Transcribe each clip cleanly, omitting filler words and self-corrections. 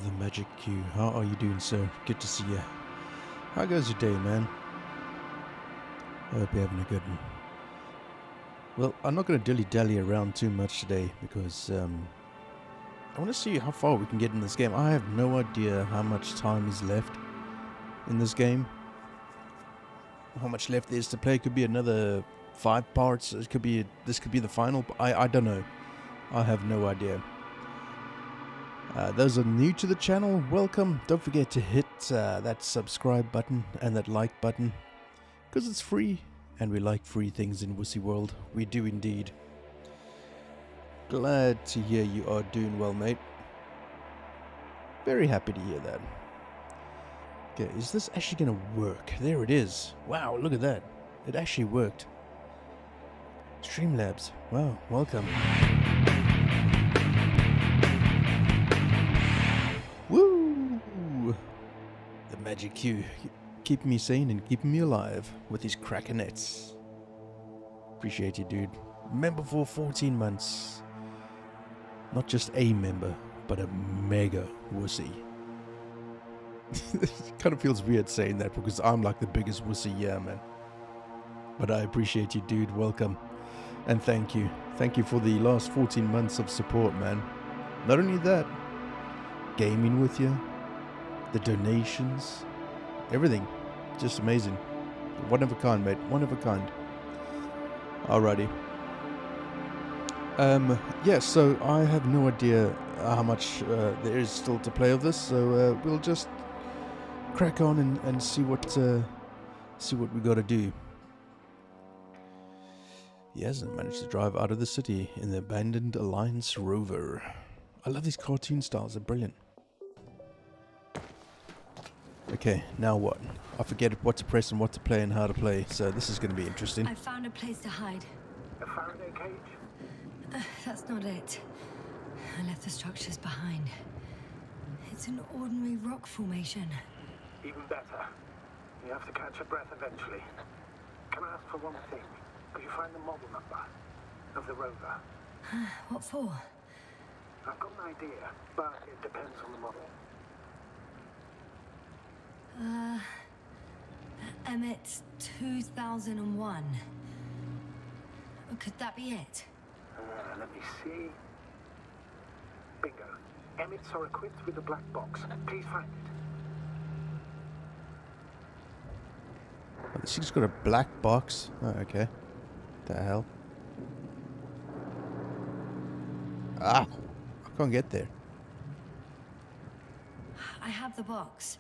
the Magic Q. How are you doing, sir? Good to see you. How goes your day, man? I hope you're having a good one. Well, I'm not going to dilly-dally around too much today because I want to see how far we can get in this game. I have no idea how much time is left in this game. How much left there is to play. It could be another 5 parts. It could be this could be the final. I don't know. I have no idea. Those are new to the channel, welcome. Don't forget to hit that subscribe button and that like button, because it's free and we like free things in Wussy World. We do indeed. Glad to hear you are doing well, mate. Very happy to hear that. Okay, is this actually gonna work? There it is. Wow, look at that. It actually worked. Streamlabs. Wow, welcome. Woo! The Magic Q. Keeping me sane and keeping me alive with his crackanets. Appreciate you, dude. Member for 14 months. Not just a member, but a mega wussy. It kind of feels weird saying that because I'm like the biggest wussy, yeah, man. But I appreciate you, dude. Welcome. And thank you. Thank you for the last 14 months of support, man. Not only that, gaming with you, the donations, everything. Just amazing. One of a kind, mate. One of a kind. Alrighty. Yeah, so I have no idea how much there is still to play of this, so we'll just crack on and see what we gotta do. He hasn't managed to drive out of the city in the abandoned Alliance Rover. I love these cartoon styles, they're brilliant. Okay, now what? I forget what to press and what to play and how to play, so this is going to be interesting. I found a place to hide. A Faraday cage? That's not it. I left the structures behind. It's an ordinary rock formation. Even better. You have to catch your breath eventually. Can I ask for one thing? Could you find the model number of the rover? What for? I've got an idea, but it depends on the model. Emmet 2001. Could that be it? Let me see. Bingo. Emmets are equipped with a black box. Please find it. Oh, this thing's got a black box. Oh, okay. The hell? Ah! I can't get there. I have the box,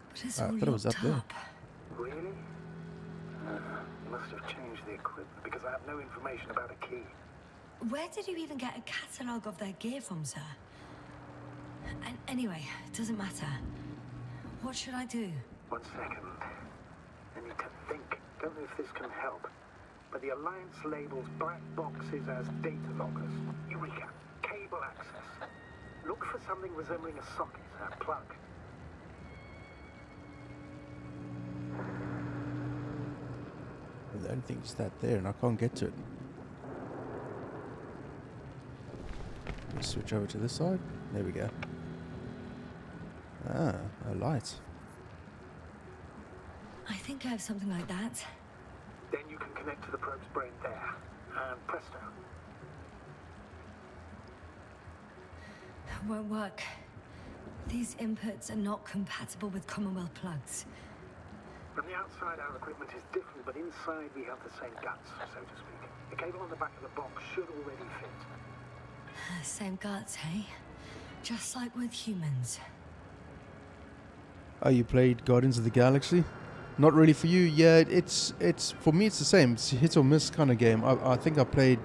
but it's I all thought it was locked up there. up. Really? You must have changed the equipment because I have no information about a key. Where did you even get a catalogue of their gear from, sir? And anyway, it doesn't matter. What should I do? 1 second. I need to think. Don't know if this can help. But the Alliance labels black boxes as data loggers. Eureka! Cable access. Look for something resembling a socket, a plug. The only thing is that there, and I can't get to it. Let me switch over to this side. There we go. Ah, a light. I think I have something like that. Then you can connect to the probe's brain there. And presto. Won't work. These inputs are not compatible with Commonwealth plugs. From the outside, our equipment is different, but inside we have the same guts, so to speak. The cable on the back of the box should already fit. Same guts, hey? Just like with humans. Oh, you played Guardians of the Galaxy? Not really for you? Yeah, it's for me it's the same. It's a hit or miss kind of game. I think I played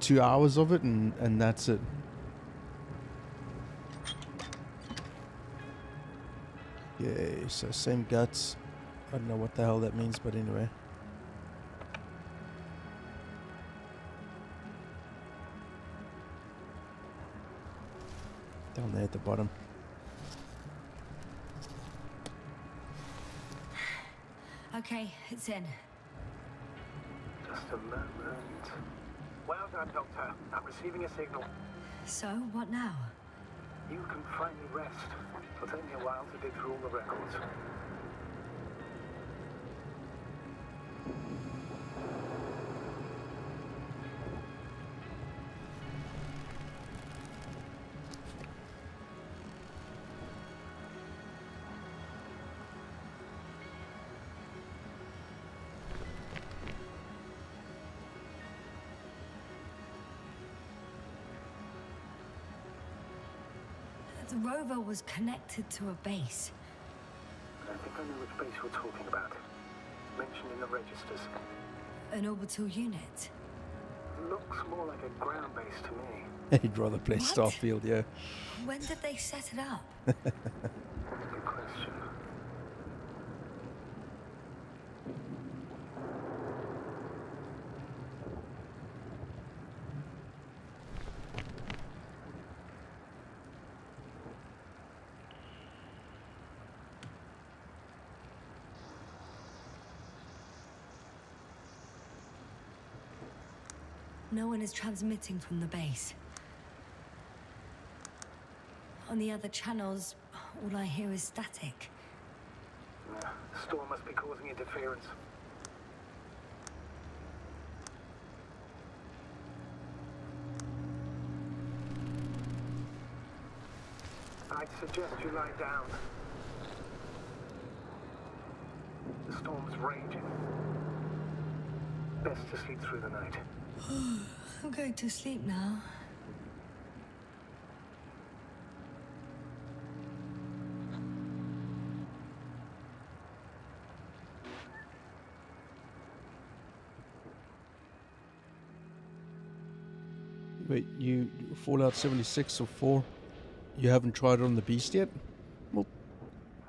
2 hours of it and that's it. Yay, so same guts. I don't know what the hell that means, but anyway. Down there at the bottom. Okay, it's in. Just a moment. Well done, Doctor. I'm receiving a signal. So, what now? you can finally rest. It'll take me a while to dig through all the records. The rover was connected to a base. I think I know which base you're talking about. Mentioned in the registers. An orbital unit. Looks more like a ground base to me. He'd rather play What? Starfield, yeah. When did they set it up? Good question. No one is transmitting from the base. On the other channels, all I hear is static. The storm must be causing interference. I'd suggest you lie down. The storm's raging. Best to sleep through the night. I'm going to sleep now. Wait, you Fallout 76 or 4? You haven't tried it on the Beast yet? Well,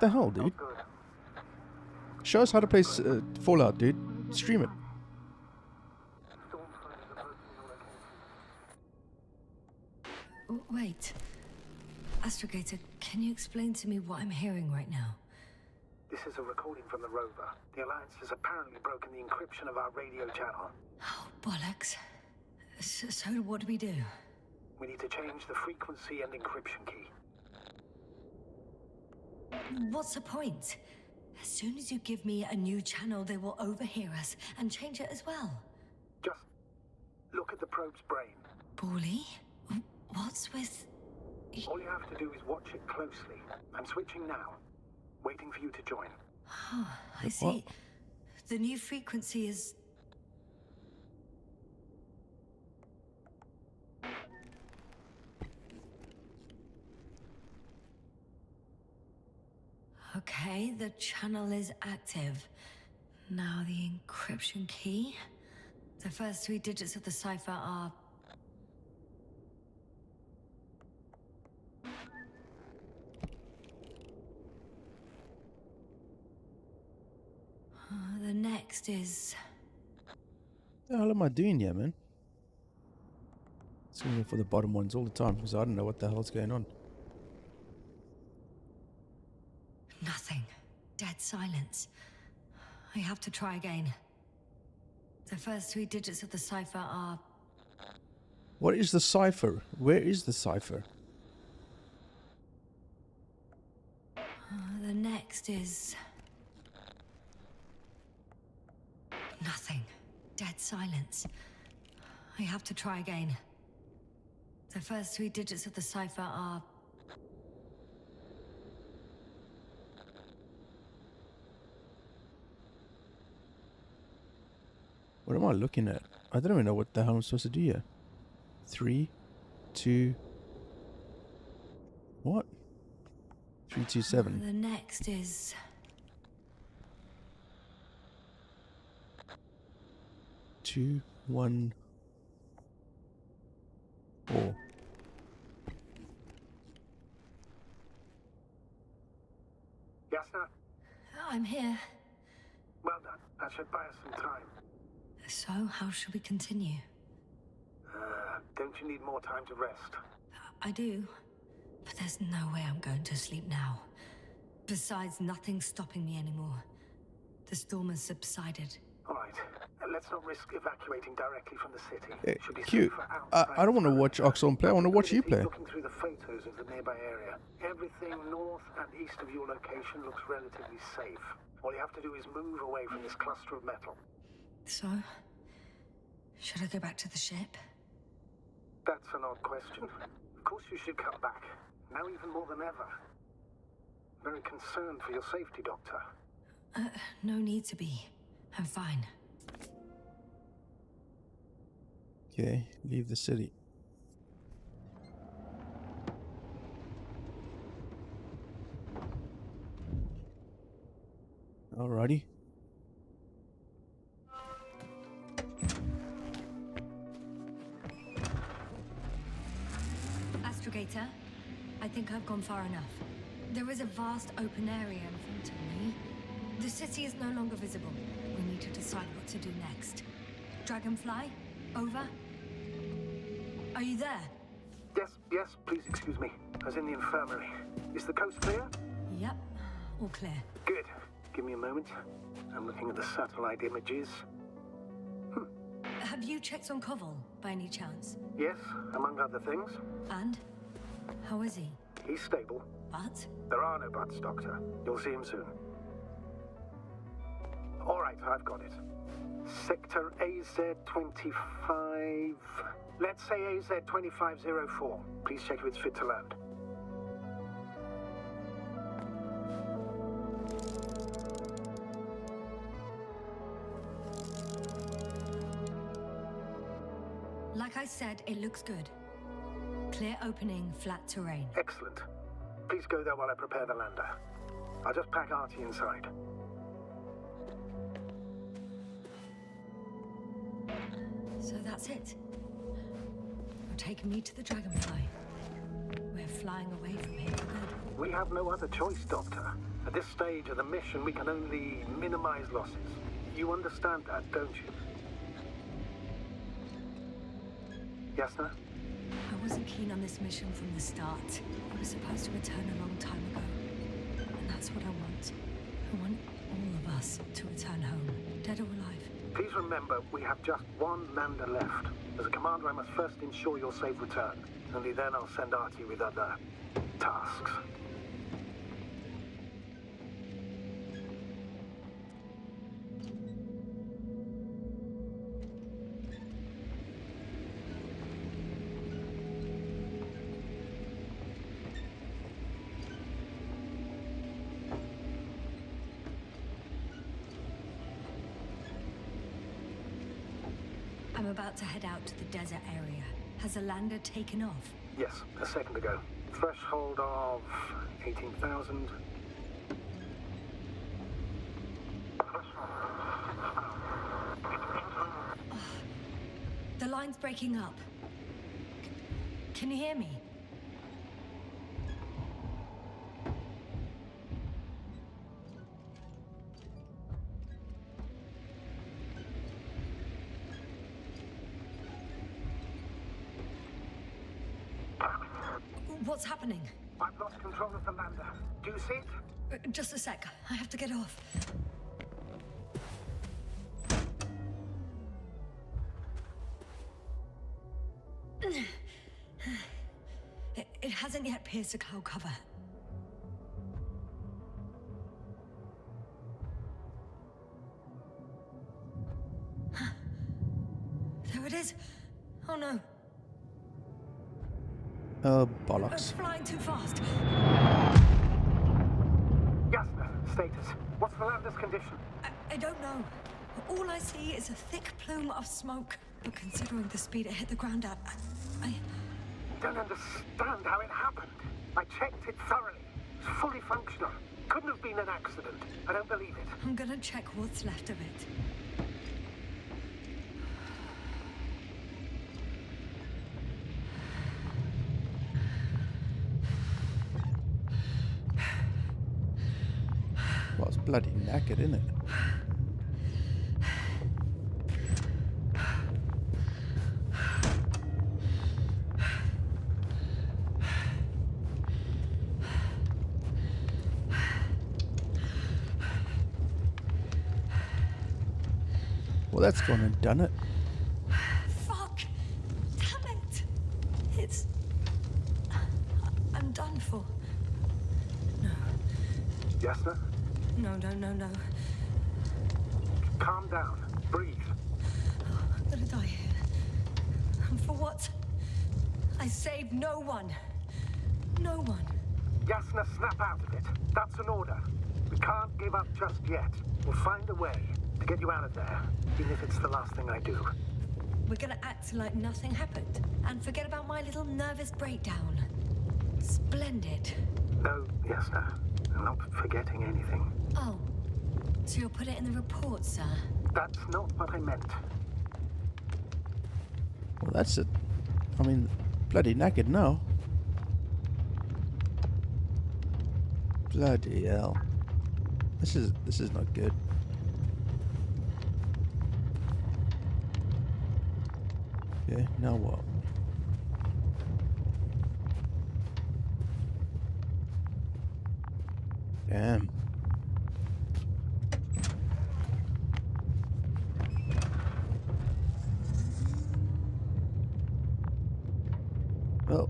the hell, dude? Not good. Show us how to play Fallout, dude. Stream it. Storm fighters approaching the location. Wait. Astrogator, can you explain to me what I'm hearing right now? This is a recording from the rover. The Alliance has apparently broken the encryption of our radio channel. Oh, bollocks. So what do we do? We need to change the frequency and encryption key. What's the point? As soon as you give me a new channel, they will overhear us and change it as well. Just look at the probe's brain. Bally? What's with... All you have to do is watch it closely. I'm switching now. Waiting for you to join. Oh, I see. The new frequency is... Okay, the channel is active. Now the encryption key. The first 3 digits of the cipher are... The next is... What the hell am I doing here, man? It's going for the bottom ones all the time because I don't know what the hell's going on. Nothing. Dead silence. I have to try again. The first 3 digits of the cipher are... What is the cipher? Where is the cipher? The next is... Nothing. Dead silence. I have to try again. The first 3 digits of the cipher are... What am I looking at? I don't even know what the hell I'm supposed to do here. 3, 2... What? 3, 2, 7. The next is... 2, 1, 4. Yes, sir? I'm here. Well done. That should buy us some time. So, how should we continue? Don't you need more time to rest? I do. But there's no way I'm going to sleep now. Besides, nothing's stopping me anymore. The storm has subsided. All right. Let's not risk evacuating directly from the city. Hey, Should be Q, safer I don't want to watch Oxon play. I want to watch you play. Looking through the photos of the nearby area. Everything north and east of your location looks relatively safe. All you have to do is move away from this cluster of metal. So, should I go back to the ship? That's an odd question. Of course you should come back. Now even more than ever. Very concerned for your safety, Doctor. No need to be. I'm fine. Okay, leave the city. Alrighty. Astrogator, I think I've gone far enough. There is a vast open area in front of me. The city is no longer visible. We need to decide what to do next. Dragonfly, over. Are you there? Yes, please excuse me. I was in the infirmary. Is the coast clear? Yep, all clear. Good. Give me a moment. I'm looking at the satellite images. Have you checked on Koval, by any chance? Yes, among other things. And? How is he? He's stable. But? There are no buts, Doctor. You'll see him soon. All right, I've got it. Sector AZ-25... Let's say AZ-2504. Please check if it's fit to land. Like I said, it looks good. Clear opening, flat terrain. Excellent. Please go there while I prepare the lander. I'll just pack Artie inside. So that's it. You're taking me to the Dragonfly. We're flying away from here for good. We have no other choice, Doctor. At this stage of the mission, we can only minimize losses. You understand that, don't you? Yes, sir? I wasn't keen on this mission from the start. I was supposed to return a long time ago. And that's what I want. I want all of us to return home, dead or alive. Please remember, we have just one lander left. As a commander, I must first ensure your safe return. Only then I'll send Artie with other tasks. I'm about to head out to the desert area. Has the lander taken off? Yes, a second ago. Threshold of 18,000. The line's breaking up. Can you hear me? What's happening? I've lost control of the lander. Do you see it? Just a sec. I have to get off. It hasn't yet pierced the cloud cover. There it is. Oh no. Bollocks. It's flying too fast. Yes, status. What's the lander's condition? I don't know. All I see is a thick plume of smoke. But considering the speed it hit the ground at, I Don't understand how it happened. I checked it thoroughly. It's fully functional. Couldn't have been an accident. I don't believe it. I'm gonna check what's left of it. Well, it's bloody knackered, isn't it? Well, that's gone and done it. Fuck! Damn it! I'm done for. No. Yasna, No, no, no, no. calm down. Breathe. I'm gonna die here. And for what? I saved no one. No one. Yasna, snap out of it. That's an order. We can't give up just yet. We'll find a way to get you out of there, even if it's the last thing I do. We're gonna act like nothing happened and forget about my little nervous breakdown. Splendid. No, Yasna. I'm not forgetting anything. Oh, so you'll put it in the report, sir? That's not what I meant. Well, that's it. I mean, bloody knackered now. Bloody hell. This is not good. Okay, now what? Damn. Well,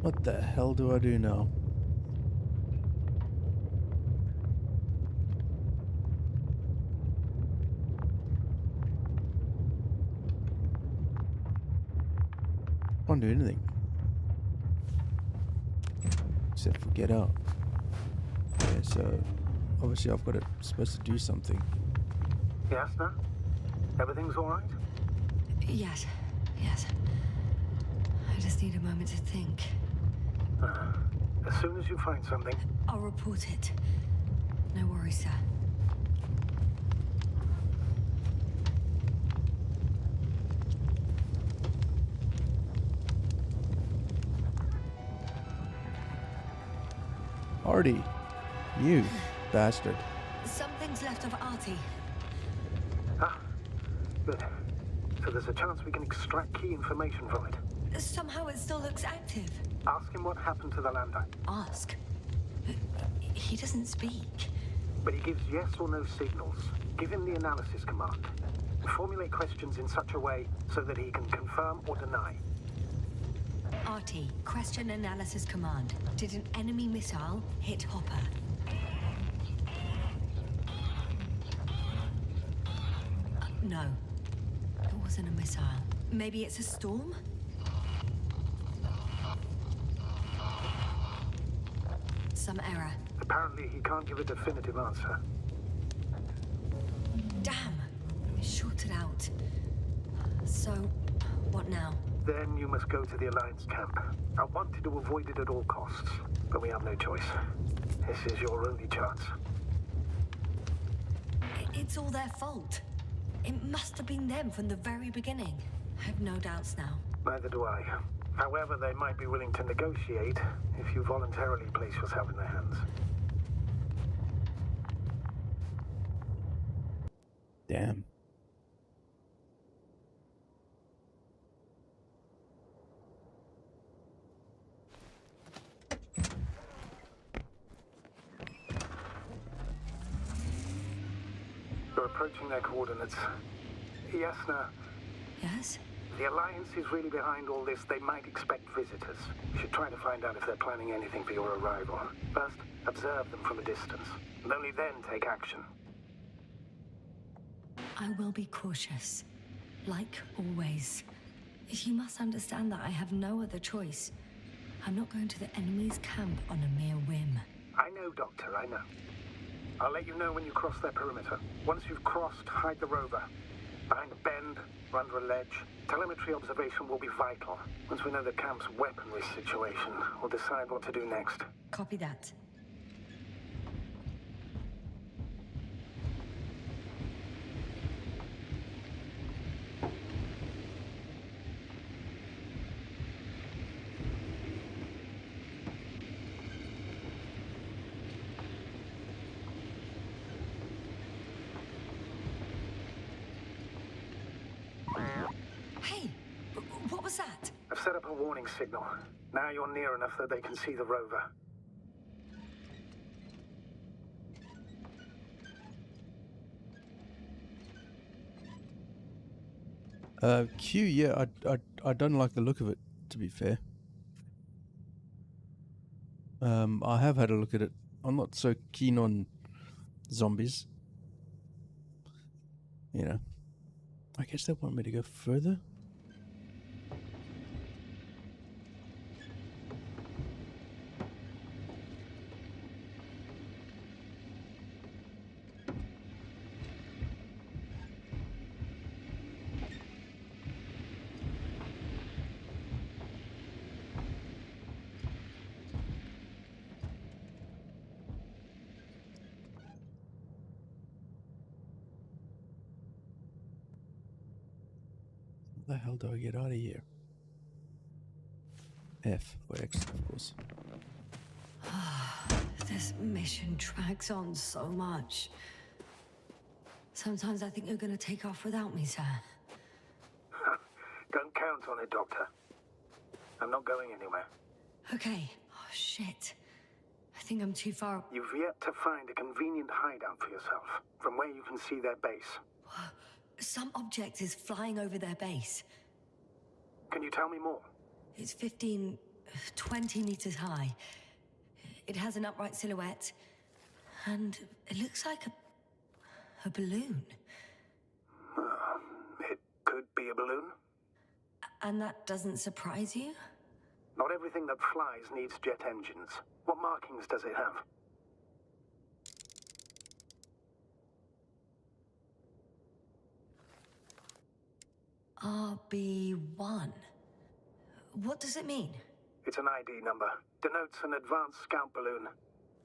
what the hell do I do now? Can't do anything except for get out. Okay, so obviously I've got it supposed to do something. Yasna? Everything's all right? Yes, yes. I just need a moment to think. As soon as you find something, I'll report it. No worries, sir. Artie, you bastard. Something's left of Artie. good. So there's a chance we can extract key information from it. Somehow it still looks active. Ask him what happened to the lander. Ask? He doesn't speak. But he gives yes or no signals. Give him the analysis command. Formulate questions in such a way so that he can confirm or deny. Artie, question analysis command. Did an enemy missile hit Hopper? No. It wasn't a missile. Maybe it's a storm? Some error. Apparently he can't give a definitive answer. Damn! It shorted out. So, what now? Then you must go to the Alliance camp. I wanted to avoid it at all costs, but we have no choice. This is your only chance. It's all their fault. It must have been them from the very beginning. I have no doubts now. Neither do I. However, they might be willing to negotiate if you voluntarily place yourself in their hands. Damn. You're approaching their coordinates. Yasna, Yes? the Alliance is really behind all this. They might expect visitors. You should try to find out if they're planning anything for your arrival. First, observe them from a distance, and only then take action. I will be cautious. Like always. You must understand that I have no other choice. I'm not going to the enemy's camp on a mere whim. I know, Doctor, I know. I'll let you know when you cross their perimeter. Once you've crossed, hide the rover. Behind a bend, or under a ledge. Telemetry observation will be vital. Once we know the camp's weaponry situation, we'll decide what to do next. Copy that. Hey, what was that? I've set up a warning signal. Now you're near enough that they can see the rover. Q, yeah, I don't like the look of it, to be fair. I have had a look at it. I'm not so keen on zombies. You know, I guess they want me to go further. How the hell do I get out of here? F for exit, of course. This mission drags on so much. Sometimes I think you're gonna take off without me, sir. Don't count on it, Doctor. I'm not going anywhere. Okay. Oh, shit. I think I'm too far. You've yet to find a convenient hideout for yourself, from where you can see their base. Some object is flying over their base. Can you tell me more? It's 20 meters high. It has an upright silhouette, and it looks like a balloon. It could be a balloon. And that doesn't surprise you? Not everything that flies needs jet engines. What markings does it have? RB1. What does it mean? It's an ID number. Denotes an advanced scout balloon.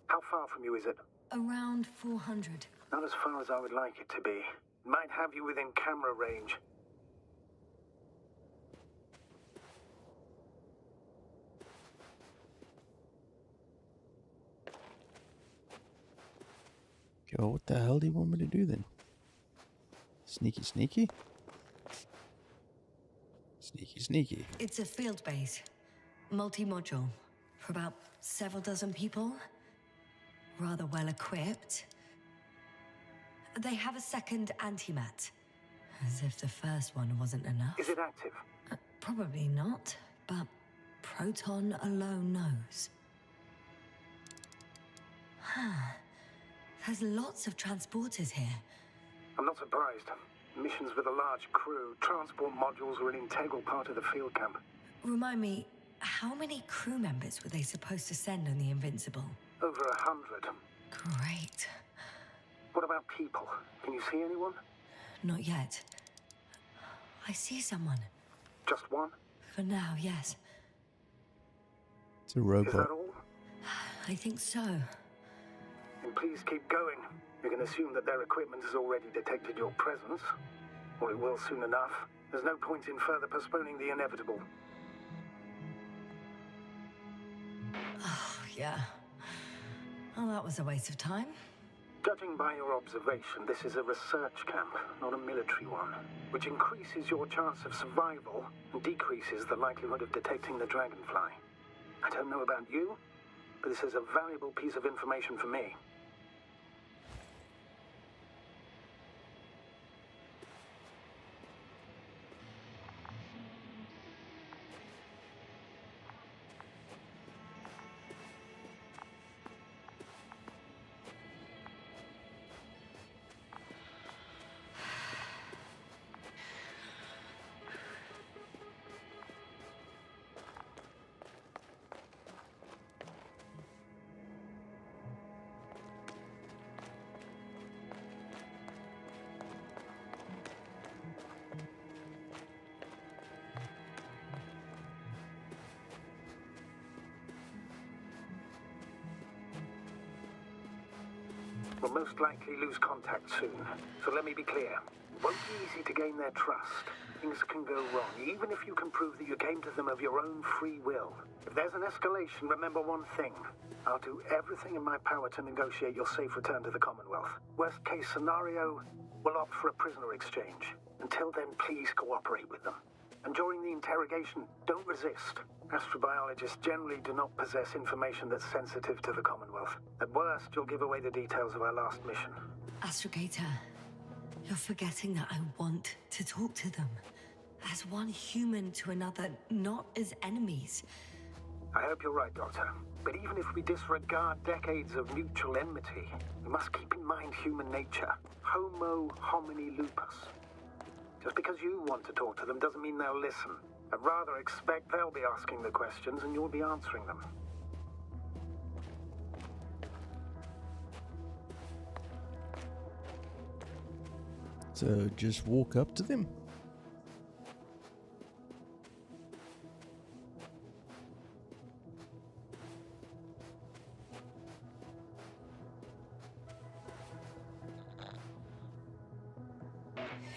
How far from you is it? Around 400. Not as far as I would like it to be. Might have you within camera range. Okay, well, what the hell do you want me to do then? Sneaky, sneaky? Sneaky, sneaky. It's a field base. Multi-module. For about several dozen people. Rather well equipped. They have a second antimat. As if the first one wasn't enough. Is it active? Probably not, but Proton alone knows. There's lots of transporters here. I'm not surprised. Missions with a large crew, transport modules were an integral part of the field camp. Remind me, how many crew members were they supposed to send on the Invincible? Over 100. Great. What about people? Can you see anyone? Not yet. I see someone. Just one? For now, yes. It's a Is robot. that all? I think so. Then please keep going. You can assume that their equipment has already detected your presence. Or it will soon enough. There's no point in further postponing the inevitable. Oh, yeah. Well, that was a waste of time. Judging by your observation, this is a research camp, not a military one, which increases your chance of survival and decreases the likelihood of detecting the dragonfly. I don't know about you, but this is a valuable piece of information for me. We'll most likely lose contact soon, so let me be clear. It won't be easy to gain their trust. Things can go wrong, even if you can prove that you came to them of your own free will. If there's an escalation, remember one thing. I'll do everything in my power to negotiate your safe return to the Commonwealth. Worst case scenario, we'll opt for a prisoner exchange. Until then, please cooperate with them. And during the interrogation, don't resist. Astrobiologists generally do not possess information that's sensitive to the Commonwealth. At worst, you'll give away the details of our last mission. Astrogator, you're forgetting that I want to talk to them. As one human to another, not as enemies. I hope you're right, Doctor. But even if we disregard decades of mutual enmity, we must keep in mind human nature. Homo homini lupus. Just because you want to talk to them doesn't mean they'll listen. I'd rather expect they'll be asking the questions and you'll be answering them. So just walk up to them?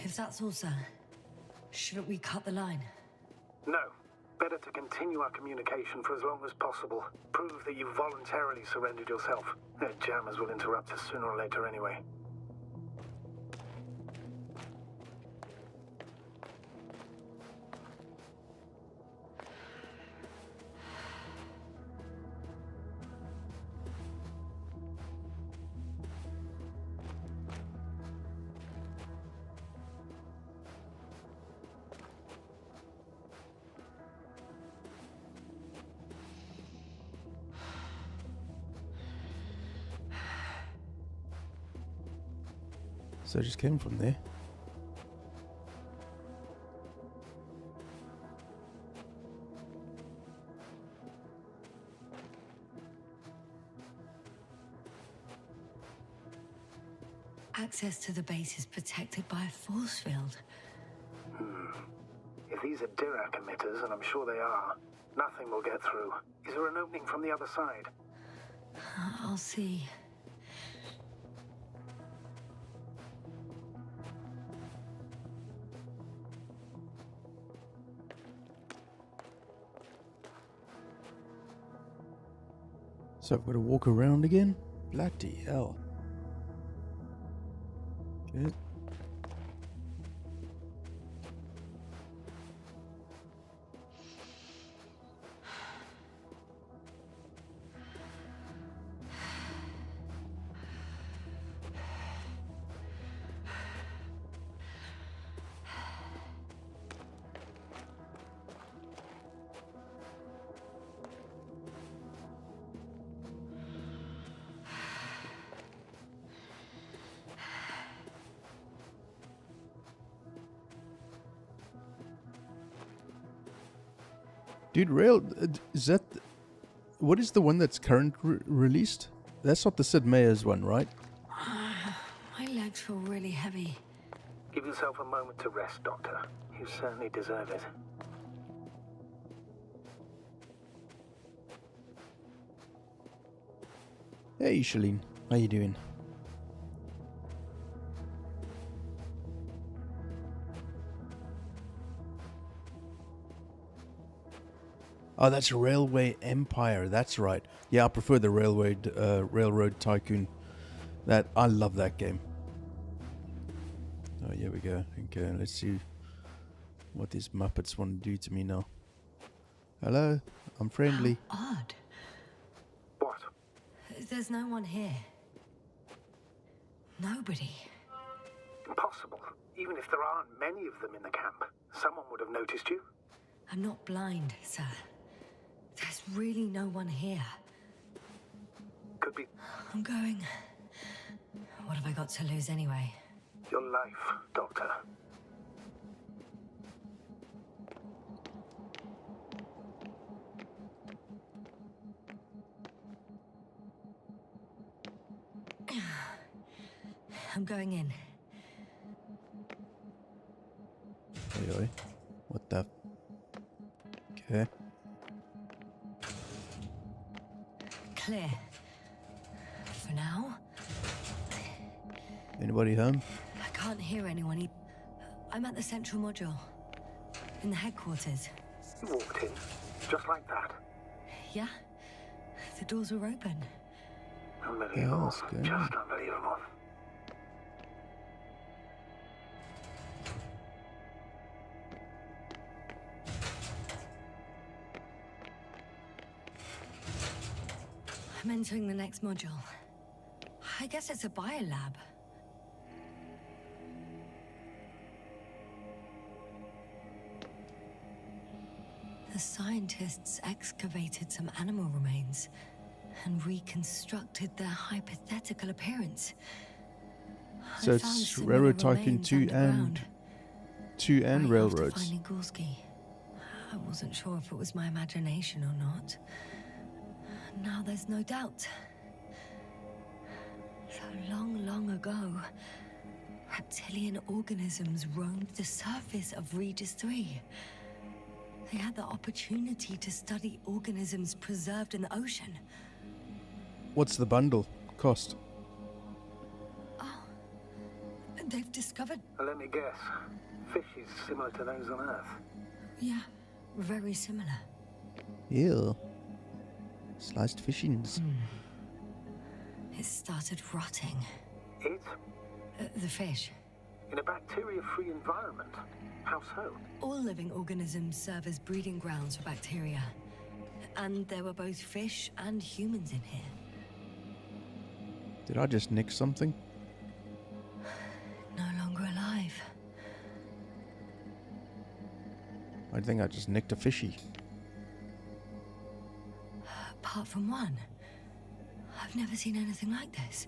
If that's all, sir, shouldn't we cut the line? No. Better to continue our communication for as long as possible. Prove that you voluntarily surrendered yourself. Their jammers will interrupt us sooner or later anyway. So I just came from there. Access to the base is protected by a force field. If these are Dirac emitters, and I'm sure they are, nothing will get through. Is there an opening from the other side? I'll see. So I've got to walk around again? Bloody hell. Good. Dude, Rail, is that... What is the one that's currently released? That's not the Sid Meier's one, right? My legs feel really heavy. Give yourself a moment to rest, Doctor. You certainly deserve it. Hey, Shalene. How you doing? Oh, that's Railway Empire. That's right. Yeah, I prefer the Railroad Tycoon. I love that game. Oh, here we go. Okay, let's see what these Muppets want to do to me now. Hello, I'm friendly. How odd. What? There's no one here. Nobody. Impossible. Even if there aren't many of them in the camp, someone would have noticed you. I'm not blind, sir. There's really no one here. Could be I'm going. What have I got to lose anyway? your life, Doctor. I'm going in. Oi, oi. What the... Okay. Clear. For now. Anybody home? I can't hear anyone. I'm at the central module. In the headquarters. You walked in, just like that. Yeah? The doors were open. Unbelievable. that's good. Just unbelievable. I'm entering the next module. I guess it's a biolab. The scientists excavated some animal remains and reconstructed their hypothetical appearance. So I it's found similar Railroad Tycoon remains 2 underground, 2 and right after Railroads. finding Gorski. I wasn't sure if it was my imagination or not. Now there's no doubt. So long ago, reptilian organisms roamed the surface of Regis 3. They had the opportunity to study organisms preserved in the ocean. What's the bundle cost? Oh, they've discovered... Let me guess. Fishes similar to those on Earth. Yeah, very similar. Ew. Sliced fishings. It started rotting. It? The fish. In a bacteria-free environment? How so? All living organisms serve as breeding grounds for bacteria. And there were both fish and humans in here. Did I just nick something? No longer alive. I think I just nicked a fishy. Apart from one. I've never seen anything like this.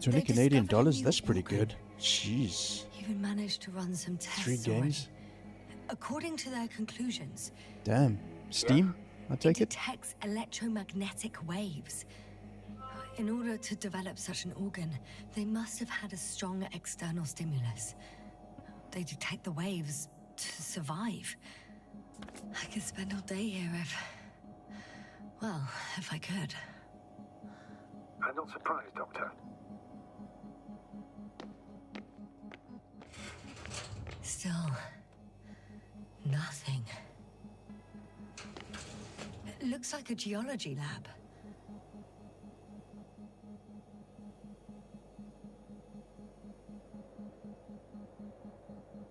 20 They Canadian discovered a dollars? new That's pretty organ. good. Jeez. Even managed to run some tests 3 games? on it. According to their conclusions, Damn. Steam? I take it it? detects electromagnetic waves. In order to develop such an organ, they must have had a strong external stimulus. They detect the waves to survive. I could spend all day here if I could. I'm not surprised, Doctor. Still, nothing. It looks like a geology lab.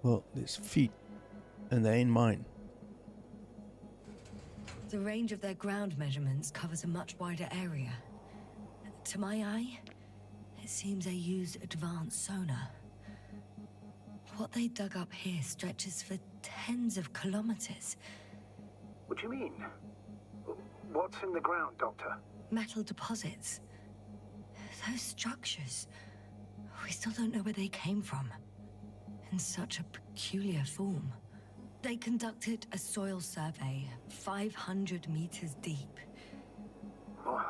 Well, there's feet. And they ain't mine. The range of their ground measurements covers a much wider area. To my eye, it seems they use advanced sonar. What they dug up here stretches for tens of kilometers. What do you mean? What's in the ground, Doctor? Metal deposits. Those structures. We still don't know where they came from. In such a peculiar form. They conducted a soil survey 500 meters deep. Oh,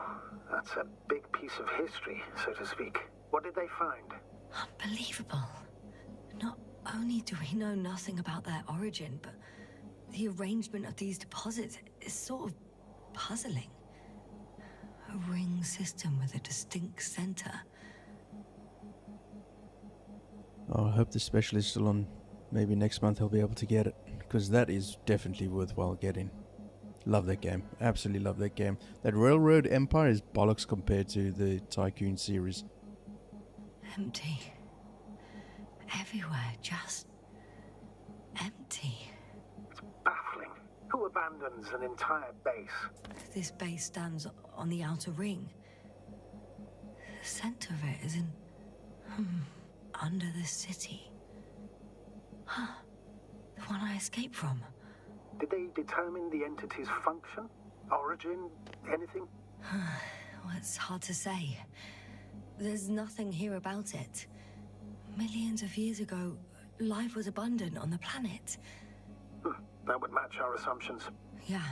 that's a big piece of history, so to speak. What did they find? Unbelievable. Not only do we know nothing about their origin, but the arrangement of these deposits is sort of puzzling. A ring system with a distinct center. Oh, I hope the specialist is still on. Maybe next month I'll be able to get it. Because that is definitely worthwhile getting. Love that game. Absolutely love that game. That Railroad Empire is bollocks compared to the Tycoon series. Empty. Everywhere, just empty. It's baffling. Who abandons an entire base? This base stands on the outer ring. The center of it is in... under the city. Huh. The one I escaped from. Did they determine the entity's function? Origin? Anything? Well, it's hard to say. There's nothing here about it. Millions of years ago, life was abundant on the planet. That would match our assumptions. Yeah.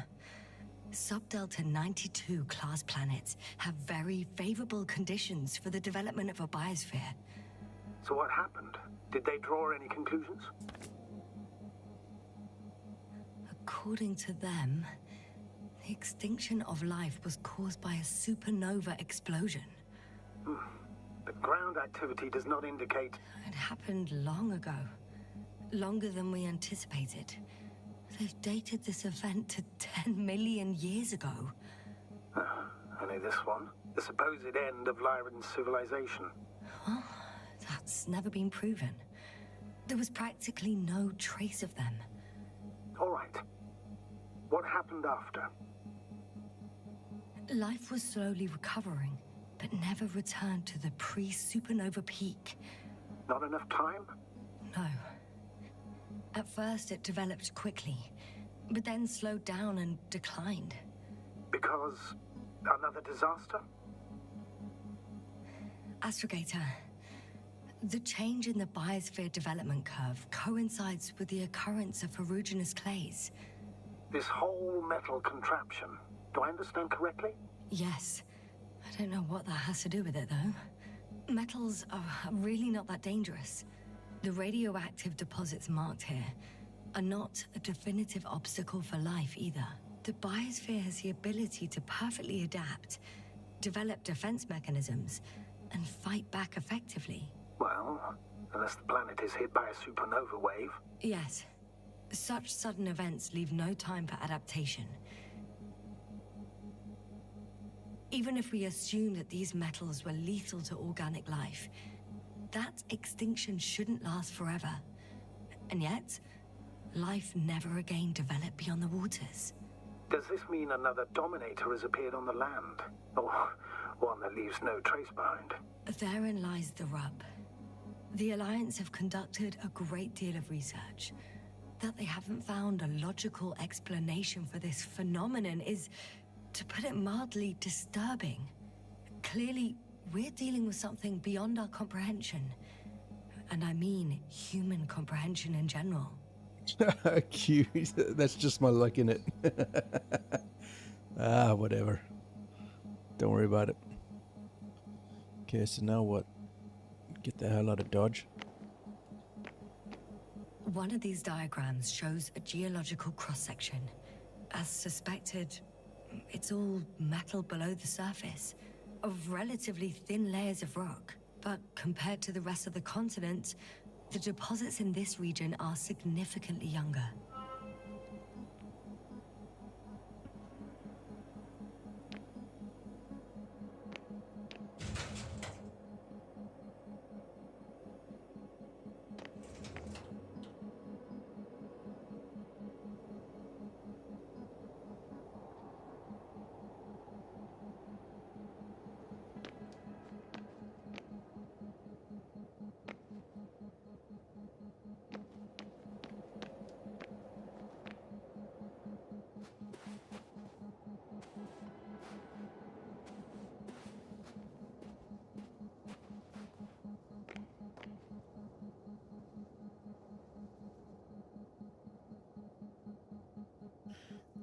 Subdelta 92 class planets have very favorable conditions for the development of a biosphere. So what happened? Did they draw any conclusions? According to them, the extinction of life was caused by a supernova explosion. The ground activity does not indicate... It happened long ago. Longer than we anticipated. They've dated this event to 10 million years ago. Only this one? The supposed end of Lyran's civilization. Well, that's never been proven. There was practically no trace of them. All right. What happened after? Life was slowly recovering, but never returned to the pre-supernova peak. Not enough time? No. At first, it developed quickly, but then slowed down and declined. Because another disaster? Astrogator, the change in the biosphere development curve coincides with the occurrence of ferruginous clays. This whole metal contraption, do I understand correctly? Yes. I don't know what that has to do with it, though. Metals are really not that dangerous. The radioactive deposits marked here are not a definitive obstacle for life either. The biosphere has the ability to perfectly adapt, develop defense mechanisms, and fight back effectively. Well, unless the planet is hit by a supernova wave. Yes. Such sudden events leave no time for adaptation. Even if we assume that these metals were lethal to organic life, that extinction shouldn't last forever. And yet, life never again developed beyond the waters. Does this mean another dominator has appeared on the land? Or one that leaves no trace behind? Therein lies the rub. The Alliance have conducted a great deal of research. That they haven't found a logical explanation for this phenomenon is, to put it mildly, disturbing. Clearly, we're dealing with something beyond our comprehension. And I mean human comprehension in general. Cute. That's just my luck in it. Ah, whatever. Don't worry about it. Okay, so now what? Get the hell out of Dodge. One of these diagrams shows a geological cross-section. As suspected, it's all metal below the surface, of relatively thin layers of rock. But compared to the rest of the continent, the deposits in this region are significantly younger.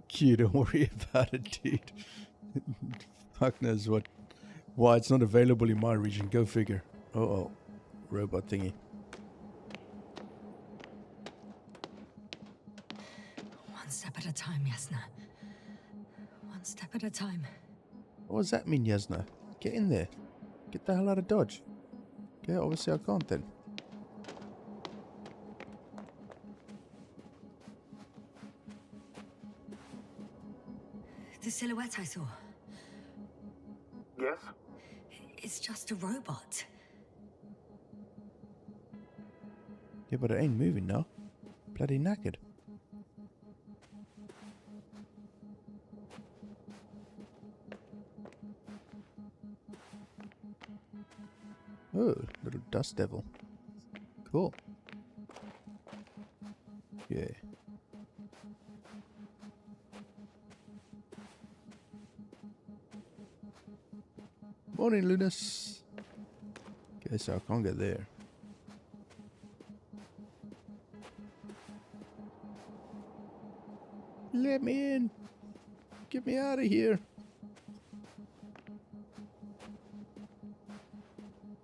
Q, don't worry about it, dude. Fuck knows why it's not available in my region. Go figure. Oh, robot thingy. One step at a time, Yasna. One step at a time. What does that mean, Yasna? Get in there. Get the hell out of Dodge. Okay, obviously I can't then. The silhouette I saw. Yes? It's just a robot. Yeah, but it ain't moving now. Bloody knackered. Oh, little dust devil. Cool. Yeah. Morning, Lunas. Okay, so I can't get there. Let me in. Get me out of here.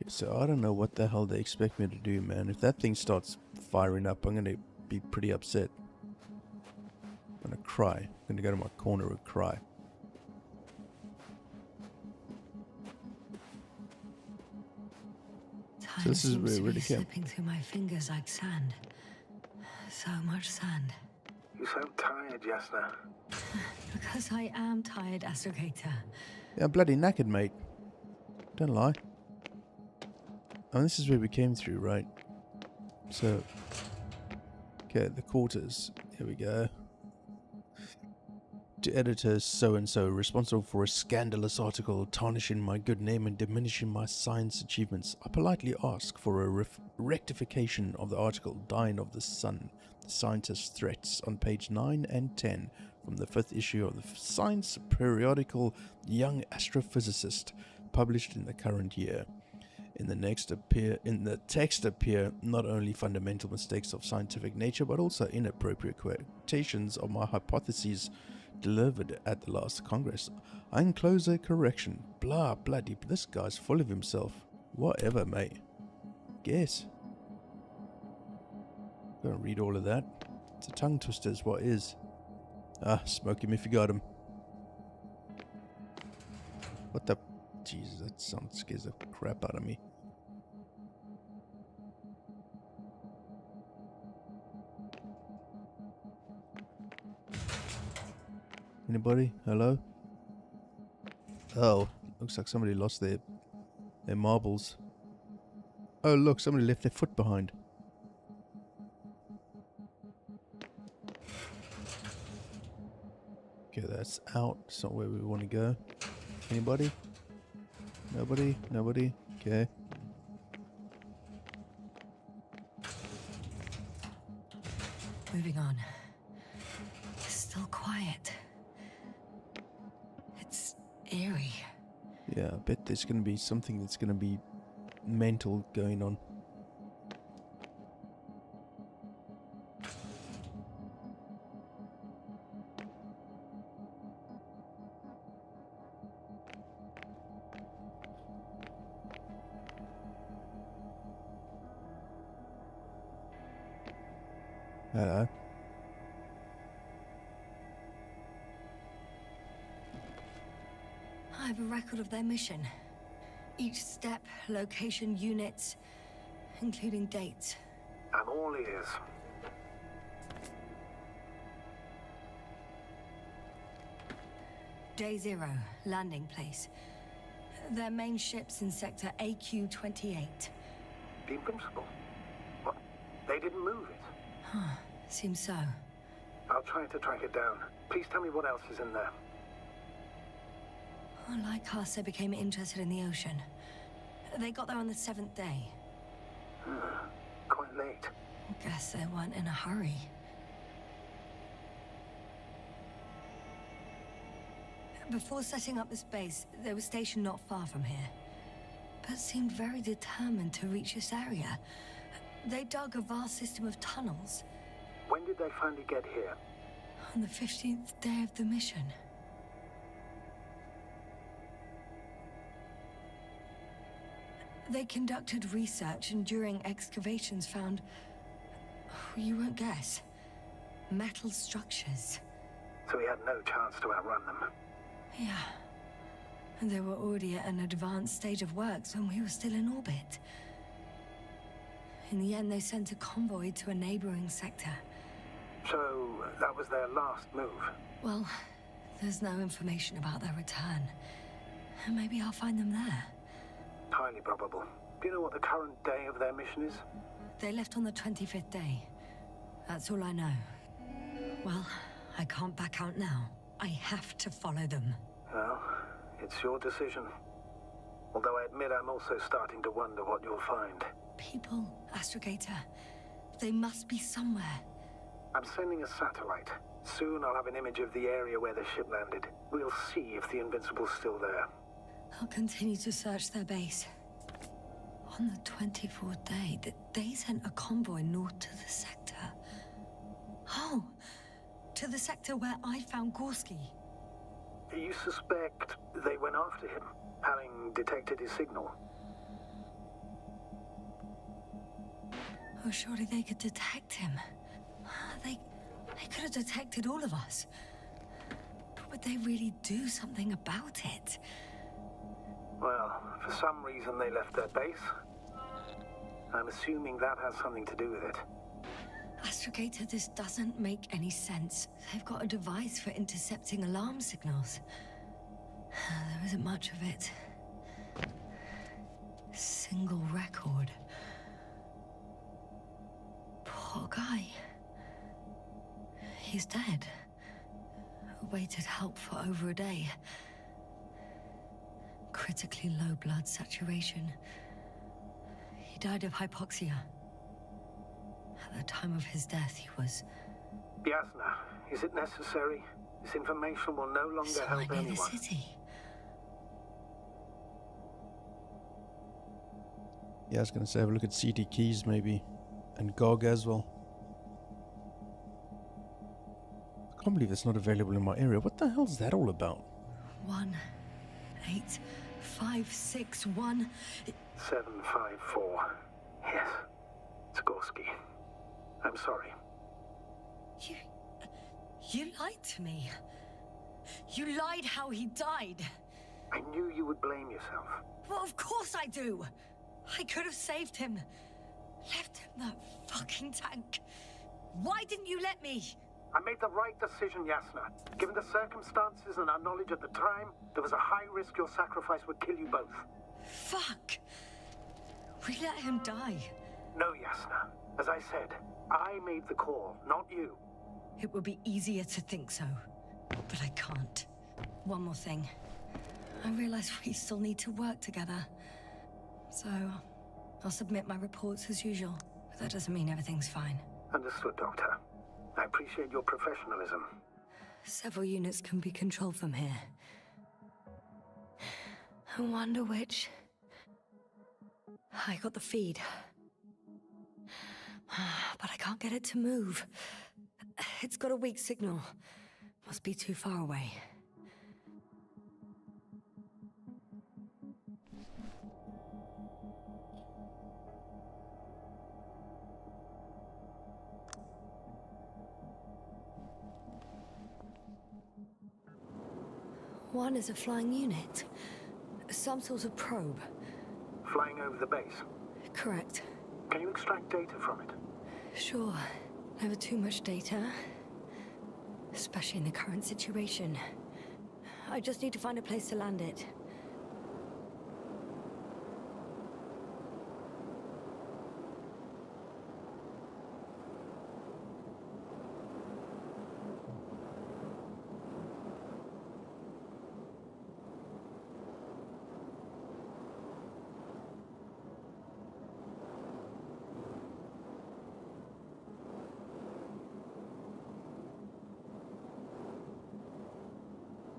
So I don't know what the hell they expect me to do, man. If that thing starts firing up, I'm going to be pretty upset. I'm going to cry. I'm going to go to my corner and cry. So this is where it really came. Slipping through my fingers like sand. So much sand. You sound tired, Yasna. Because I am tired, Astrogator. Yeah, I'm bloody knackered, mate. Don't lie. Oh, this is where we came through, right? So, okay, the quarters. Here we go. To editor so-and-so, responsible for a scandalous article tarnishing my good name and diminishing my science achievements, I politely ask for a rectification of the article Dying of the Sun, the scientist's threats, on page 9 and 10 from the 5th issue of the science periodical Young Astrophysicist, published in the current year. In the text appear not only fundamental mistakes of scientific nature, but also inappropriate quotations of my hypotheses delivered at the last Congress. I enclose a correction. Blah, bloody, this guy's full of himself. Whatever, mate. Guess. Don't read all of that. It's a tongue twister is what is. Ah, smoke him if you got him. What the... Jesus, that sound scares the crap out of me. Anybody? Hello? Oh, looks like somebody lost their marbles. Oh, look, somebody left their foot behind. Okay, that's out. It's not where we want to go. Anybody? Nobody? Nobody? Okay. Moving on. It's still quiet. It's eerie. Yeah, I bet there's going to be something that's going to be mental going on. Hello. I have a record of their mission. Each step, location, units, including dates. I'm all ears. Day 0, landing place. Their main ship's in sector AQ-28. The Invincible? What? They didn't move it? Huh, seems so. I'll try to track it down. Please tell me what else is in there. Well, like us, they became interested in the ocean. They got there on the 7th day. Quite late. Guess they weren't in a hurry. Before setting up this base, they were stationed not far from here, but seemed very determined to reach this area. They dug a vast system of tunnels. When did they finally get here? On the 15th day of the mission. They conducted research and during excavations found, you won't guess, metal structures. So we had no chance to outrun them. Yeah. And they were already at an advanced stage of works when we were still in orbit. In the end, they sent a convoy to a neighboring sector. So that was their last move? Well, there's no information about their return. Maybe I'll find them there. Highly probable. Do you know what the current day of their mission is? They left on the 25th day. That's all I know. Well, I can't back out now. I have to follow them. Well, it's your decision. Although I admit I'm also starting to wonder what you'll find. People, Astrogator. They must be somewhere. I'm sending a satellite. Soon I'll have an image of the area where the ship landed. We'll see if the Invincible's still there. I'll continue to search their base. On the 24th day, they sent a convoy north to the sector. Oh, to the sector where I found Gorski. You suspect they went after him, having detected his signal? Oh, surely they could detect him. They could have detected all of us. But would they really do something about it? Well, for some reason they left their base. I'm assuming that has something to do with it. Astrogator, this doesn't make any sense. They've got a device for intercepting alarm signals. There isn't much of it. Single record. Poor guy. He's dead. Awaited help for over a day. Critically low blood saturation. He died of hypoxia. At the time of his death, he was... Yasna, is it necessary? This information will no longer help somewhere near anyone. the city. Yeah, I was gonna say have a look at CD keys maybe. And GOG as well. I can't believe it's not available in my area. What the hell's that all about? 18561. 754. Yes. Skorsky. I'm sorry. You lied to me. You lied how he died. I knew you would blame yourself. Well, of course I do. I could have saved him. Left him that fucking tank. Why didn't you let me? I made the right decision, Yasna. Given the circumstances and our knowledge at the time, there was a high risk your sacrifice would kill you both. Fuck. We let him die. No, Yasna. As I said, I made the call, not you. It would be easier to think so, but I can't. One more thing. I realize we still need to work together. So, I'll submit my reports as usual, but that doesn't mean everything's fine. Understood, Doctor. I appreciate your professionalism. Several units can be controlled from here. I wonder which... I got the feed. But I can't get it to move. It's got a weak signal. Must be too far away. One is a flying unit. Some sort of probe. Flying over the base. Correct. Can you extract data from it? Sure. Never too much data. Especially in the current situation. I just need to find a place to land it.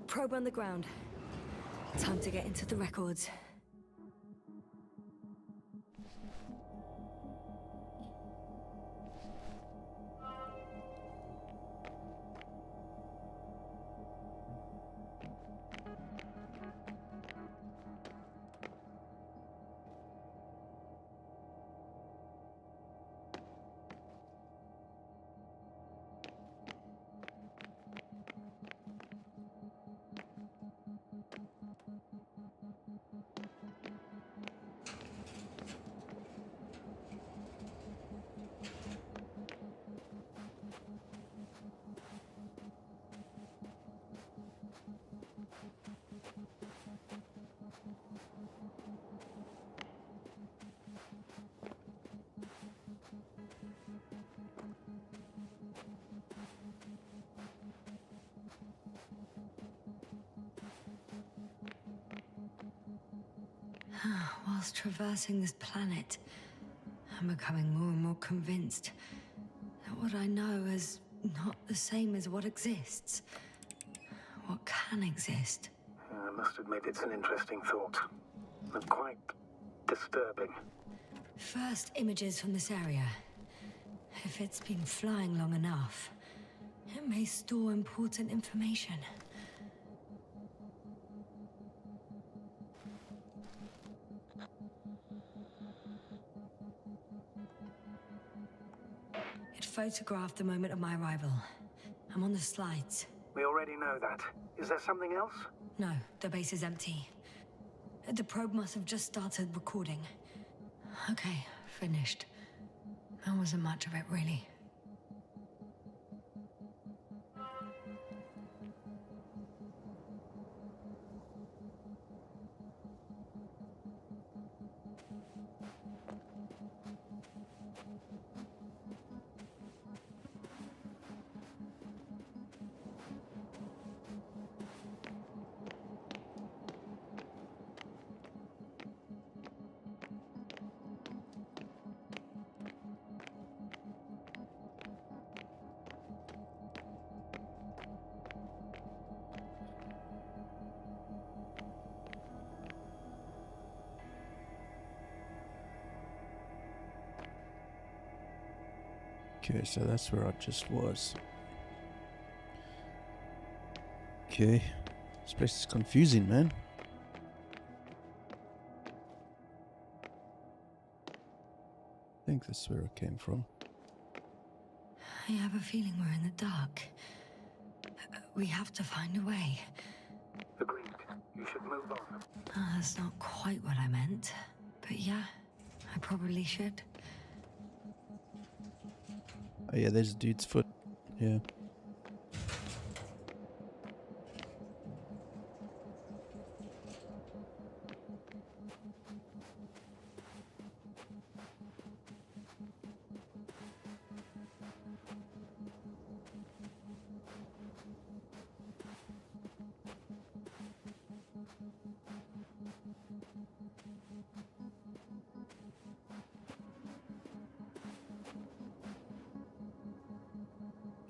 Probe on the ground. Time to get into the records. Whilst traversing this planet, I'm becoming more and more convinced that what I know is not the same as what exists. What can exist. I must admit it's an interesting thought. And quite disturbing. First images from this area. If it's been flying long enough, it may store important information. It photographed the moment of my arrival. I'm on the slides. We already know that. Is there something else? No, the base is empty. The probe must have just started recording. Okay, finished. There wasn't much of it, really. Okay, so that's where I just was. Okay. This place is confusing, man. I think that's where I came from. I have a feeling we're in the dark. We have to find a way. Agreed. You should move on. That's not quite what I meant. But yeah, I probably should. Oh yeah, there's a dude's foot. Yeah.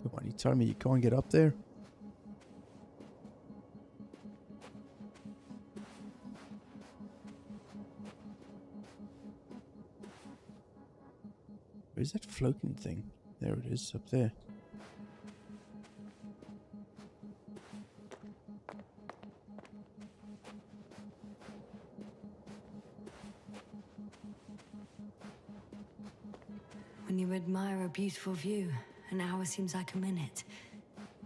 Come on, you telling me you can't get up there? Where's that floating thing? There it is, up there. When you admire a beautiful view, an hour seems like a minute.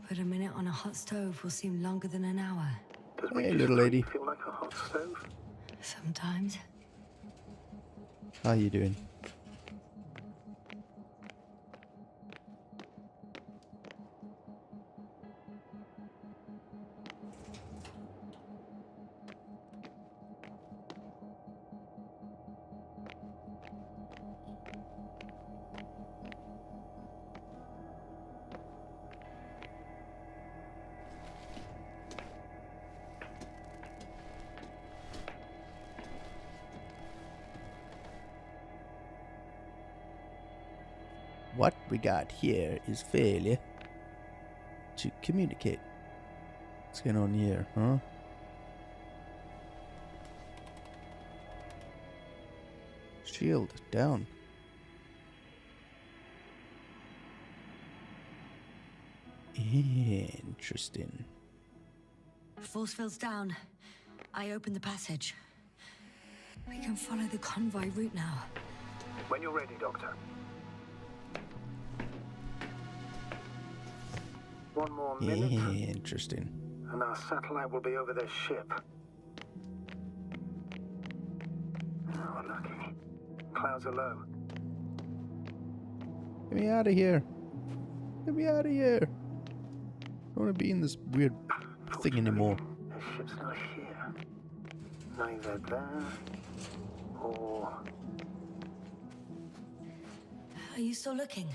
But a minute on a hot stove will seem longer than an hour. Does Hey, Regis little lady. feel like a hot stove? Sometimes. How you doing? What we got here is failure to communicate. What's going on here, huh? Shield down. Interesting. Force field's down. I opened the passage. We can follow the convoy route now. When you're ready, Doctor. One more minute, Interesting. and our satellite will be over their ship. Oh, lucky. Clouds are low. Get me out of here. Get me out of here. I don't want to be in this weird thing anymore. The ship's not here. Neither there or... Are you still looking?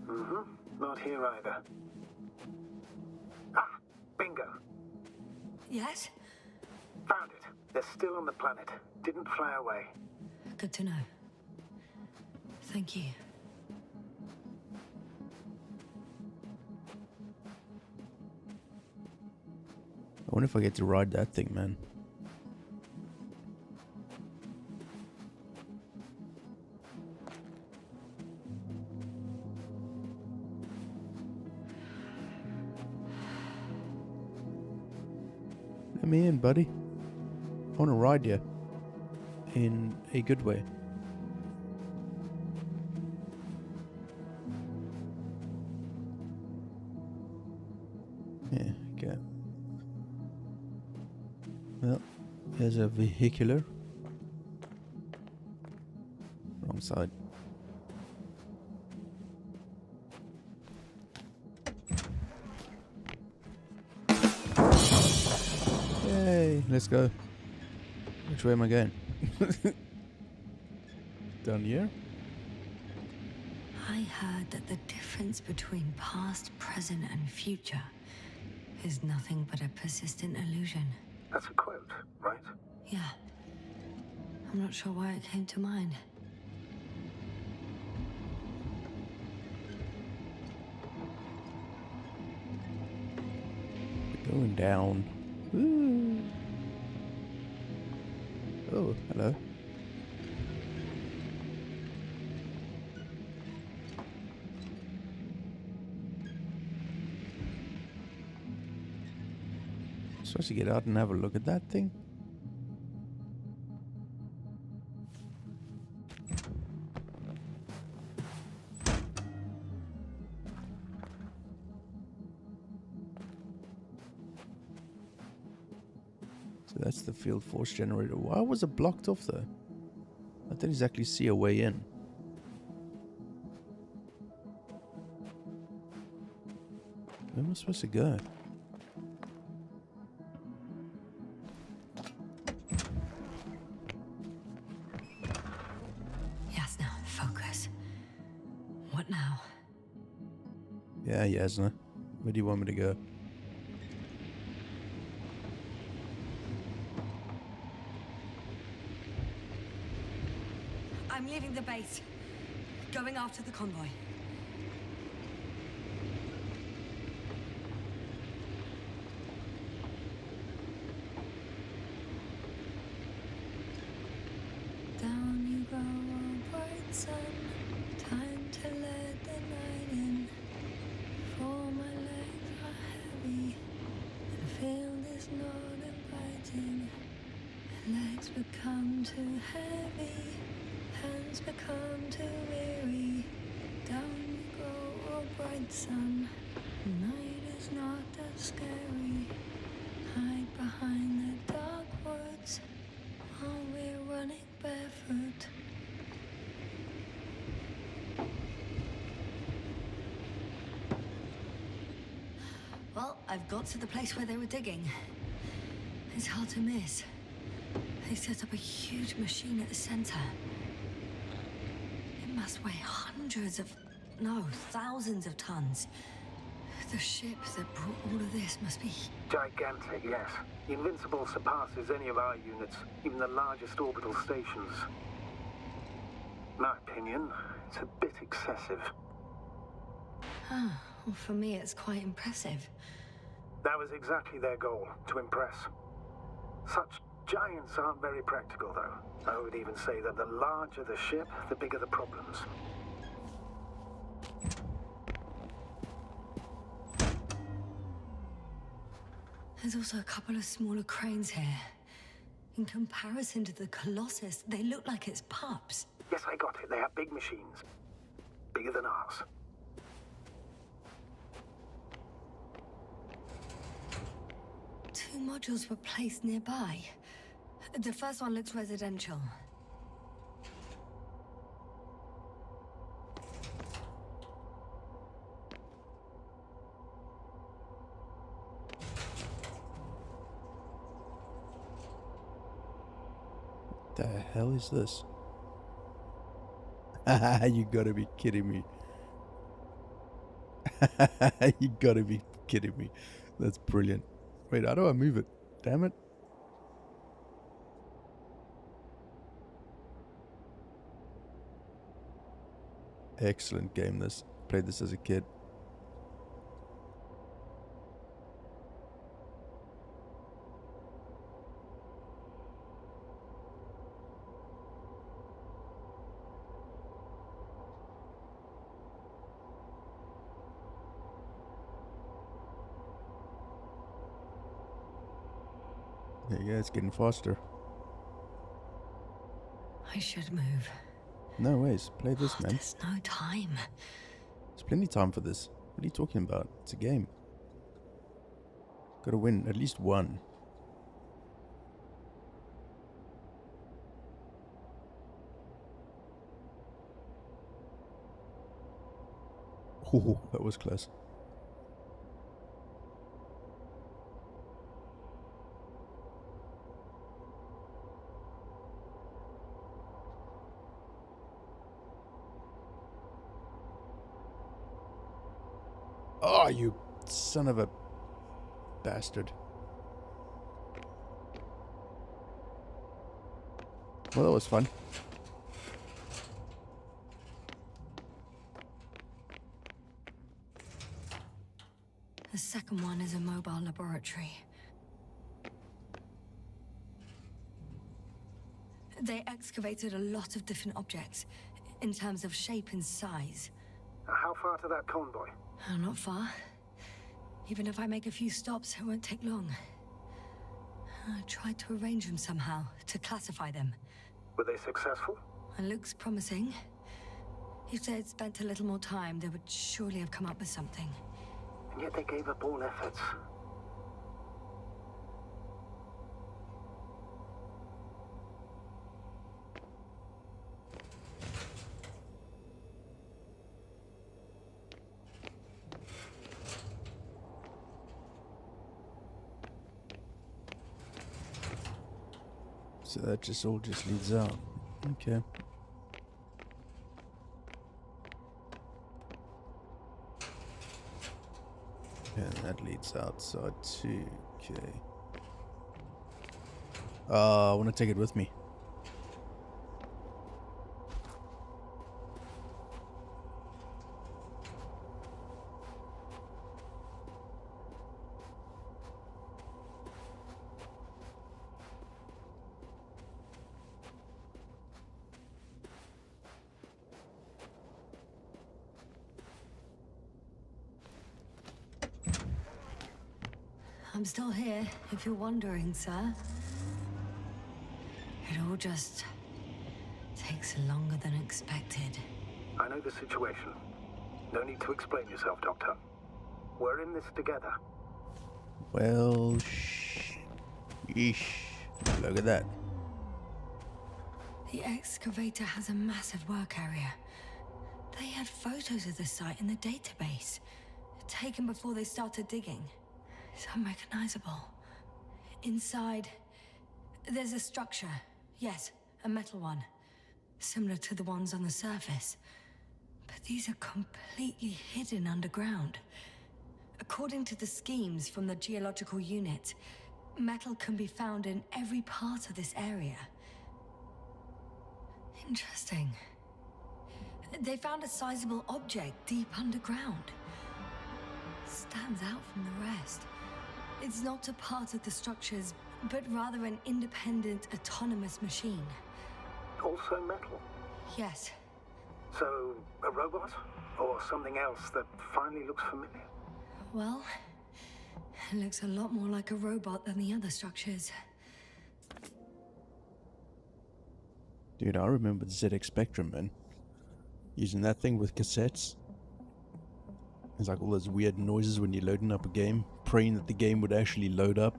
Mm-hmm. Not here either. Ah, bingo. Yes? Found it. They're still on the planet. Didn't fly away. Good to know. Thank you. I wonder if I get to ride that thing, man. Let me in, buddy. I want to ride you. In a good way. Yeah, okay. Well, there's a vehicular. Wrong side. Yay, let's go. Which way am I going? Down here? I heard that the difference between past, present, and future is nothing but a persistent illusion. That's a quote, right? Yeah. I'm not sure why it came to mind. We're going down. Woo. Oh, hello. Supposed to get out and have a look at that thing? So that's the field force generator. Why was it blocked off though? I didn't exactly see a way in. Where am I supposed to go? Yasna, focus. What now? Yeah, Yasna. Where do you want me to go? I'm leaving the base. Going after the convoy. Down you go, oh bright sun. Time to let the night in. For my legs are heavy. The field is not inviting. Legs become too heavy. Hands become too weary. Down you go, oh bright sun. Night is not that scary. Hide behind the dark woods while we're running barefoot. Well, I've got to the place where they were digging. It's hard to miss. They set up a huge machine at the center. It must weigh thousands of tons. The ship that brought all of this must be... Gigantic, yes. The Invincible surpasses any of our units, even the largest orbital stations. My opinion, it's a bit excessive. Ah, well, for me it's quite impressive. That was exactly their goal, to impress. Such giants aren't very practical, though. I would even say that the larger the ship, the bigger the problems. There's also a couple of smaller cranes here. In comparison to the Colossus, they look like it's pups. Yes, I got it. They have big machines. Bigger than ours. Two modules were placed nearby. The first one looks residential. The hell is this? You gotta be kidding me. You gotta be kidding me. That's brilliant. Wait, how do I move it? Damn it. Excellent game this. Played this as a kid. There you go, it's getting faster. I should move. No ways, play this, man. There's no time. There's plenty of time for this. What are you talking about? It's a game. Gotta win at least one. Oh, that was close. Oh, you son of a bastard. Well, that was fun. The second one is a mobile laboratory. They excavated a lot of different objects in terms of shape and size. How far to that convoy? Not far. Even if I make a few stops, it won't take long. I tried to arrange them somehow, to classify them. Were they successful? It looks promising. If they had spent a little more time, they would surely have come up with something. And yet they gave up all efforts. So that just all leads out. Okay. And that leads outside too. Okay. I want to take it with me. I'm still here, if you're wondering, sir. It all just takes longer than expected. I know the situation. No need to explain yourself, Doctor. We're in this together. Well, yeesh. Look at that. The excavator has a massive work area. They had photos of the site in the database, taken before they started digging. It's unrecognizable. Inside, there's a structure. Yes, a metal one. Similar to the ones on the surface. But these are completely hidden underground. According to the schemes from the geological unit, metal can be found in every part of this area. Interesting. They found a sizable object deep underground. Stands out from the rest. It's not a part of the structures, but rather an independent, autonomous machine. Also metal? Yes. So, a robot? Or something else that finally looks familiar? Well, it looks a lot more like a robot than the other structures. Dude, I remember the ZX Spectrum, man. Using that thing with cassettes. It's like all those weird noises when you're loading up a game, praying that the game would actually load up.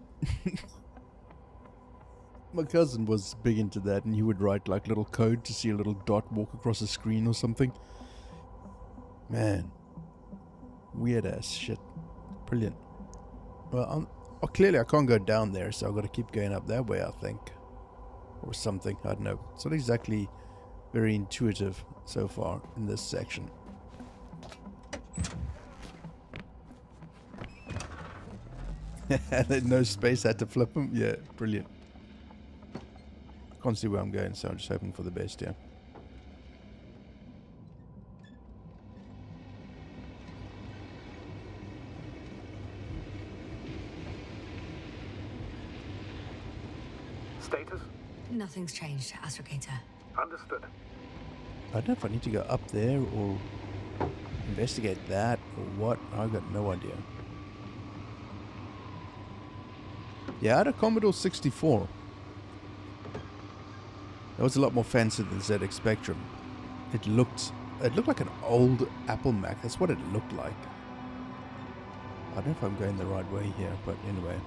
My cousin was big into that, and he would write like little code to see a little dot walk across a screen or something. Man, weird ass shit. Brilliant. Well, clearly I can't go down there, so I've got to keep going up that way, I think. Or something, I don't know. It's not exactly very intuitive so far in this section. No space, had to flip him. Yeah, brilliant. Can't see where I'm going, so I'm just hoping for the best, yeah. Status? Nothing's changed, Astrogator. Understood. I don't know if I need to go up there or investigate that or what. I've got no idea. Yeah, I had a Commodore 64. That was a lot more fancy than ZX Spectrum. It looked like an old Apple Mac. That's what it looked like. I don't know if I'm going the right way here, but anyway.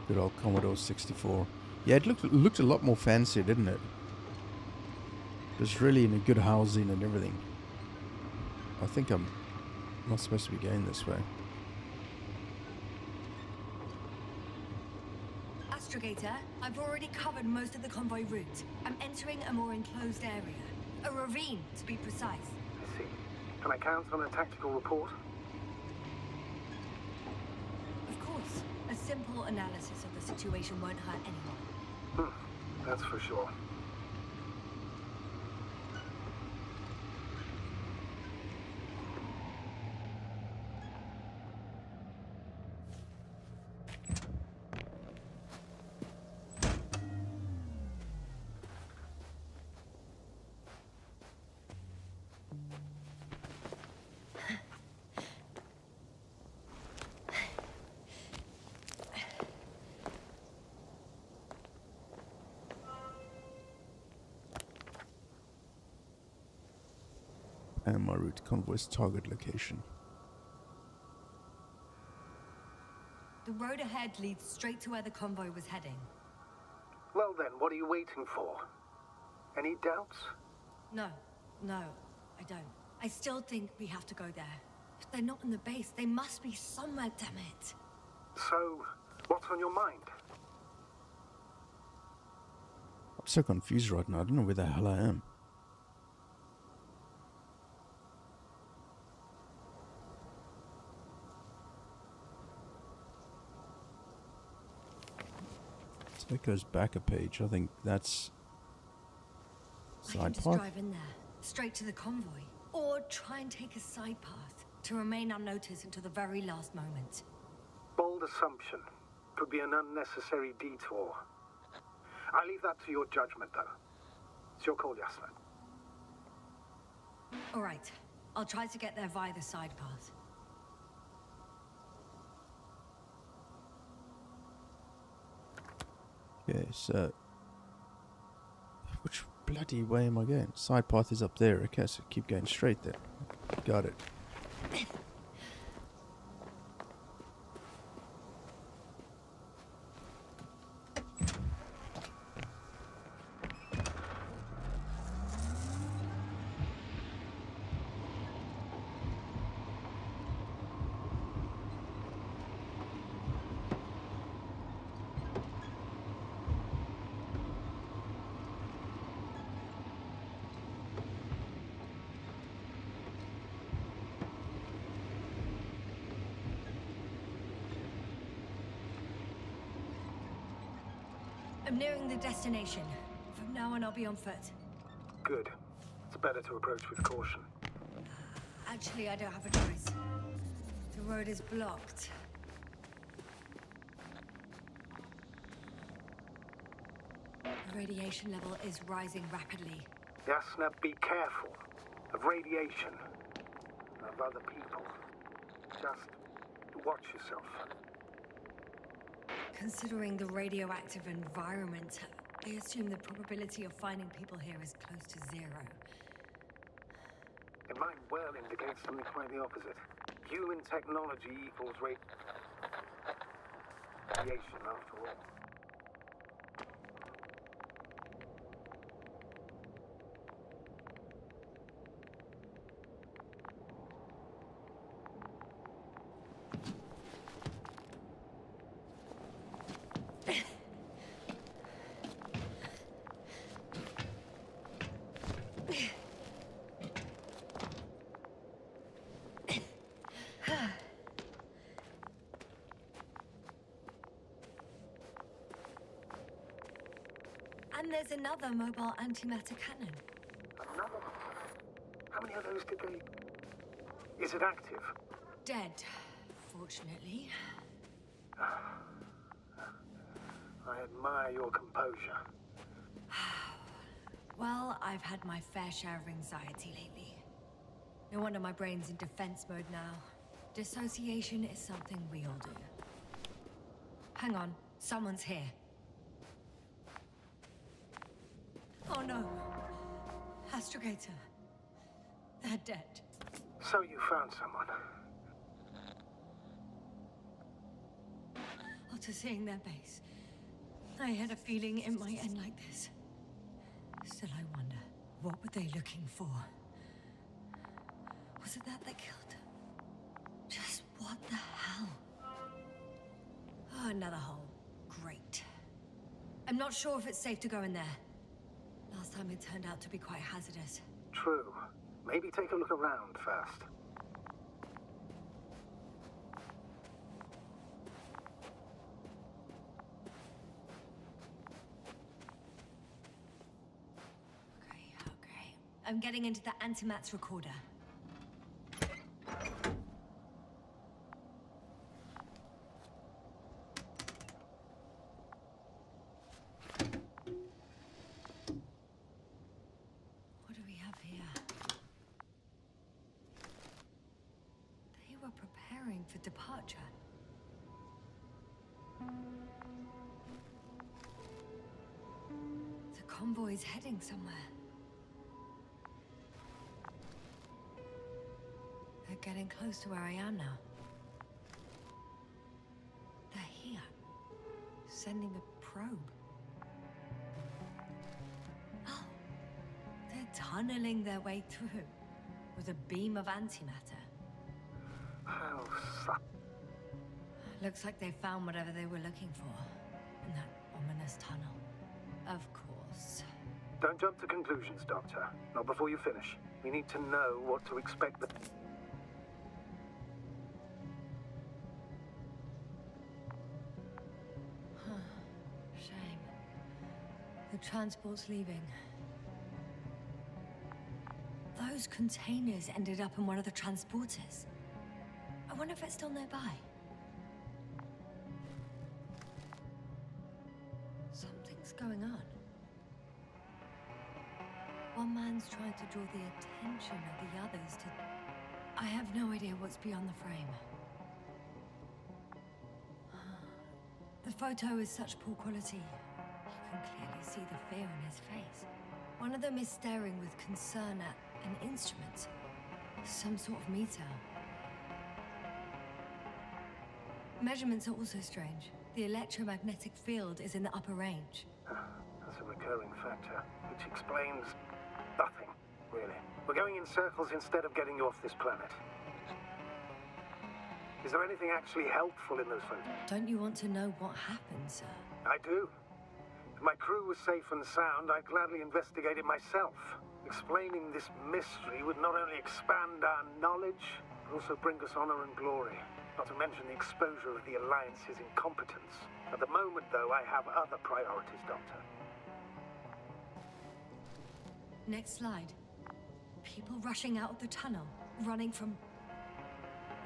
Good old Commodore 64. Yeah, it looked a lot more fancy, didn't it? It was really in a good housing and everything. I think I'm not supposed to be going this way. Astrogator, I've already covered most of the convoy route. I'm entering a more enclosed area. A ravine, to be precise. I see. Can I count on a tactical report? Of course, a simple analysis of the situation won't hurt anyone. That's for sure. En route to convoy's target location. The road ahead leads straight to where the convoy was heading. Well then, what are you waiting for? Any doubts? No, I don't. I still think we have to go there. If they're not in the base, they must be somewhere, damn it. So, what's on your mind? I'm so confused right now. I don't know where the hell I am. So it goes back a page. I think that's I can side just path. drive in there, straight to the convoy. Or try and take a side path to remain unnoticed until the very last moment. Bold assumption. Could be an unnecessary detour. I leave that to your judgment, though. It's your call, Yasna. All right, I'll try to get there via the side path. Okay, so which bloody way am I going? Side path is up there. Okay, so keep going straight there. Got it. I'm nearing the destination. From now on, I'll be on foot. Good. It's better to approach with caution. Actually, I don't have a choice. The road is blocked. The radiation level is rising rapidly. Yasna, be careful. Of radiation. Of other people. Just watch yourself. Considering the radioactive environment, I assume the probability of finding people here is close to 0. It might well indicate something quite the opposite. Human technology equals radiation, after all. And there's another mobile antimatter cannon. Another one? How many of those did they... Is it active? Dead, fortunately. I admire your composure. Well, I've had my fair share of anxiety lately. No wonder my brain's in defense mode now. Dissociation is something we all do. Hang on, someone's here. Oh no. Astrogator. They're dead. So you found someone. After seeing their base, I had a feeling it might end like this. Still, I wonder, what were they looking for? Was it that killed them? Just what the hell? Oh, another hole. Great. I'm not sure if it's safe to go in there. Last time it turned out to be quite hazardous. True. Maybe take a look around first. Okay. I'm getting into the antimat's recorder. What do we have here? They were preparing for departure. The convoy's heading somewhere. getting close to where I am now. They're here, sending a probe. Oh, they're tunneling their way through with a beam of antimatter. How su- Looks like they found whatever they were looking for in that ominous tunnel. Of course. Don't jump to conclusions, Doctor. Not before you finish. We need to know what to expect. Shame. The transport's leaving. Those containers ended up in one of the transporters. I wonder if it's still nearby. Something's going on. One man's trying to draw the attention of the others to... I have no idea what's beyond the frame. The photo is such poor quality. You can clearly see the fear in his face. One of them is staring with concern at an instrument. Some sort of meter. Measurements are also strange. The electromagnetic field is in the upper range. That's a recurring factor, which explains nothing, really. We're going in circles instead of getting you off this planet. Is there anything actually helpful in those photos? Don't you want to know what happened, sir? I do. If my crew was safe and sound, I'd gladly investigate it myself. Explaining this mystery would not only expand our knowledge, but also bring us honor and glory. Not to mention the exposure of the Alliance's incompetence. At the moment, though, I have other priorities, Doctor. Next slide. People rushing out of the tunnel, running from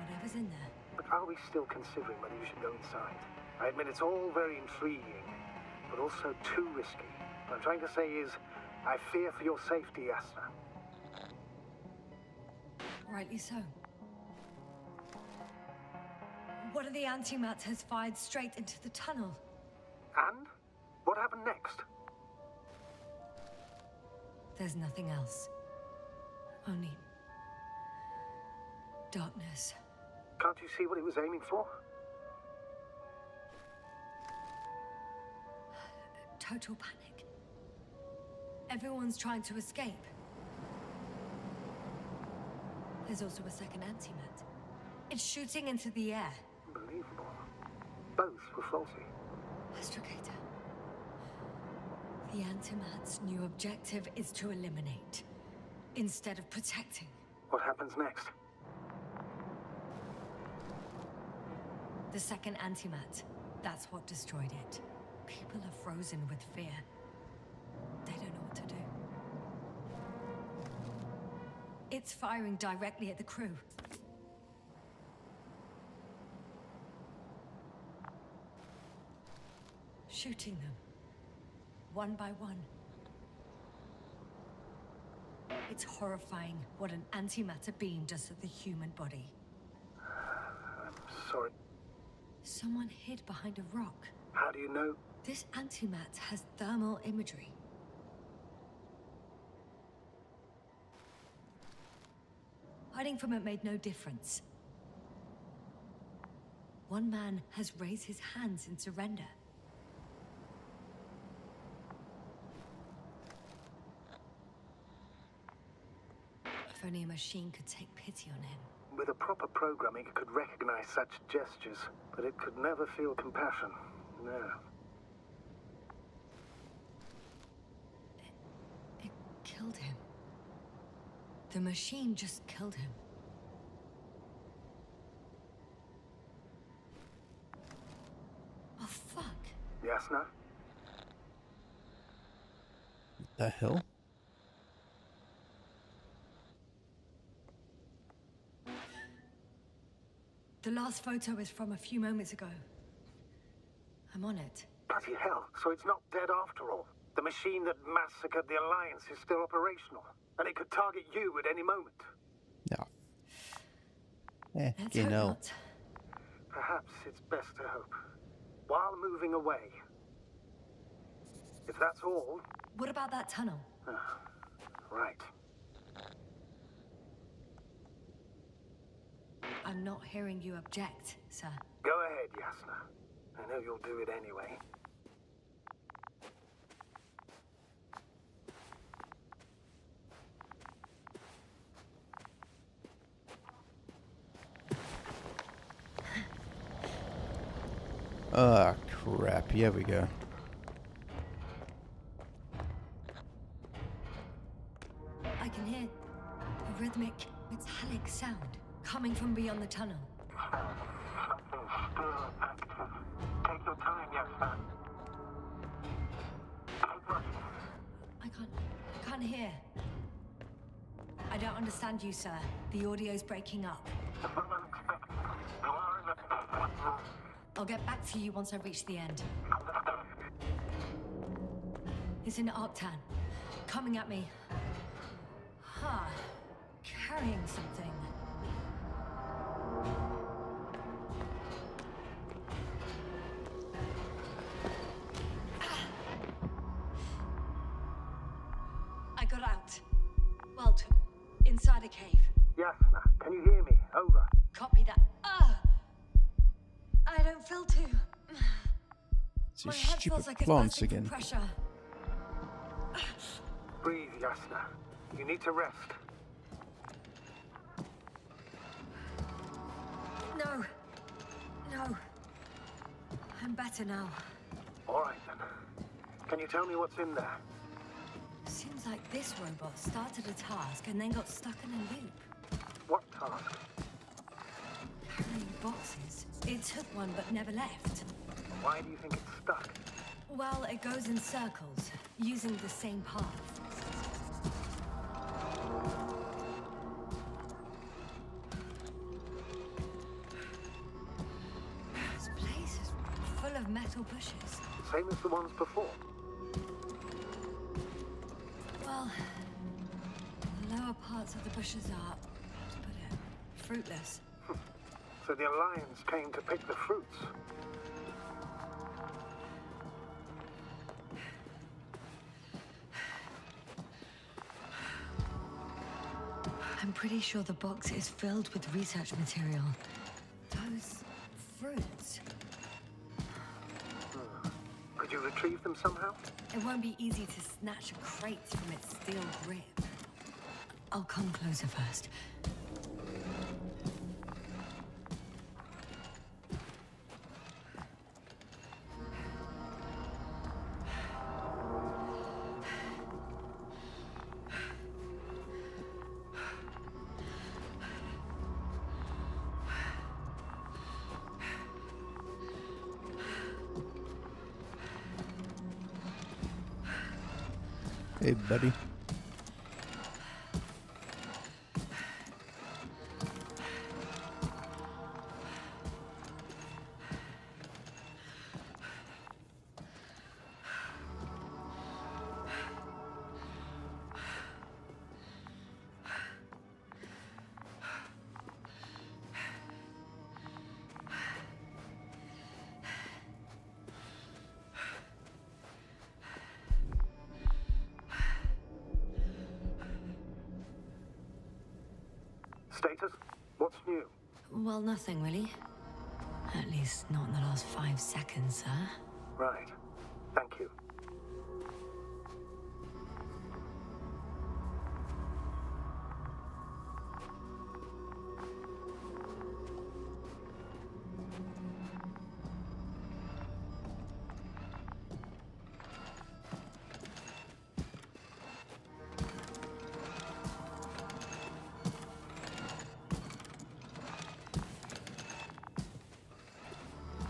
whatever's in there. But are we still considering whether you should go inside? I admit it's all very intriguing, but also too risky. What I'm trying to say is, I fear for your safety, Yasna. Rightly so. One of the antimatters fired straight into the tunnel. And? What happened next? There's nothing else. Only... darkness. Can't you see what it was aiming for? Total panic. Everyone's trying to escape. There's also a second antimat. It's shooting into the air. Unbelievable. Both were faulty. Astrogator. The antimat's new objective is to eliminate, instead of protecting. What happens next? The second antimat. That's what destroyed it. People are frozen with fear. They don't know what to do. It's firing directly at the crew. Shooting them. One by one. It's horrifying what an antimatter beam does to the human body. I'm sorry. Someone hid behind a rock. How do you know? This antimat has thermal imagery. Hiding from it made no difference. One man has raised his hands in surrender. If only a machine could take pity on him. With a proper programming, it could recognize such gestures, but it could never feel compassion. No. It killed him. The machine just killed him. Oh, fuck. Yasna? What the hell? The last photo is from a few moments ago. I'm on it. Bloody hell, so it's not dead after all. The machine that massacred the Alliance is still operational, and it could target you at any moment. No. Let's You hope know. not. Perhaps it's best to hope. While moving away. If that's all... What about that tunnel? Right. I'm not hearing you object, sir. Go ahead, Yasna. I know you'll do it anyway. Ah, crap. Here we go. I can hear a rhythmic, metallic sound coming from beyond the tunnel. Something's still active. Take your time, Yasna. Keep rushing. I can't hear. I don't understand you, sir. The audio's breaking up. From unexpected. You are in the... I'll get back to you once I reach the end. Understood. It's an Arctan. Coming at me. Huh. Carrying something. I got out. Well, inside a cave. Yasna, can you hear me? Over. Copy that. I don't feel too. It's My these head stupid feels like it's plants bursting from again. pressure. Breathe, Yasna. You need to rest. No. No. I'm better now. All right, then. Can you tell me what's in there? Seems like this robot started a task and then got stuck in a loop. What task? Carrying boxes. It took one but never left. Why do you think it's stuck? Well, it goes in circles, using the same path. This place is full of metal bushes. Same as the ones before. Well, the lower parts of the bushes are, let's put it, fruitless. So the Alliance came to pick the fruits. I'm pretty sure the box is filled with research material. Those fruits. Could you retrieve them somehow? It won't be easy to snatch a crate from its steel grip. I'll come closer first. Hey, buddy. Status? What's new? Well, nothing really. At least not in the last 5 seconds, sir. Right. Thank you.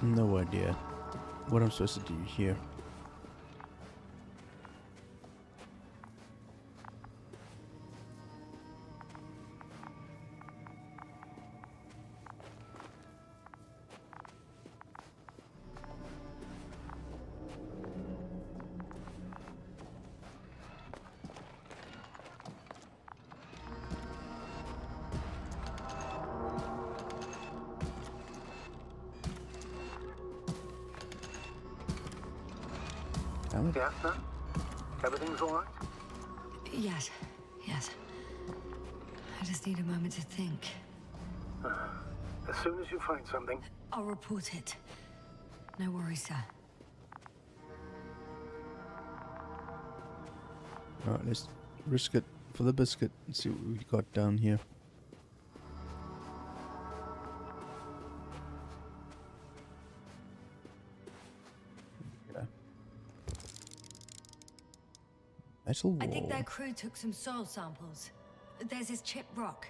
No idea what I'm supposed to do here. Yes, sir? Everything's all right? Yes, yes. I just need a moment to think. As soon as you find something, I'll report it. No worries, sir. Alright, let's risk it for the biscuit and see what we got down here. Yeah. Metal wall. I think their crew took some soil samples. There's this chipped rock,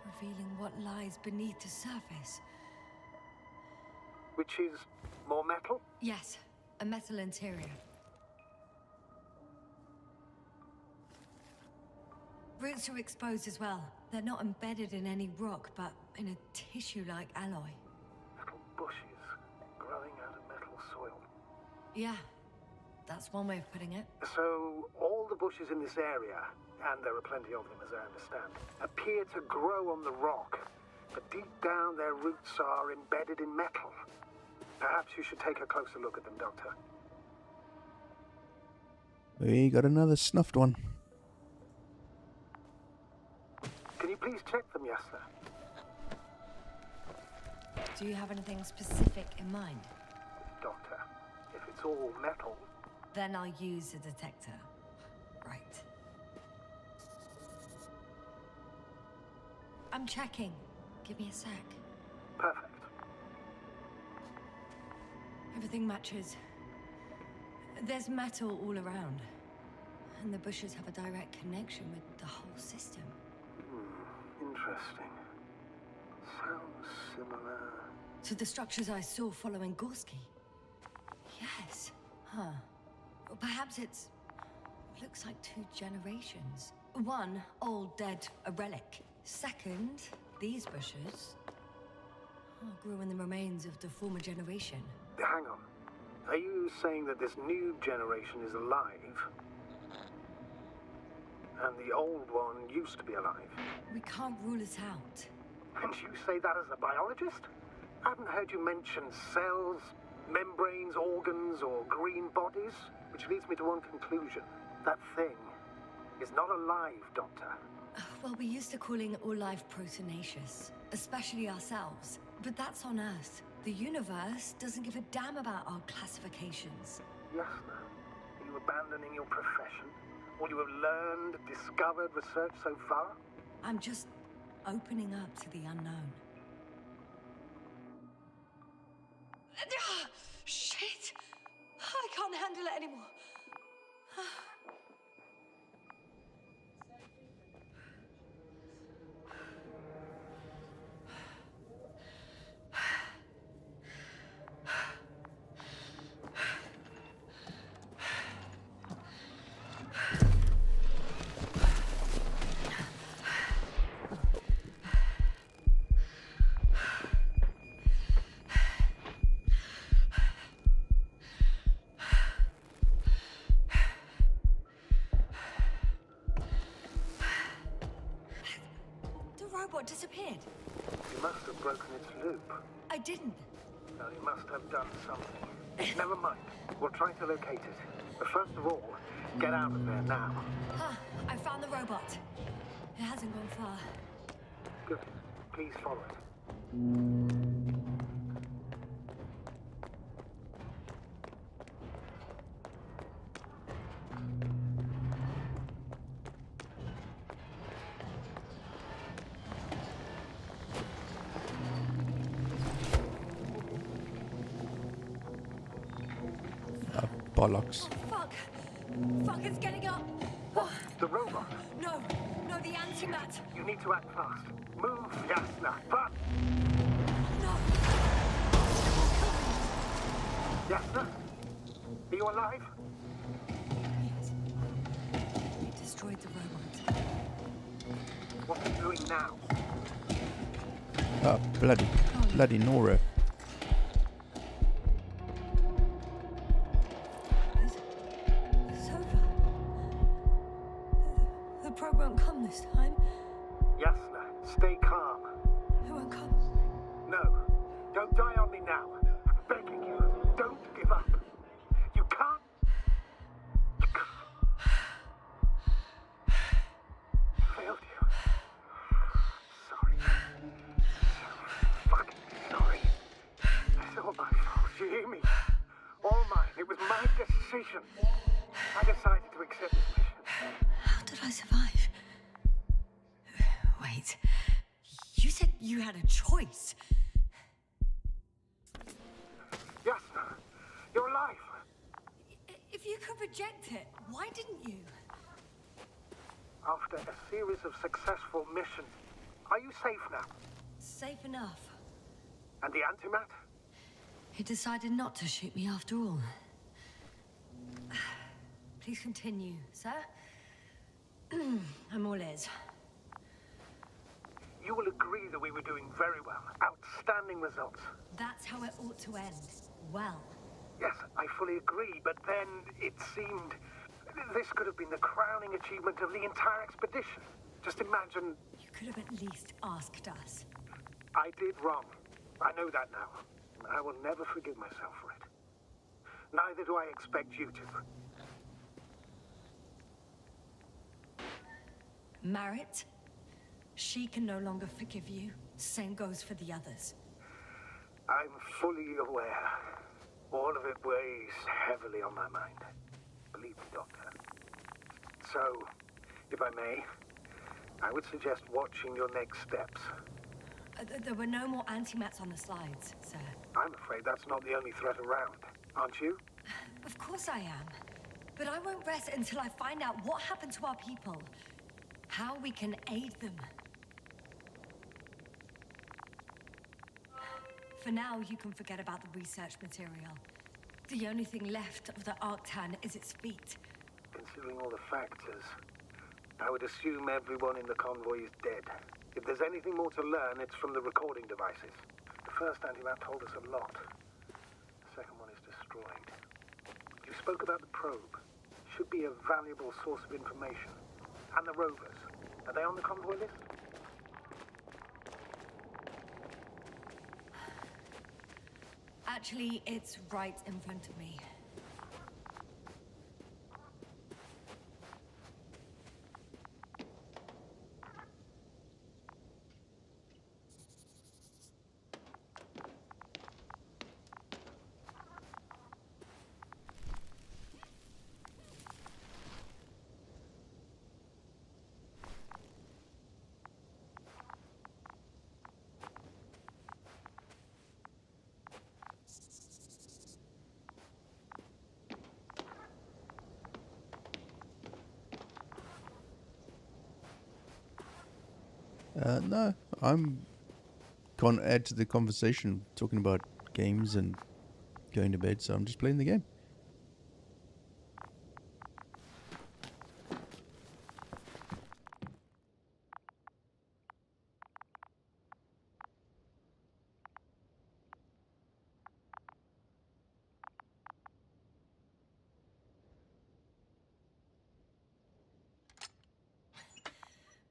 revealing what lies beneath the surface. which is more metal? Yes, a metal interior. Roots are exposed as well. They're not embedded in any rock, but in a tissue-like alloy. Little bushes growing out of metal soil. Yeah, that's one way of putting it. So, all the bushes in this area, and there are plenty of them as I understand, appear to grow on the rock, but deep down their roots are embedded in metal. Perhaps you should take a closer look at them, Doctor. We got another snuffed one. Can you please check them, yes, sir? Do you have anything specific in mind? Doctor, if it's all metal... Then I'll use a detector. Right. I'm checking. Give me a sec. Perfect. Everything matches. There's metal all around. And the bushes have a direct connection with the whole system. Interesting. Sounds similar... To the structures I saw following Gorski. Yes. Huh. Or perhaps it's... looks like 2 generations. One, old, dead, a relic. Second, these bushes grew in the remains of the former generation. Hang on. Are you saying that this new generation is alive? And the old one used to be alive? We can't rule it out. And you say that as a biologist? I haven't heard you mention cells, membranes, organs, or green bodies, which leads me to one conclusion. That thing is not alive, Doctor. Well, we used to calling all life proteinaceous, especially ourselves. But that's on Earth. The universe doesn't give a damn about our classifications. Yes, ma'am. Are you abandoning your profession? All you have learned, discovered, researched so far? I'm just opening up to the unknown. Shit! I can't handle it anymore. What disappeared? You must have broken its loop. I didn't. No, you must have done something. Never mind. We'll try to locate it. But first of all, get out of there now. I found the robot. It hasn't gone far. Good. Please follow it. Bollocks. Fuck! Fuck, it's getting up! The robot? No, the antimat! You need to act fast. Move, Yasna. Fast! No! Yasna? Are you alive? Yes. We destroyed the robot. What are you doing now? Ah, bloody Nora. It's over. The probe won't come this time. Yasna, stay calm. It won't come. No, don't die on me now. I'm begging you, don't give up. You can't. I failed you. Sorry. My decision. I decided to accept this mission. How did I survive? Wait. You said you had a choice. Yes, you're alive. If you could reject it, why didn't you? After a series of successful missions, are you safe now? Safe enough. And the antimat? He decided not to shoot me after all. Please continue, sir. I'm all ears. You will agree that we were doing very well. Outstanding results. That's how it ought to end. Well. Yes, I fully agree, but then it seemed this could have been the crowning achievement of the entire expedition. Just imagine... You could have at least asked us. I did wrong. I know that now. I will never forgive myself for it. Neither do I expect you to. Marit? She can no longer forgive you. Same goes for the others. I'm fully aware. All of it weighs heavily on my mind. Believe me, Doctor. So, if I may, I would suggest watching your next steps. There were no more antimats on the slides, sir. I'm afraid that's not the only threat around, aren't you? Of course I am. But I won't rest until I find out what happened to our people. How we can aid them. For now, you can forget about the research material. The only thing left of the Arctan is its feet. Considering all the factors, I would assume everyone in the convoy is dead. If there's anything more to learn, it's from the recording devices. The first antimat told us a lot. The second one is destroyed. You spoke about the probe. Should be a valuable source of information. And the rovers. Are they on the convoy list? Actually, it's right in front of me. No, can't add to the conversation talking about games and going to bed, so I'm just playing the game.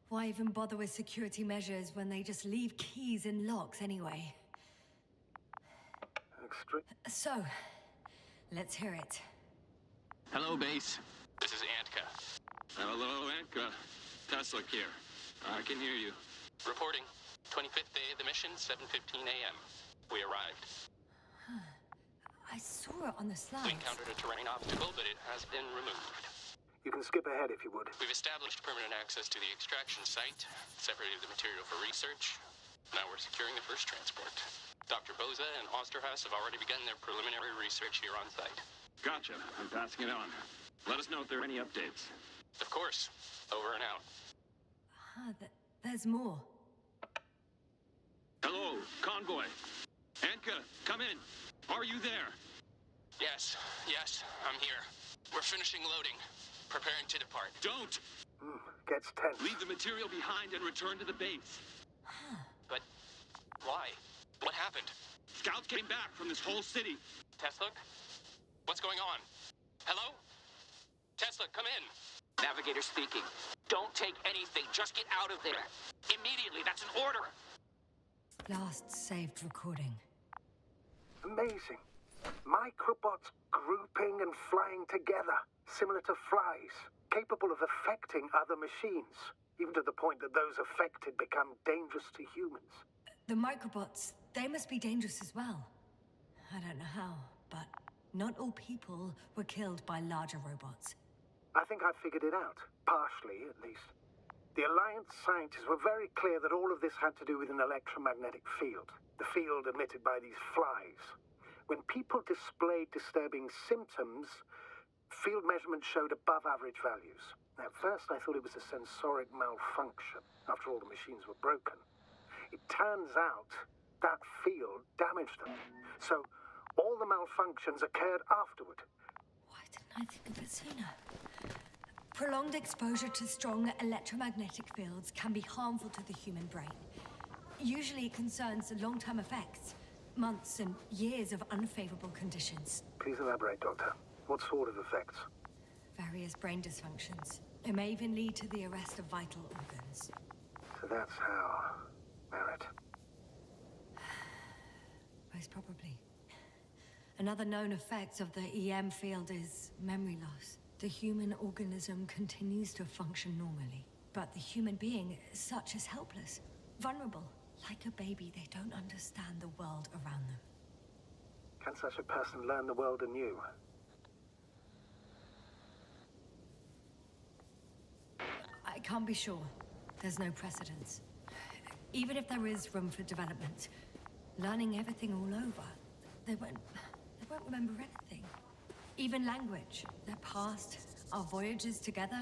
Why even bother with security measures when they just leave keys in locks anyway? So, let's hear it. Hello, base. This is Antka. Hello, Antka. Tesla here. I can hear you. Reporting. 25th day of the mission, 7:15 a.m. We arrived. I saw it on the slides. We encountered a terrain obstacle, but it has been removed. You can skip ahead if you would. We've established permanent access to the extraction site, separated the material for research. Now we're securing the first transport. Dr. Boza and Osterhaus have already begun their preliminary research here on site. Gotcha. I'm passing it on. Let us know if there are any updates. Of course. Over and out. There's more. Hello, convoy. Antka, come in. Are you there? Yes, I'm here. We're finishing loading. Preparing to depart. Don't! Gets tense. Leave the material behind and return to the base. But why? What happened? Scouts came back from this whole city. Tesla? What's going on? Hello? Tesla, come in. Navigator speaking. Don't take anything. Just get out of there. Immediately. That's an order. Last saved recording. Amazing. Microbots grouping and flying together, similar to flies, capable of affecting other machines, even to the point that those affected become dangerous to humans. The microbots, they must be dangerous as well. I don't know how, but... Not all people were killed by larger robots. I think I figured it out. Partially, at least. The Alliance scientists were very clear that all of this had to do with an electromagnetic field. The field emitted by these flies. When people displayed disturbing symptoms, field measurements showed above average values. At first, I thought it was a sensoric malfunction. After all, the machines were broken. It turns out that field damaged them. So, all the malfunctions occurred afterward. Why didn't I think of it sooner? Prolonged exposure to strong electromagnetic fields can be harmful to the human brain. Usually it concerns long-term effects, months and years of unfavorable conditions. Please elaborate, Doctor. What sort of effects? Various brain dysfunctions. It may even lead to the arrest of vital organs. So that's how... Merit. Most probably. Another known effect of the EM field is memory loss. The human organism continues to function normally, but the human being as such is helpless, vulnerable. Like a baby, they don't understand the world around them. Can such a person learn the world anew? I can't be sure. There's no precedence. Even if there is room for development, learning everything all over, they won't remember anything. Even language, their past, our voyages together.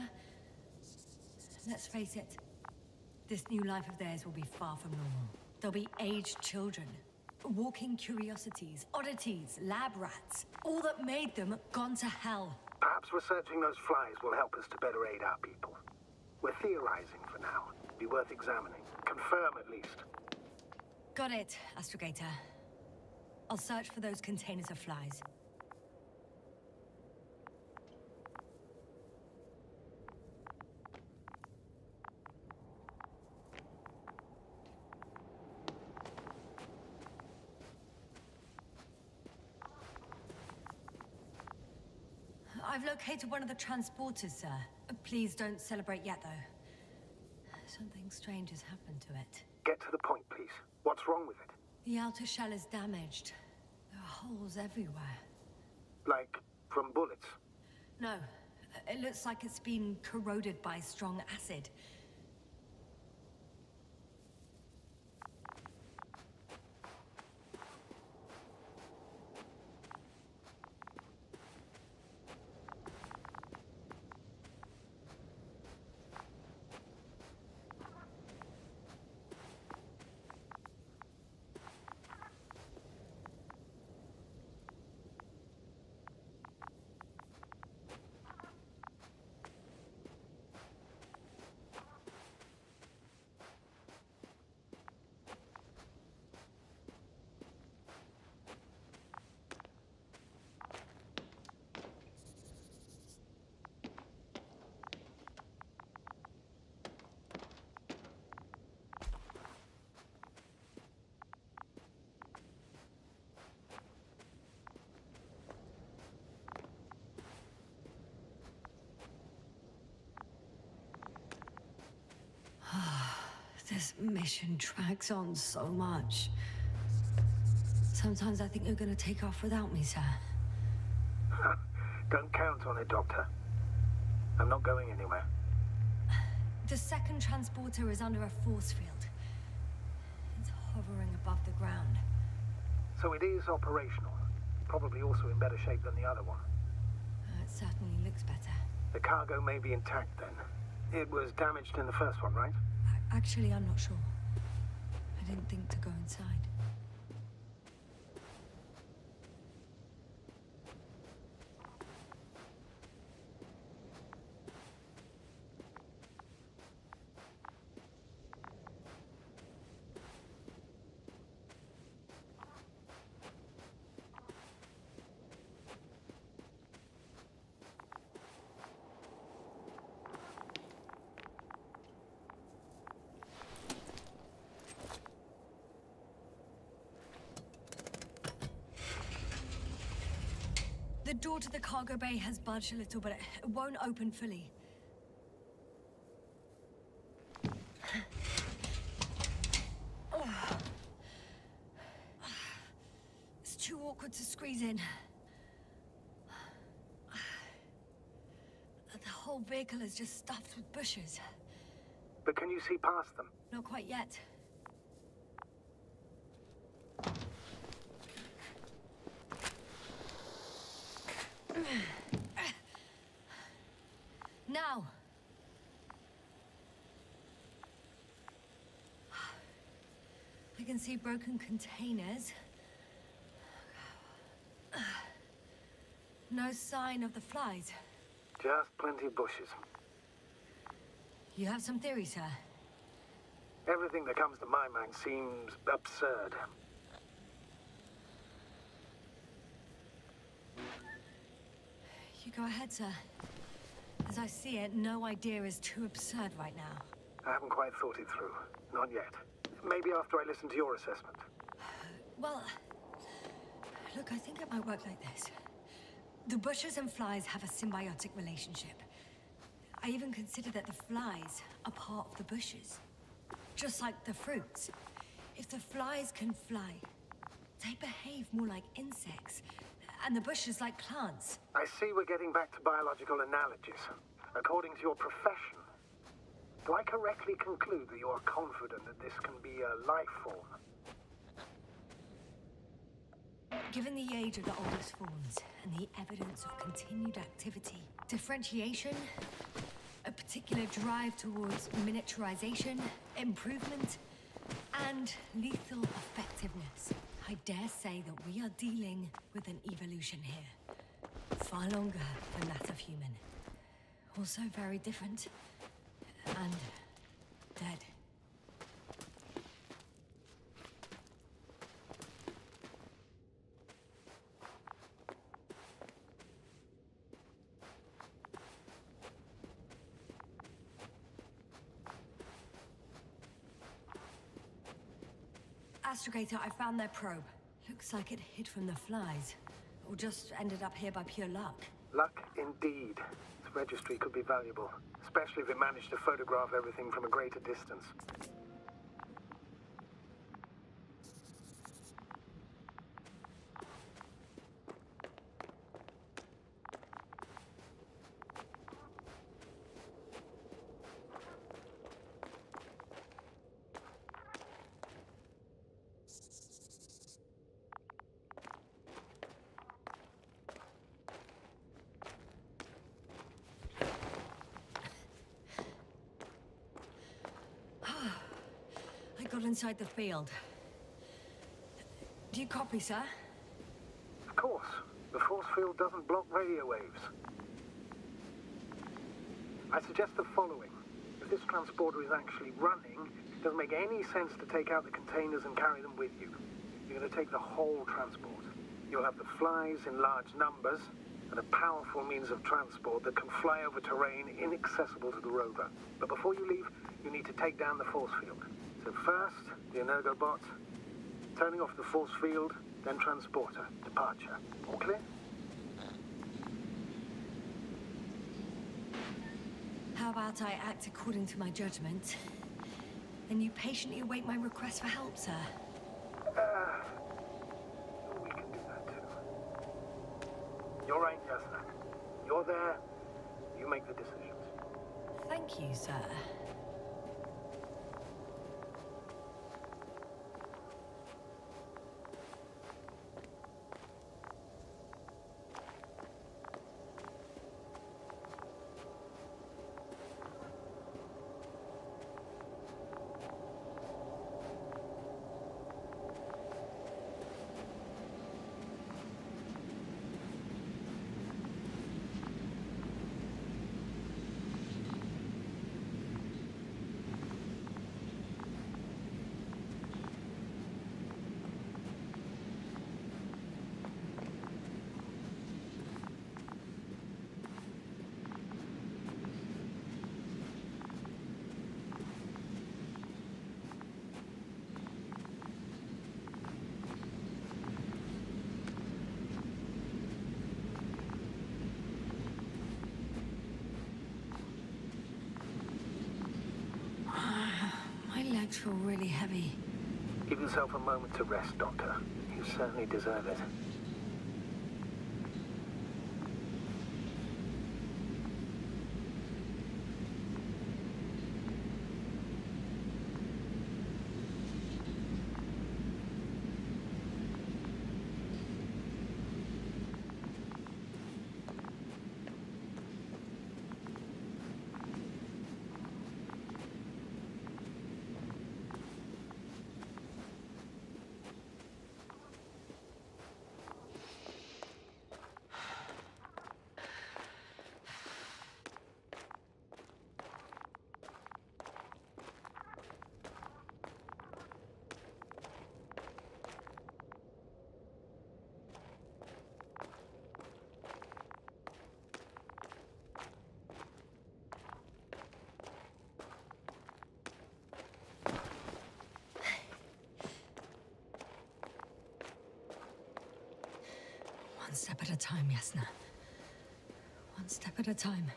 Let's face it, this new life of theirs will be far from normal. They'll be aged children, walking curiosities, oddities, lab rats. All that made them gone to hell. Perhaps researching those flies will help us to better aid our people. We're theorizing for now. Be worth examining. Confirm at least. Got it, Astrogator. I'll search for those containers of flies. I've located one of the transporters, sir. Please don't celebrate yet, though. Something strange has happened to it. Get to the point, please. What's wrong with it? The outer shell is damaged. There are holes everywhere. Like, from bullets? No, it looks like it's been corroded by strong acid. This mission drags on so much. Sometimes I think you're gonna take off without me, sir. Don't count on it, Doctor. I'm not going anywhere. The second transporter is under a force field. It's hovering above the ground. So it is operational. Probably also in better shape than the other one. It certainly looks better. The cargo may be intact then. It was damaged in the first one, right? Actually, I'm not sure. I didn't think to go inside. The door to the cargo bay has budged a little, but it won't open fully. It's too awkward to squeeze in. whole vehicle is just stuffed with bushes. But can you see past them? Not quite yet. Now. I can see broken containers. No sign of the flies. Just plenty of bushes. You have some theory, sir? Everything that comes to my mind seems absurd. You go ahead, sir. As I see it, no idea is too absurd right now. I haven't quite thought it through. Not yet. Maybe after I listen to your assessment. Well, look, I think it might work like this. The bushes and flies have a symbiotic relationship. I even consider that the flies are part of the bushes. Just like the fruits. If the flies can fly, they behave more like insects, and the bushes like plants. I see we're getting back to biological analogies. According to your profession, do I correctly conclude that you are confident that this can be a life form? Given the age of the oldest forms and the evidence of continued activity, differentiation, a particular drive towards miniaturization, improvement, and lethal effectiveness, I dare say that we are dealing with an evolution here. Far longer than that of human. Also very different. And dead. Astrogator, I found their probe. Looks like it hid from the flies. Or just ended up here by pure luck. Luck indeed. This registry could be valuable, especially if it managed to photograph everything from a greater distance. I got inside the field. Do you copy, sir? Of course. The force field doesn't block radio waves. I suggest the following. If this transporter is actually running, it doesn't make any sense to take out the containers and carry them with you. You're going to take the whole transport. You'll have the flies in large numbers, and a powerful means of transport that can fly over terrain inaccessible to the rover. But before you leave, you need to take down the force field. So first, the Energobot, turning off the force field, then transporter, departure. All clear? How about I act according to my judgment? Then you patiently await my request for help, sir. We can do that too. You're right, Jasna. You're there. You make the decisions. Thank you, sir. Legs feel really heavy. Give yourself a moment to rest, Doctor. You certainly deserve it. step at a time, Yasna. One step at a time.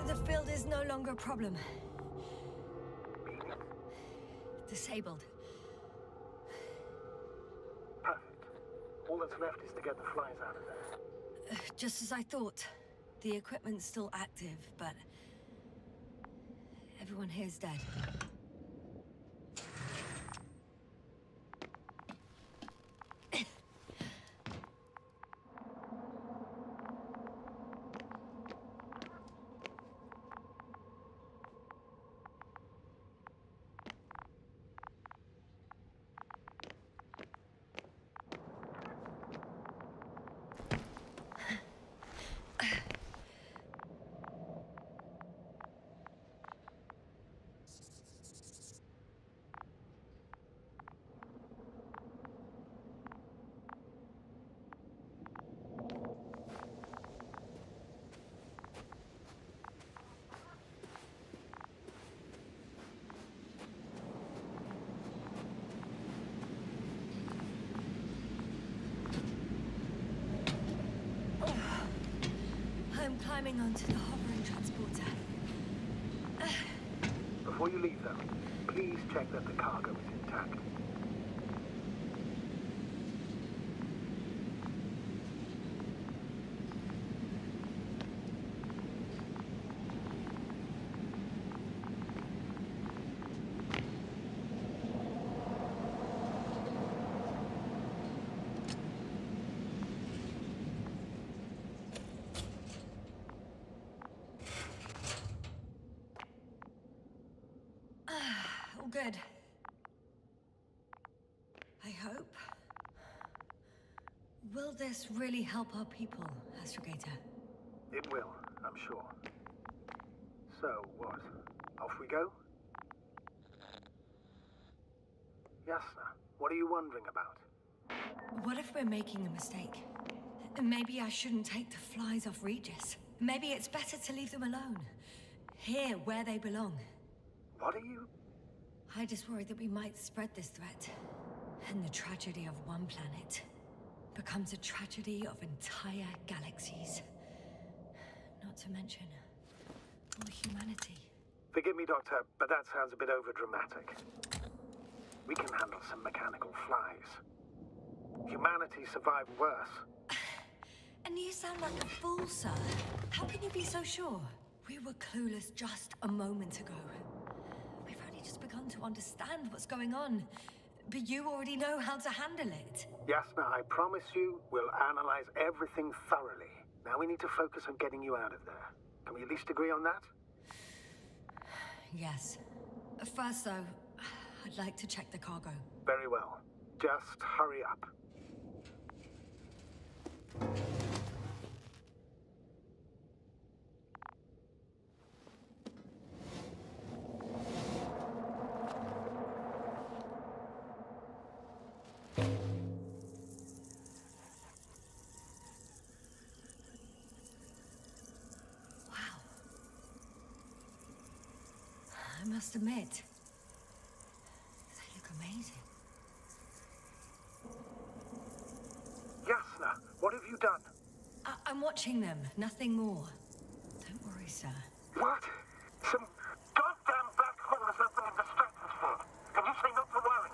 The field is no longer a problem. Disabled. Perfect. All that's left is to get the flies out of there. Just as I thought. The equipment's still active, but everyone here's dead. I'm climbing onto the hovering transporter. Before you leave, though, please check that the cargo is intact. All good. I hope. Will this really help our people, Astrogator? It will, I'm sure. So, what? Off we go? Yasna, what are you wondering about? What if we're making a mistake? Maybe I shouldn't take the flies off Regis. Maybe it's better to leave them alone. Here, where they belong. What are you... I just worry that we might spread this threat. And the tragedy of one planet becomes a tragedy of entire galaxies. Not to mention all humanity. Forgive me, Doctor, but that sounds a bit overdramatic. We can handle some mechanical flies. Humanity survived worse. And you sound like a fool, sir. How can you be so sure? We were clueless just a moment ago. We've only just begun to understand what's going on. But you already know how to handle it. Yasna, I promise you, we'll analyze everything thoroughly. Now we need to focus on getting you out of there. Can we at least agree on that? Yes. First, though, I'd like to check the cargo. Very well. Just hurry up. Wow. I must admit, they look amazing. Yasna, what have you done? I'm watching them, nothing more. Don't worry, sir. What? Some goddamn black hole has opened in the stratosphere. And you say not to worry.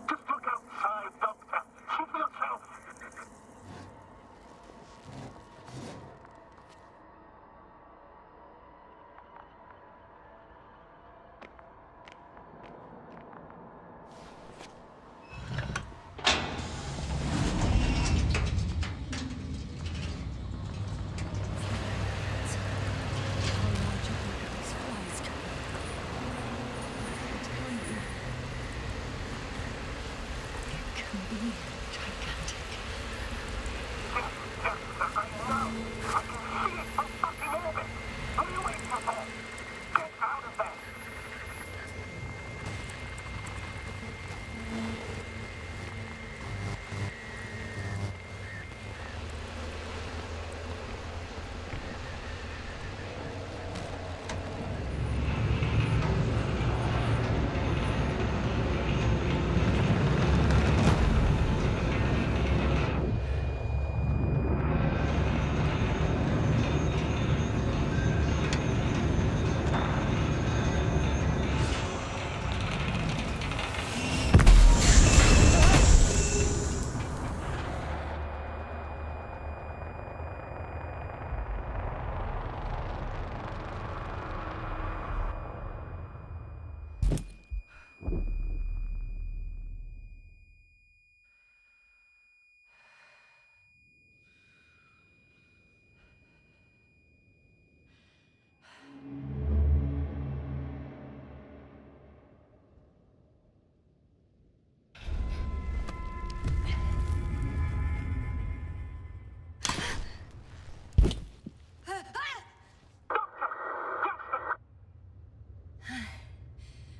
Just look outside, Doctor. See for yourself. can be gigantic. I know! I can see it from fucking orbit! What are you waiting for? Get out of there!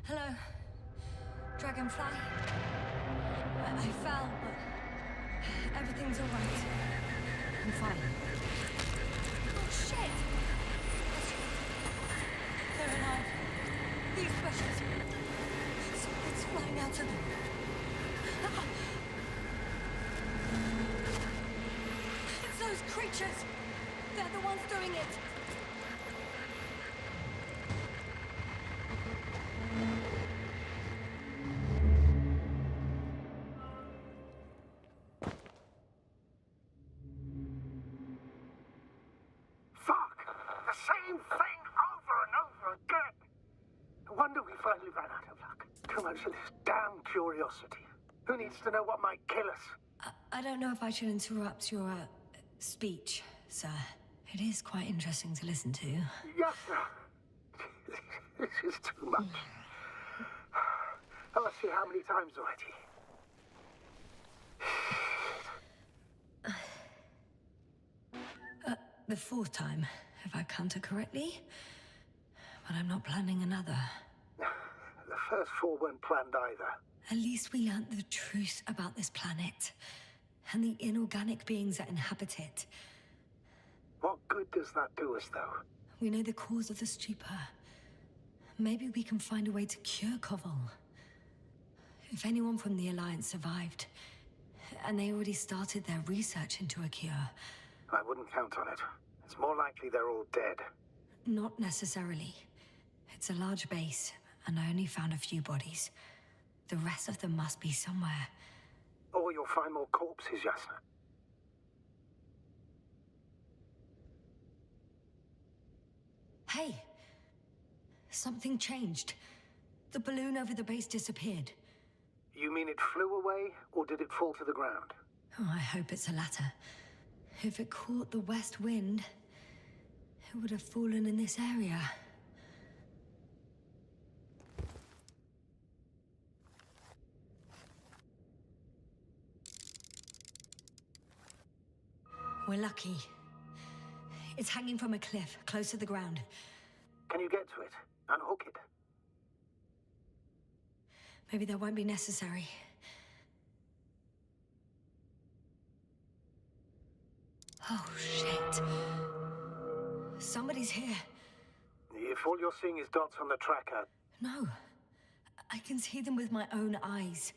Hello, Dragonfly. I fell, but everything's all right. I'm fine. Oh, shit! They're alive. These bushes. Something's flying out of them. It's those creatures. They're the ones doing it. To this damn curiosity. Who needs to know what might kill us? I don't know if I should interrupt your speech, sir. It is quite interesting to listen to. Yes, sir. This is too much. Let's see how many times already. The fourth time, if I counted correctly. But I'm not planning another. The first four weren't planned either. At least we learned the truth about this planet and the inorganic beings that inhabit it. What good does that do us, though? We know the cause of the stupor. Maybe we can find a way to cure Koval. If anyone from the Alliance survived, and they already started their research into a cure. I wouldn't count on it. It's more likely they're all dead. Not necessarily. It's a large base, and I only found a few bodies. The rest of them must be somewhere. Or you'll find more corpses, Yasna. Hey! Something changed. The balloon over the base disappeared. You mean it flew away, or did it fall to the ground? Oh, I hope it's the latter. If it caught the west wind, it would have fallen in this area. We're lucky. It's hanging from a cliff, close to the ground. Can you get to it? Unhook it? Maybe that won't be necessary. Oh, shit. Somebody's here. If all you're seeing is dots on the tracker... No. I can see them with my own eyes.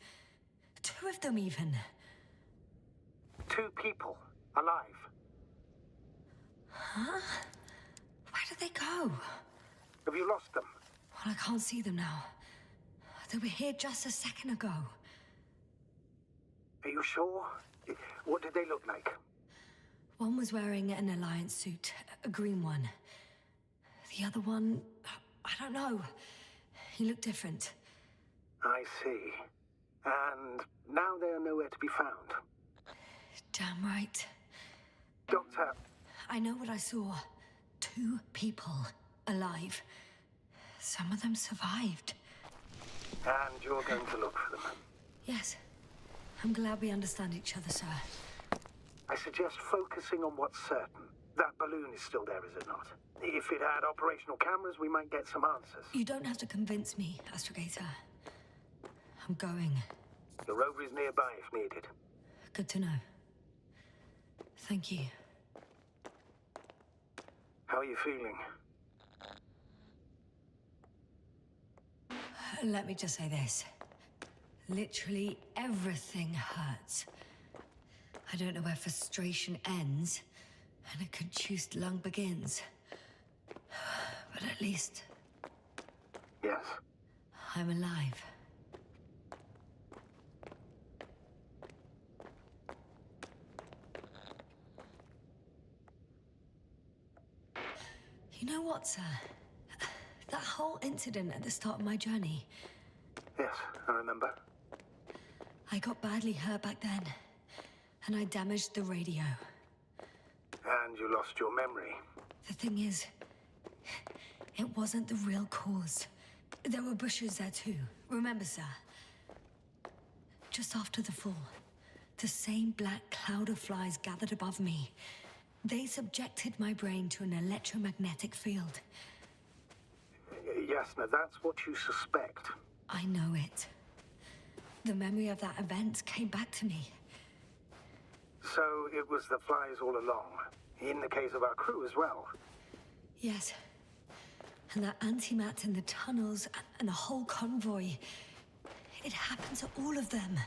2 of them, even. 2 people. Alive. Huh? Where did they go? Have you lost them? Well, I can't see them now. They were here just a second ago. Are you sure? What did they look like? One was wearing an Alliance suit, a green one. The other one, I don't know. He looked different. I see. And now they are nowhere to be found. Damn right. Doctor... I know what I saw. 2 people alive. Some of them survived. And you're going to look for them? Yes. I'm glad we understand each other, sir. I suggest focusing on what's certain. That balloon is still there, is it not? If it had operational cameras, we might get some answers. You don't have to convince me, Astrogator. I'm going. The rover is nearby if needed. Good to know. Thank you. How are you feeling? Let me just say this. Literally everything hurts. I don't know where frustration ends and a contused lung begins. But at least Yes. I'm alive. You know what, sir? That whole incident at the start of my journey, Yes, I remember. I got badly hurt back then, and I damaged the radio. And you lost your memory. The thing is, it wasn't the real cause. There were bushes there too, remember, sir? Just after the fall, the same black cloud of flies gathered above me. They subjected my brain to an electromagnetic field. Yes, now that's what you suspect. I know it. The memory of that event came back to me. So it was the flies all along. In the case of our crew as well. Yes. And that antimat in the tunnels and the whole convoy. It happened to all of them.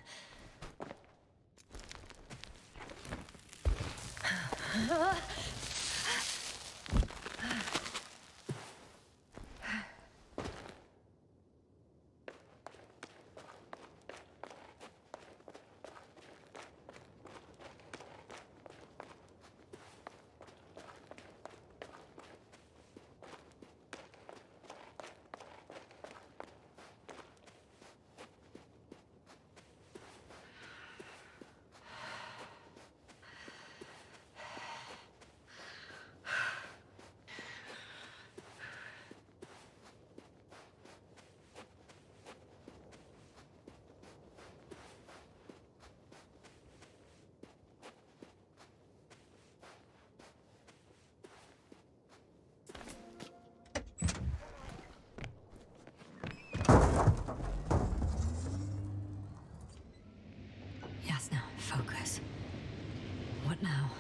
Yes, now, focus. What now?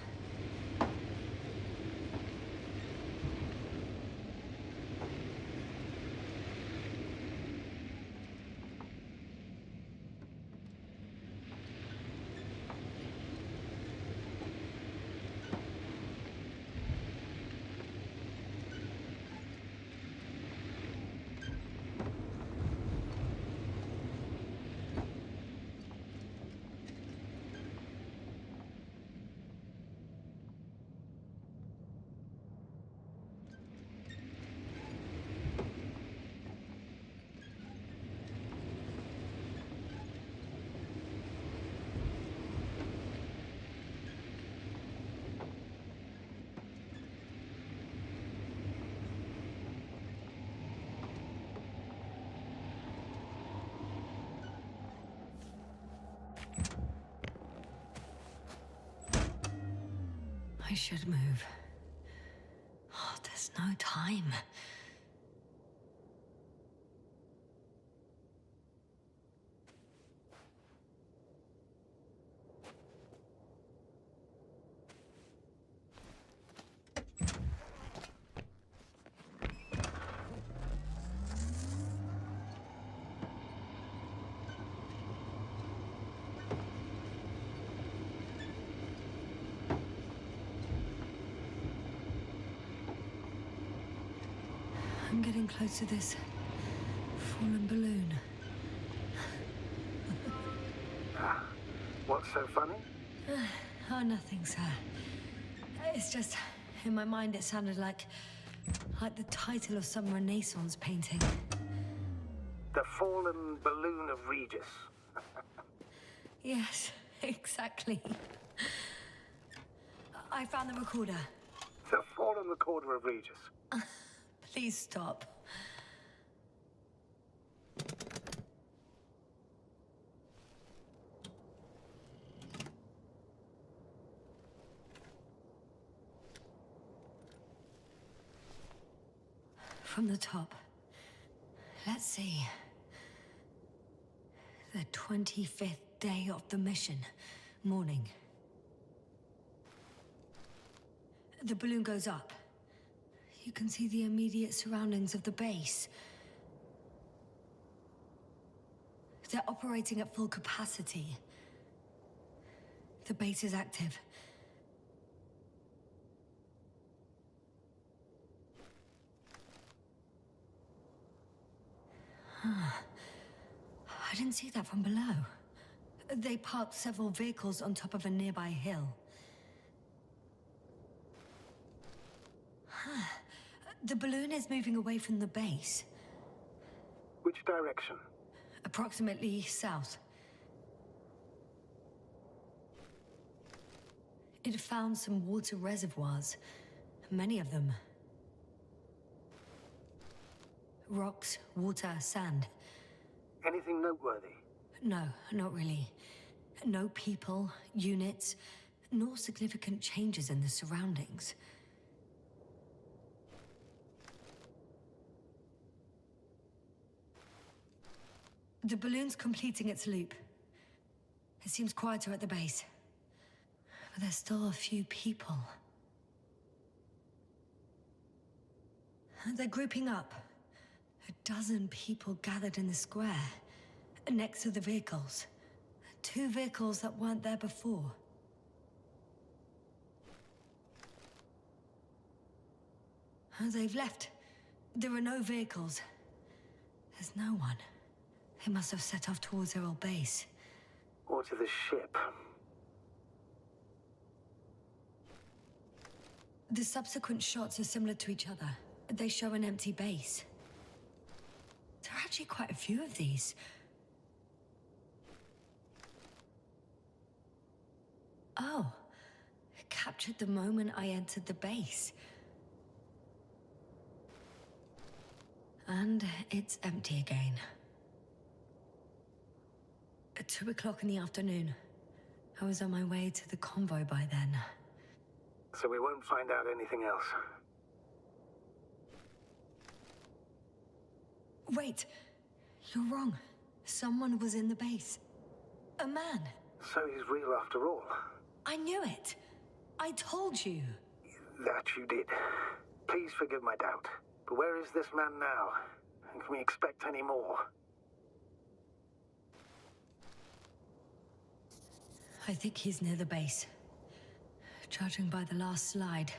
I should move. Oh, there's no time. I'm getting close to this fallen balloon. What's so funny? Oh, nothing, sir. It's just, in my mind it sounded like the title of some Renaissance painting. The fallen balloon of Regis. Yes, exactly. I found the recorder. The fallen recorder of Regis. Please stop. From the top. Let's see. The 25th day of the mission. Morning. The balloon goes up. You can see the immediate surroundings of the base. They're operating at full capacity. The base is active. I didn't see that from below. They parked several vehicles on top of a nearby hill. The balloon is moving away from the base. Which direction? Approximately south. It found some water reservoirs. Many of them. Rocks, water, sand. Anything noteworthy? No, not really. No people, units, nor significant changes in the surroundings. The balloon's completing its loop. It seems quieter at the base. But there's still a few people. They're grouping up. 12 people gathered in the square, next to the vehicles. 2 vehicles that weren't there before. They've left. There are no vehicles. There's no one. They must have set off towards their old base. Or to the ship. The subsequent shots are similar to each other. They show an empty base. There are actually quite a few of these. Oh, it captured the moment I entered the base. And it's empty again. At 2 o'clock in the afternoon. I was on my way to the convoy by then. So we won't find out anything else. Wait, you're wrong. Someone was in the base. A man. So he's real after all. I knew it. I told you. That you did. Please forgive my doubt. But where is this man now? And can we expect any more? I think he's near the base. Judging by the last slide,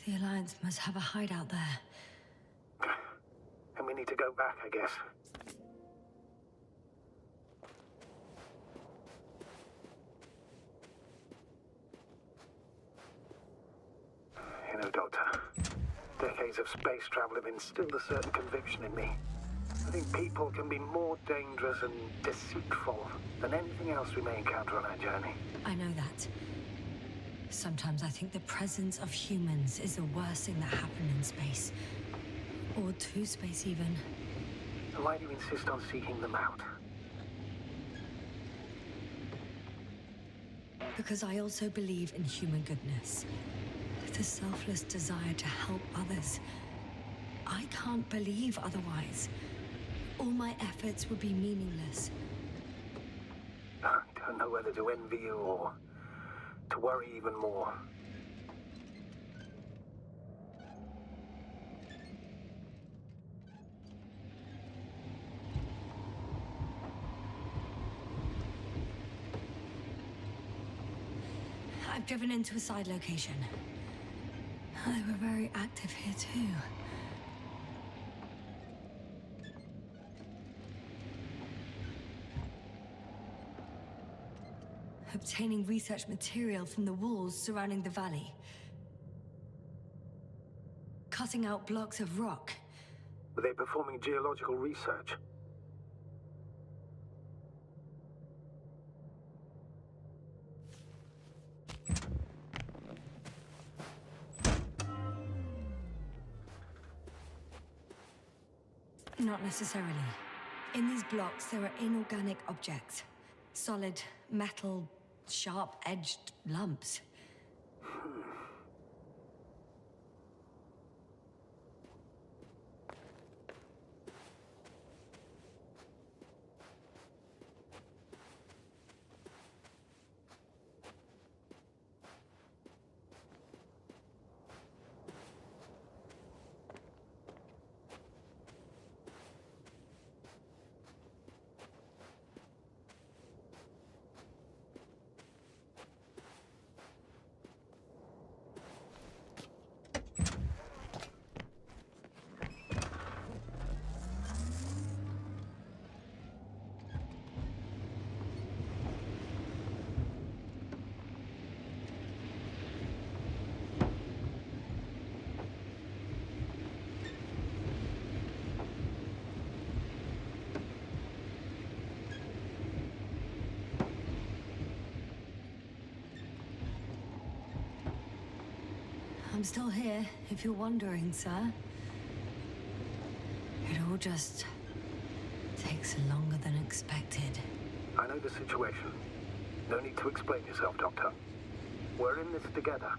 the Alliance must have a hideout there. And we need to go back, I guess. You know, Doctor, decades of space travel have instilled a certain conviction in me. I think people can be more dangerous and deceitful than anything else we may encounter on our journey. I know that. Sometimes I think the presence of humans is the worst thing that happened in space. Or to space, even. And why do you insist on seeking them out? Because I also believe in human goodness. The selfless desire to help others. I can't believe otherwise. All my efforts would be meaningless. I don't know whether to envy you or to worry even more. I've driven into a side location. They were very active here too. Obtaining research material from the walls surrounding the valley. Cutting out blocks of rock. Were they performing geological research? Not necessarily. In these blocks, there are inorganic objects. Solid, metal, sharp-edged lumps. I'm still here, if you're wondering, sir. It all just takes longer than expected. I know the situation. No need to explain yourself, Doctor. We're in this together.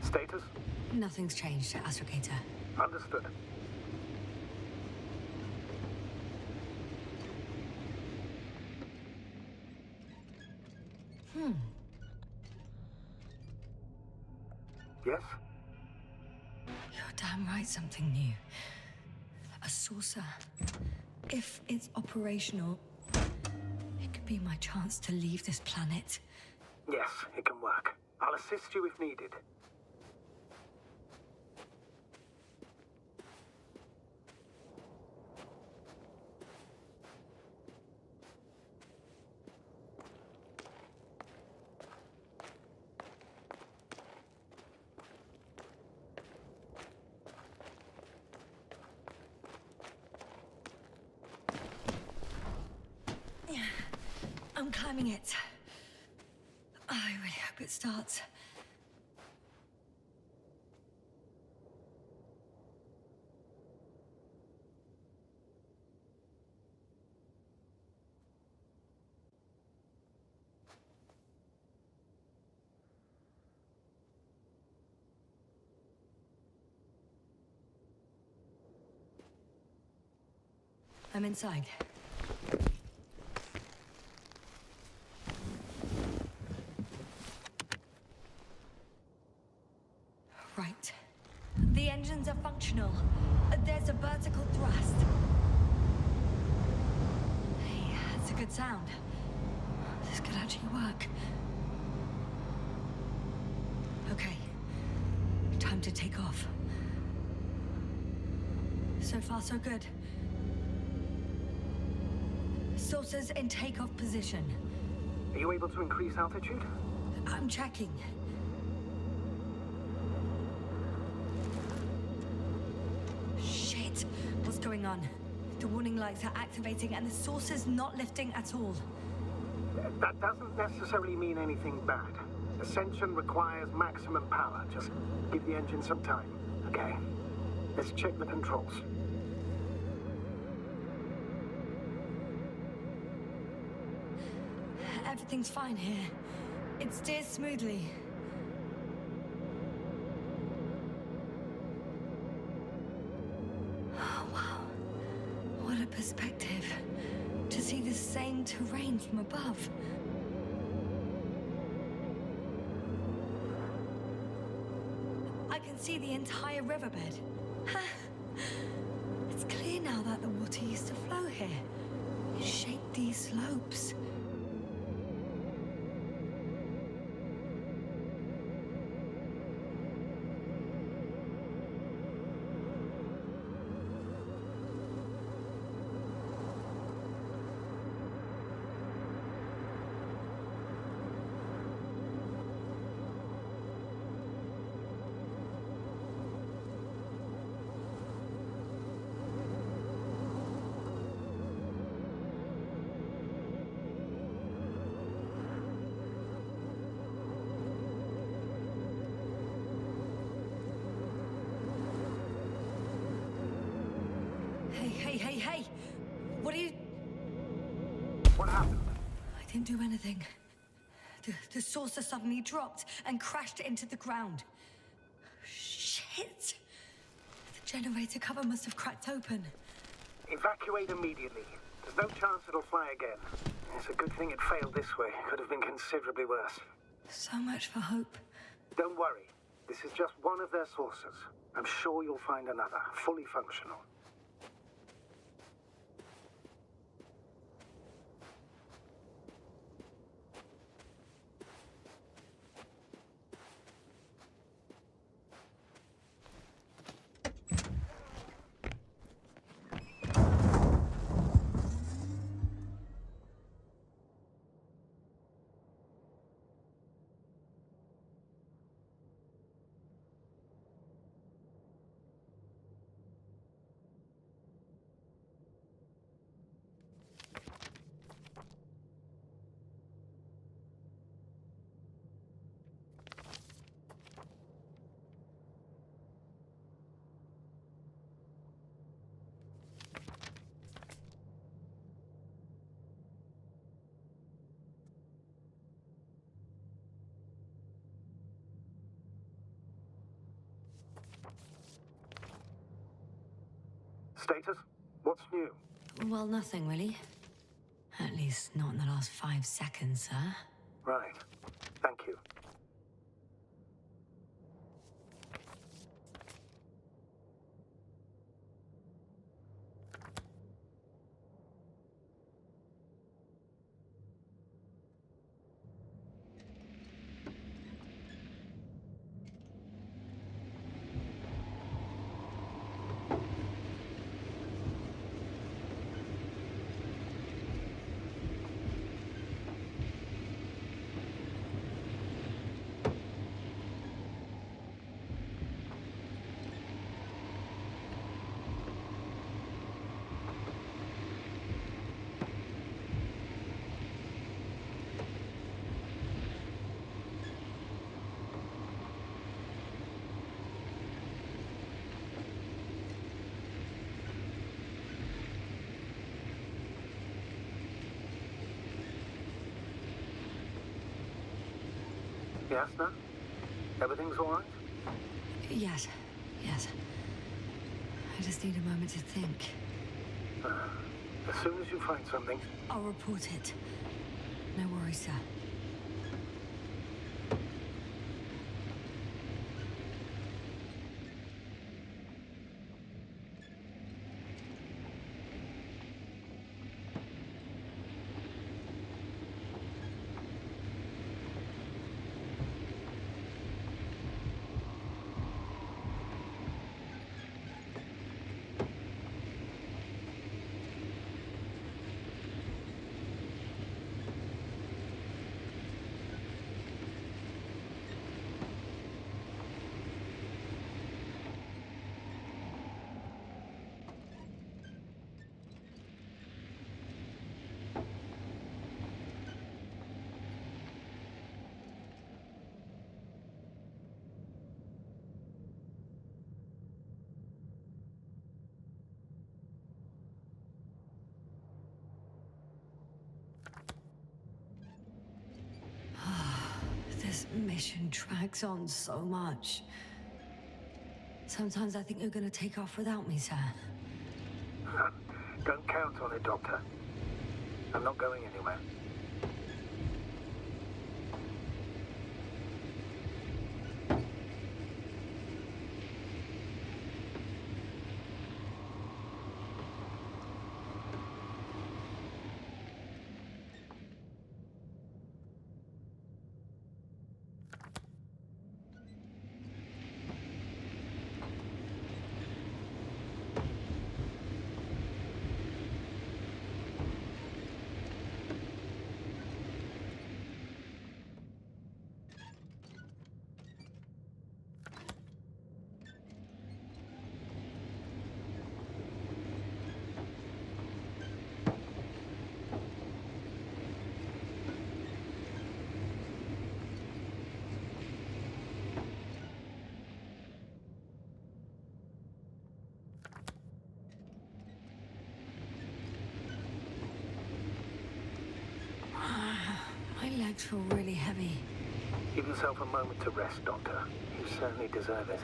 Status? Nothing's changed, Astrogator. Understood. Yes? You're damn right, something new. A saucer. If it's operational, it could be my chance to leave this planet. Yes, it can work. I'll assist you if needed. I'm climbing it. I really hope it starts. I'm inside. Right. The engines are functional. There's a vertical thrust. Hey, that's a good sound. This could actually work. Okay. Time to take off. So far, so good. Saucers in takeoff position. Are you able to increase altitude? I'm checking. Shit! What's going on? The warning lights are activating and the saucer's not lifting at all. That doesn't necessarily mean anything bad. Ascension requires maximum power. Just give the engine some time, okay? Let's check the controls. Everything's fine here. It steers smoothly. Oh, wow. What a perspective. To see the same terrain from above. I can see the entire riverbed. It's clear now that the water used to flow here. It shaped these slopes. Hey! What are you... What happened? I didn't do anything. The saucer suddenly dropped and crashed into the ground. Shit! it! The generator cover must have cracked open. Evacuate immediately. There's no chance it'll fly again. It's a good thing it failed this way. Could have been considerably worse. So much for hope. Don't worry. This is just one of their sources. I'm sure you'll find another, fully functional. Status? What's new? Well, nothing really. At least not in the last 5 seconds, sir. Right. Thank you. Yes, no? Everything's all right? Yes. I just need a moment to think. As soon as you find something... I'll report it. No worries, sir. This mission drags on so much. Sometimes I think you're gonna take off without me, sir. Don't count on it, Doctor. I'm not going anywhere. My legs feel really heavy. Give yourself a moment to rest, Doctor. You certainly deserve it.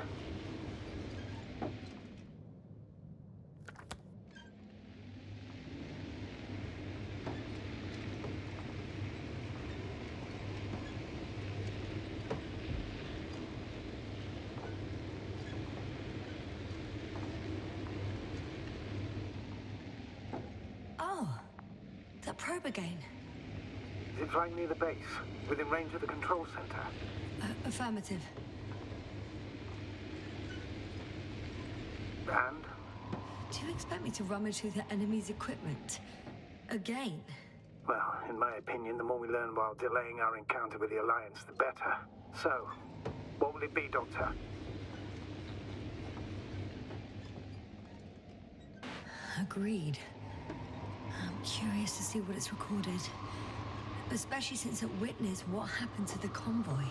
probe again? Is it right near the base, within range of the control center? Affirmative. And? Do you expect me to rummage through the enemy's equipment? Again? Well, in my opinion, the more we learn while delaying our encounter with the Alliance, the better. So, what will it be, Doctor? Agreed. I'm curious to see what it's recorded. Especially since it witnessed what happened to the convoy.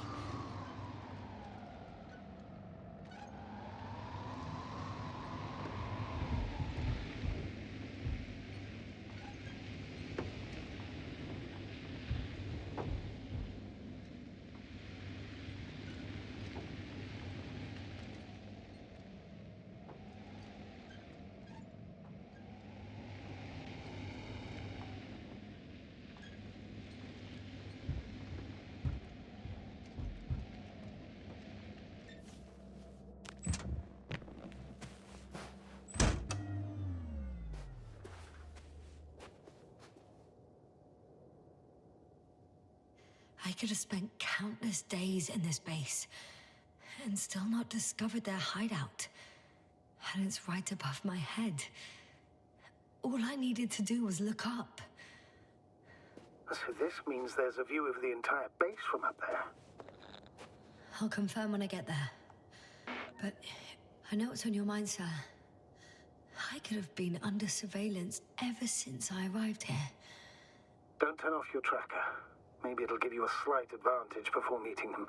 I could have spent countless days in this base and still not discovered their hideout. And it's right above my head. All I needed to do was look up. So this means there's a view of the entire base from up there. I'll confirm when I get there. But I know what's on your mind, sir. I could have been under surveillance ever since I arrived here. Don't turn off your tracker. Maybe it'll give you a slight advantage before meeting them.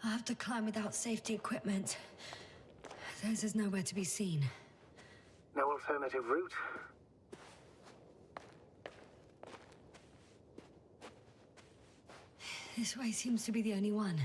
I'll have to climb without safety equipment. Theirs is nowhere to be seen. No alternative route? This way seems to be the only one.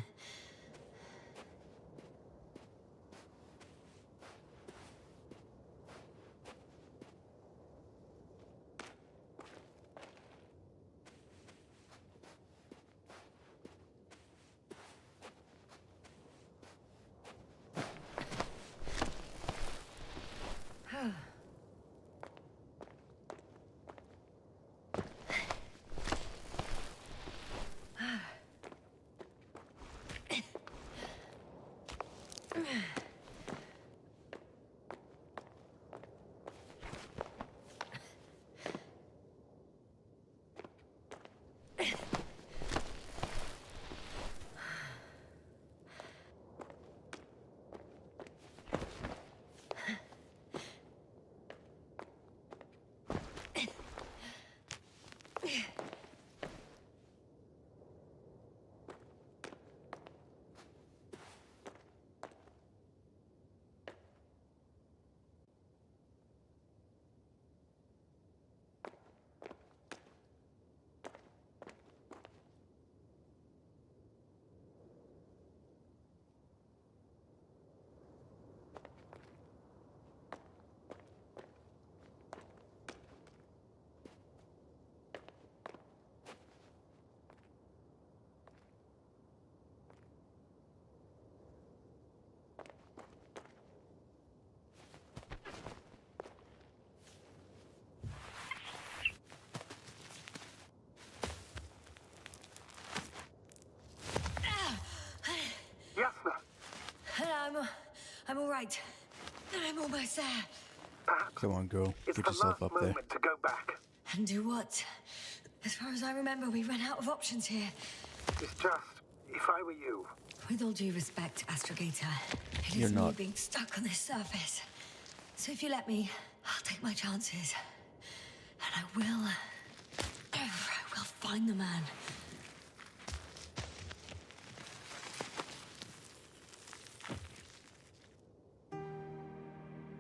I'm all right. I'm almost there. Perhaps Come on, girl. it's Get the yourself last up there. moment to go back. And do what? As far as I remember, we ran out of options here. It's just, if I were you, With all due respect, Astrogator, it You're is not. me being stuck on this surface. So if you let me, I'll take my chances. And I will find the man.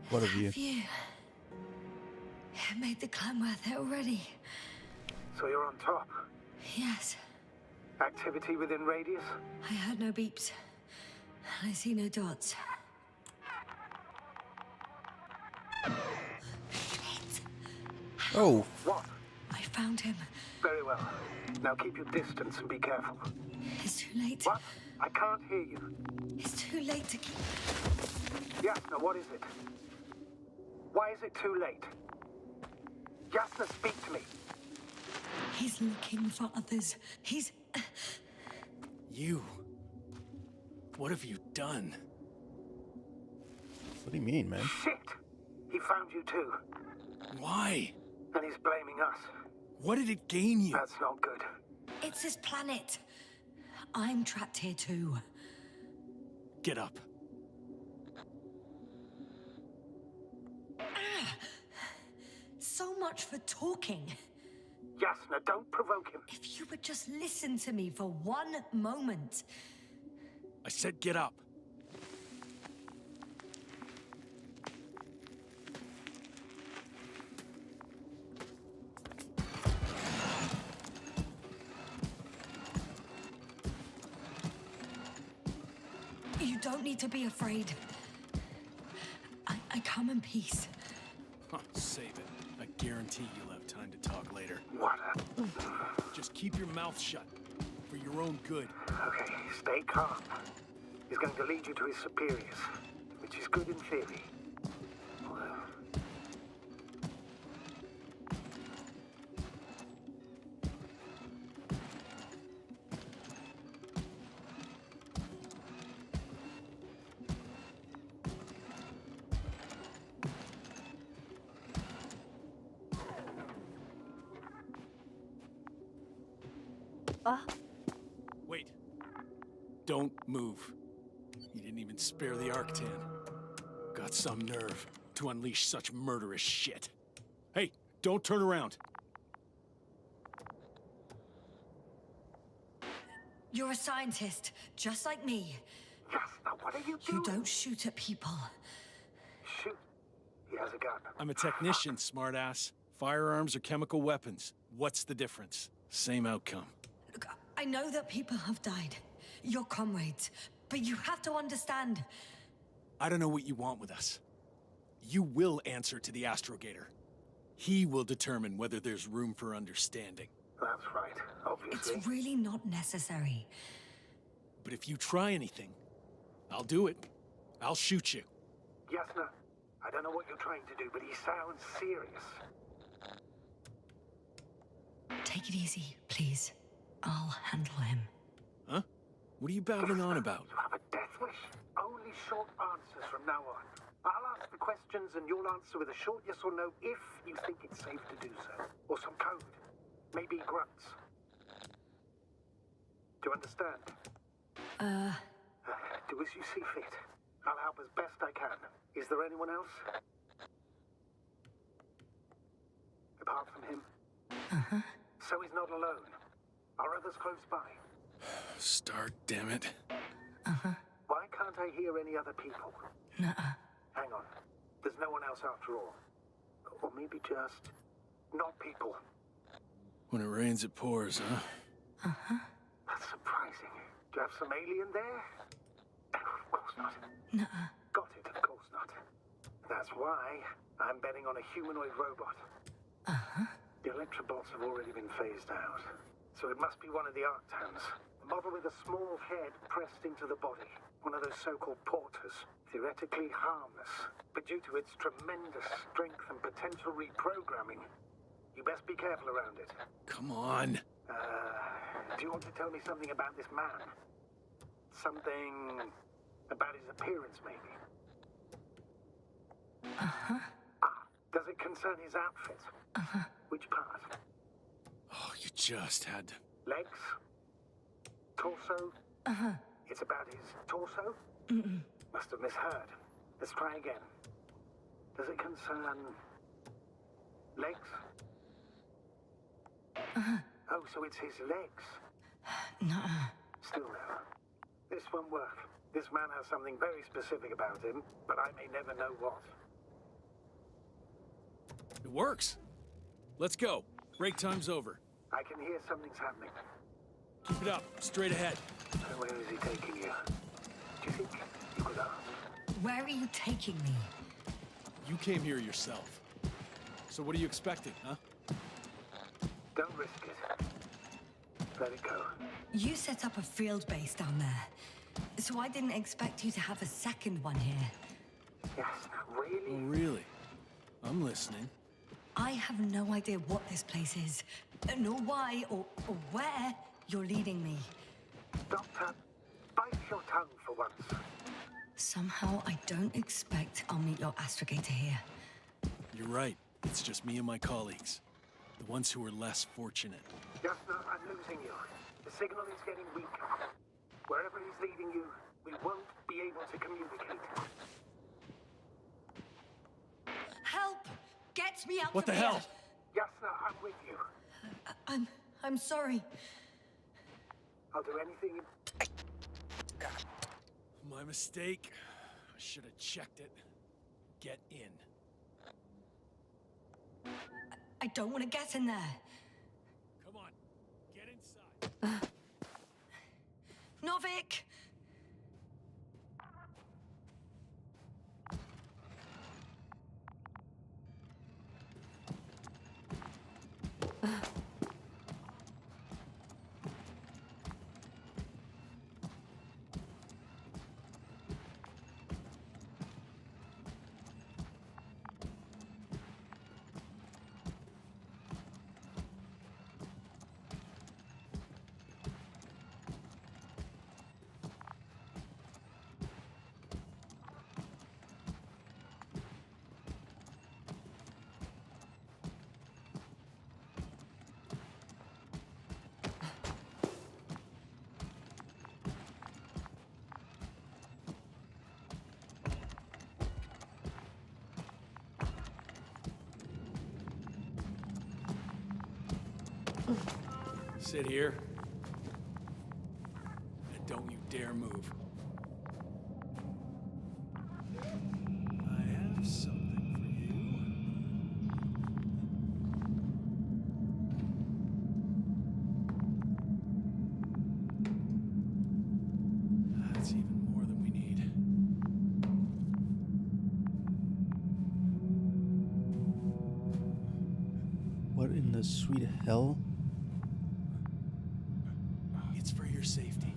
What have you? I made the climb worth it already. So you're on top. Yes. Activity within radius? I heard no beeps. I see no dots. Shit. Oh, What? I found him. Very well. Now keep your distance and be careful. It's too late. What? I can't hear you. It's too late to keep... Yasna, what is it? Why is it too late? Yasna, speak to me. He's looking for others. He's... You. What have you done? what do you mean, man? Shit! He found you too. Why? And he's blaming us. What did it gain you? That's not good. It's his planet. I'm trapped here too. Get up. So much for talking. Yasna, don't provoke him. If you would just listen to me for one moment. I said get up. You don't need to be afraid. I come in peace. Huh, save it. I guarantee you'll have time to talk later. What Just keep your mouth shut. For your own good. Okay, stay calm. He's going to lead you to his superiors, which is good in theory. Well, Wait. Don't move. You didn't even spare the Arctan. Got some nerve to unleash such murderous shit. Hey, don't turn around. You're a scientist, just like me. Yasna, what are you doing? You don't shoot at people. Shoot. He has a gun. I'm a technician, smartass. Firearms or chemical weapons. What's the difference? Same outcome. Look, I know that people have died. Your comrades. But you have to understand. I don't know what you want with us. You will answer to the Astrogator. He will determine whether there's room for understanding. That's right, obviously. It's really not necessary. But if you try anything, I'll do it. I'll shoot you. Yasna, I don't know what you're trying to do, but he sounds serious. Take it easy, please. I'll handle him. Huh? What are you babbling on about? You have a death wish? Only short answers from now on. I'll ask the questions and you'll answer with a short yes or no if you think it's safe to do so. Or some code. Maybe grunts. Do you understand? Do as you see fit. I'll help as best I can. Is there anyone else? Apart from him? So he's not alone. Are others close by? Start, damn it. Why can't I hear any other people? Nuh-uh. Hang on. There's no one else after all. Or maybe just... not people. When it rains, it pours, huh? That's surprising. Do you have some alien there? Of course not. Nuh-uh. Got it, of course not. That's why I'm betting on a humanoid robot. The Electrobots have already been phased out. So it must be one of the Arctans. A model with a small head pressed into the body. One of those so-called porters. Theoretically harmless. But due to its tremendous strength and potential reprogramming, you best be careful around it. Come on. Do you want to tell me something about this man? Something about his appearance, maybe? Does it concern his outfit? Which part? Oh, you just had to... Legs? Torso? It's about his torso? Must have misheard. Let's try again. Does it concern... legs? Oh, so it's his legs. Nuh-uh. Still no. This won't work. This man has something very specific about him, but I may never know what. It works. Let's go. Break time's over. I can hear something's happening. Keep it up. Straight ahead. So where is he taking you? Do you think you could ask? Where are you taking me? You came here yourself. So what are you expecting, huh? Don't risk it. Let it go. You set up a field base down there, so I didn't expect you to have a second one here. Yes, really? Oh, really? I'm listening. I have no idea what this place is, nor why or where you're leading me. Doctor, bite your tongue for once. Somehow I don't expect I'll meet your astrogator here. You're right. It's just me and my colleagues. The ones who are less fortunate. Jasna, I'm losing you. The signal is getting weaker. Wherever he's leading you, we won't be able to communicate. Help! Get me out What of the here! hell? Jasna, I'm with you. I'm sorry. I'll do anything. My mistake. I should have checked it. Get in. I don't want to get in there. Come on. Get inside. Novik! Sit here. And don't you dare move. I have something for you. That's even more than we need. What in the sweet hell? It's for your safety.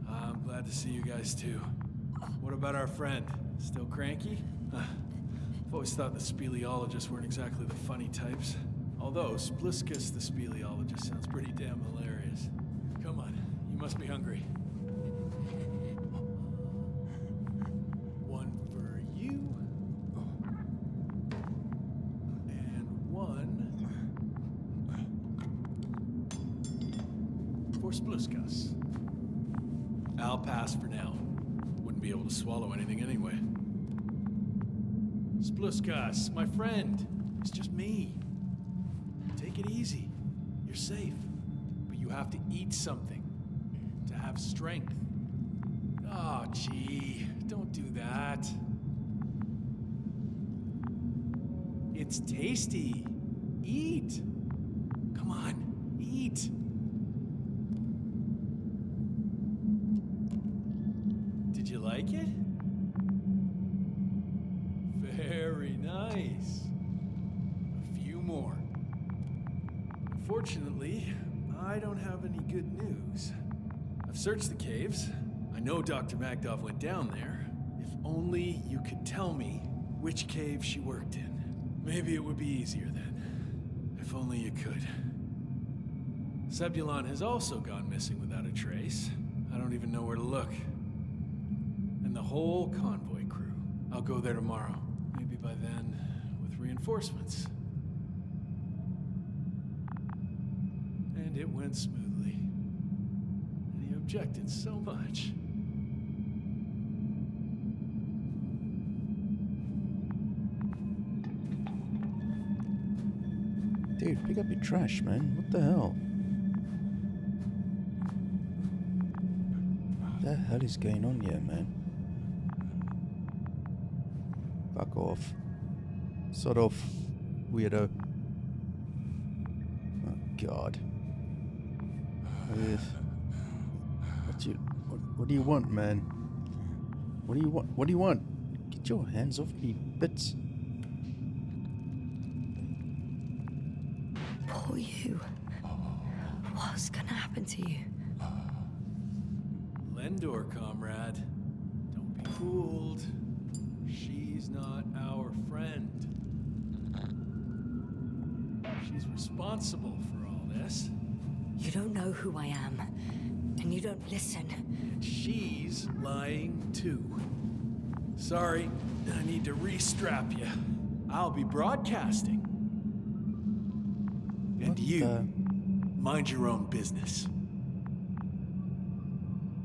I'm glad to see you guys too. What about our friend? Still cranky? I've always thought the speleologists weren't exactly the funny types. Although Spliskus the speleologist sounds pretty damn hilarious. Come on, you must be hungry. One for you. And one for Spliskus. I'll pass for now. Wouldn't be able to swallow anything anyway. Spliskus, my friend. It's just me. Take it easy. You're safe. But you have to eat something to have strength. Oh, gee. Don't do that. It's tasty. Eat. Come on, eat. Did you like it? Very nice. A few more. Unfortunately, I don't have any good news. I've searched the caves. I know Dr. Magdov went down there. If only you could tell me which cave she worked in. Maybe it would be easier then. If only you could. Zebulon has also gone missing without a trace. I don't even know where to look. And the whole convoy crew. I'll go there tomorrow. Maybe by then, with reinforcements. And it went smoothly. And he objected so much. Dude, pick up your trash, man. What the hell? What the hell is going on here, man? Fuck off. Sort of weirdo. Oh God. What do you want, man? What do you want? What do you want? Get your hands off me, bits. Poor you. What's gonna happen to you? Lendor, comrade. Don't be fooled. She's not our friend. She's responsible for all this. You don't know who I am, and you don't listen. She's lying too. Sorry, I need to restrap you. I'll be broadcasting. And you, mind your own business.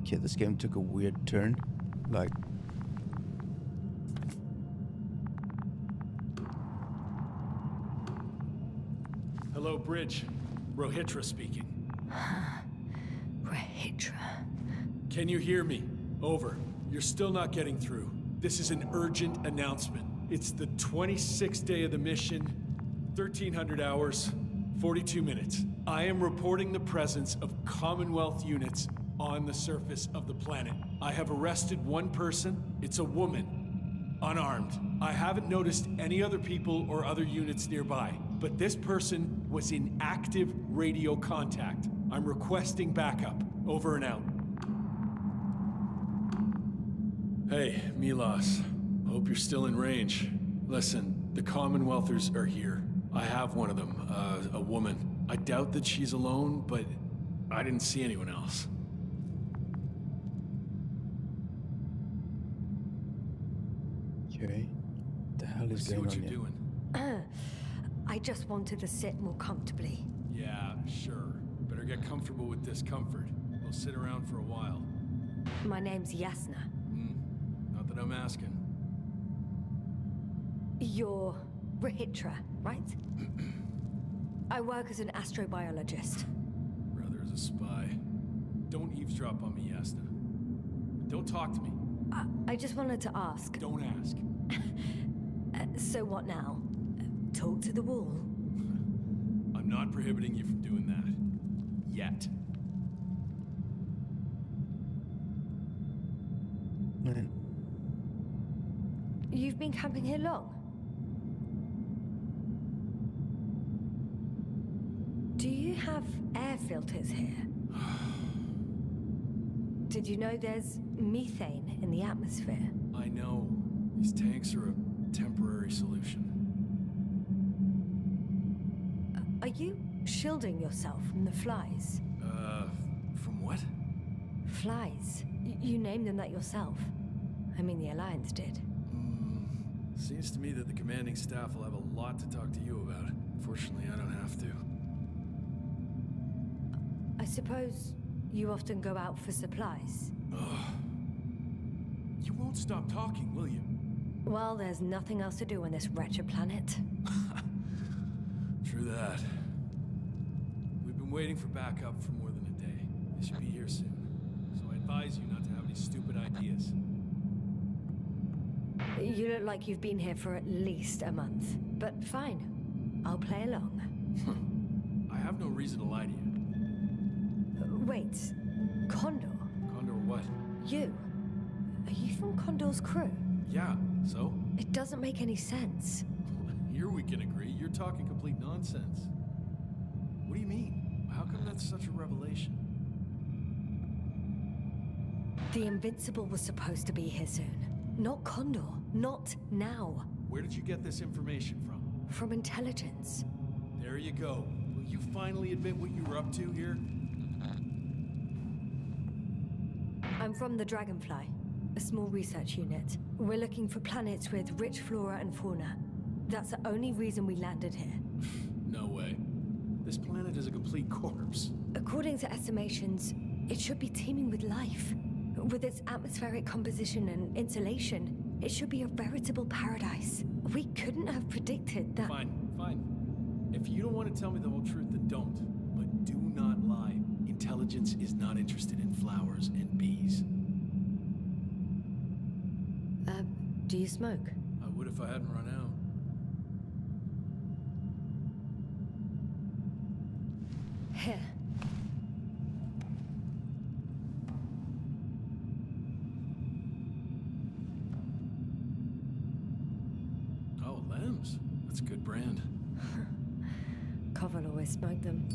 Okay, this game took a weird turn. Like... Hello, Bridge. Rohitra speaking. Rohitra. Can you hear me? Over. You're still not getting through. This is an urgent announcement. It's the 26th day of the mission, 1300 hours, 42 minutes. I am reporting the presence of Commonwealth units on the surface of the planet. I have arrested one person. It's a woman, unarmed. I haven't noticed any other people or other units nearby, but this person was in active radio contact. I'm requesting backup. Over and out. Hey, Milos. Hope you're still in range. Listen, the Commonwealthers are here. I have one of them, a woman. I doubt that she's alone, but I didn't see anyone else. Okay. What the hell is See going what on you're here? doing. I just wanted to sit more comfortably. Yeah, sure. Better get comfortable with discomfort. We'll sit around for a while. My name's Yasna. Not that I'm asking. You're Rohitra, right? I work as an astrobiologist. Rather as a spy. Don't eavesdrop on me, Yasna. Don't talk to me. I just wanted to ask. Don't ask. So what now? Talk to the wall? I'm not prohibiting you from doing that. Yet. Man. You've been camping here long? Do you have air filters here? Did you know there's methane in the atmosphere? I know. These tanks are a temporary solution. Are you shielding yourself from the flies? From what? Flies. You named them that yourself. I mean, the Alliance did. Seems to me that the commanding staff will have a lot to talk to you about. Fortunately, I don't have to. I suppose you often go out for supplies. You won't stop talking, will you? Well, there's nothing else to do on this wretched planet. True that. We've been waiting for backup for more than a day. They should be here soon. So I advise you not to have any stupid ideas. You look like you've been here for at least a month. But fine, I'll play along. I have no reason to lie to you. Wait, Condor? Condor what? You? Are you from Condor's crew? Yeah, so? It doesn't make any sense. Here we can agree. You're talking complete nonsense. What do you mean? How come that's such a revelation? The Invincible was supposed to be here soon. Not Condor. Not now. Where did you get this information from? From intelligence. There you go. Will you finally admit what you were up to here? I'm from the Dragonfly, a small research unit. We're looking for planets with rich flora and fauna. That's the only reason we landed here. No way. This planet is a complete corpse. According to estimations, it should be teeming with life. With its atmospheric composition and insulation, it should be a veritable paradise. We couldn't have predicted that. Fine. If you don't want to tell me the whole truth, then don't. But do not lie. Intelligence is not interested in flowers and bees. Do you smoke? I would if if I hadn't run out. Here. Oh, Lambs. That's a good brand. Koval always smoked them.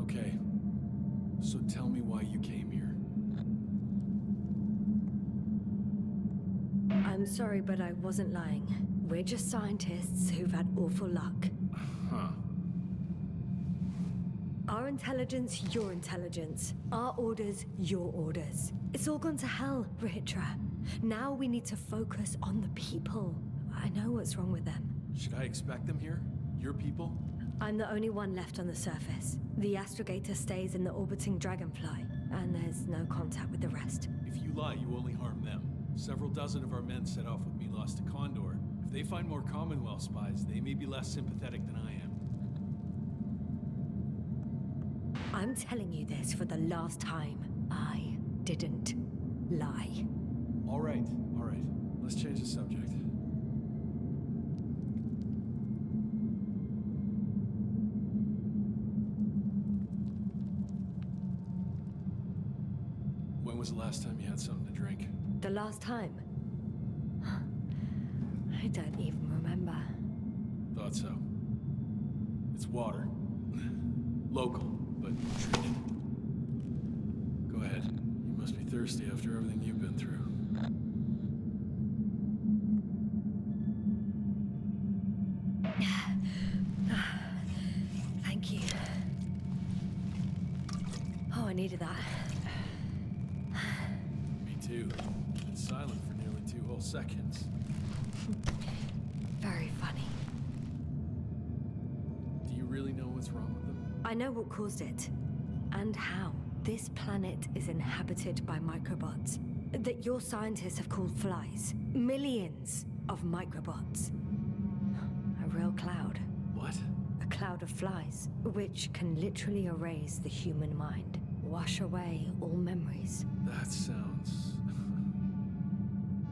Okay. So tell me why you came here. I'm sorry, but I wasn't lying. We're just scientists who've had awful luck. Huh. Our intelligence, your intelligence. Our orders, your orders. It's all gone to hell, Mitra. Now we need to focus on the people. I know what's wrong with them. Should I expect them here? Your people? I'm the only one left on the surface. The astrogator stays in the orbiting dragonfly, and there's no contact with the rest. If you lie, you only harm them. Several dozen of our men set off with Milos to Condor. If they find more Commonwealth spies, they may be less sympathetic than I am. I'm telling you this for the last time. I didn't lie. All right. Let's change the subject. When was the last time you had something to drink? The last time? I don't even remember. Thought so. It's water. Local, but treated. Go ahead. You must be thirsty after everything you've been through. Thank you. Oh, I needed that. Me too. Been silent for nearly 2 whole seconds. Very funny. Do you really know what's wrong with them? I know what caused it. And how. This planet is inhabited by microbots that your scientists have called flies. Millions of microbots. A real cloud. What? A cloud of flies, which can literally erase the human mind. Wash away all memories. That sounds...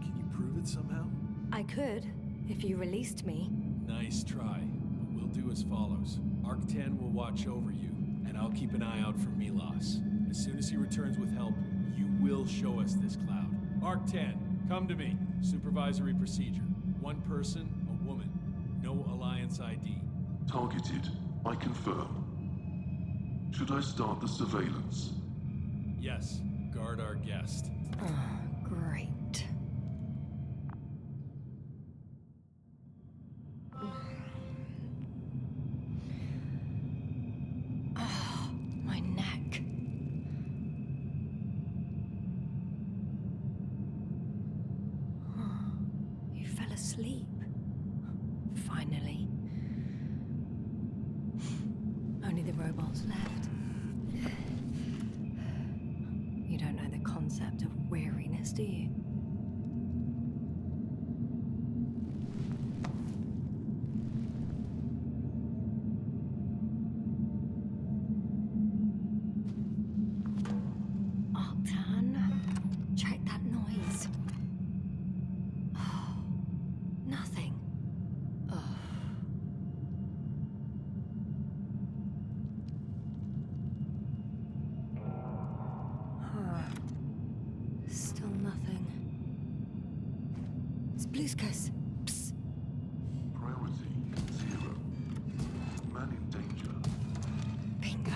Can you prove it somehow? I could, if you released me. Nice try, but we'll do as follows. Arc-10 will watch over you, and I'll keep an eye out for Milos. As soon as he returns with help, you will show us this cloud. Arc-10, come to me. Supervisory procedure. One person, a woman. No Alliance ID. Targeted. I confirm. Should I start the surveillance? Yes, guard our guest. Oh, great. Oh, my neck. You fell asleep. Finally. Only the robots left. You don't know the concept of weariness, do you? Octan, check that noise. Oh, nothing. Oh. Still nothing. It's Blueskus. Psst. Priority 0. Man in danger. Bingo.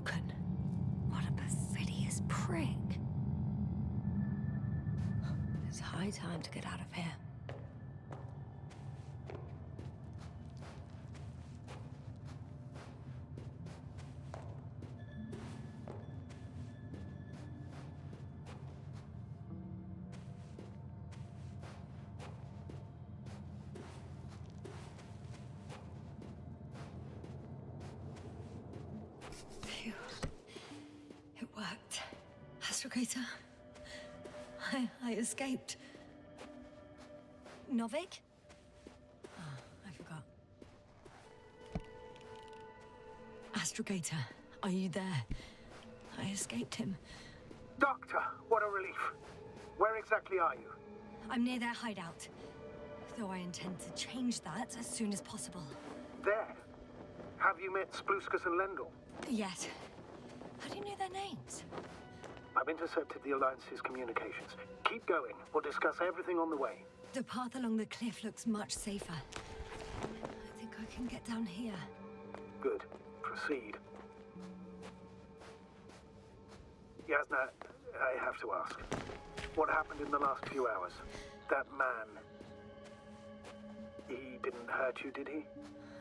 broken. What a perfidious prick. It's high time to get out of here. Phew. It worked. Astrogator. I escaped. Novik? Oh, I forgot. Astrogator, are you there? I escaped him. Doctor, what a relief. Where exactly are you? I'm near their hideout. Though I intend to change that as soon as possible. There. Have you met Spluskus and Lendl? Yes. How do you know their names? I've intercepted the Alliance's communications. Keep going. We'll discuss everything on the way. The path along the cliff looks much safer. I think I can get down here. Good. Proceed. Yasna, I have to ask. What happened in the last few hours? That man... He didn't hurt you, did he?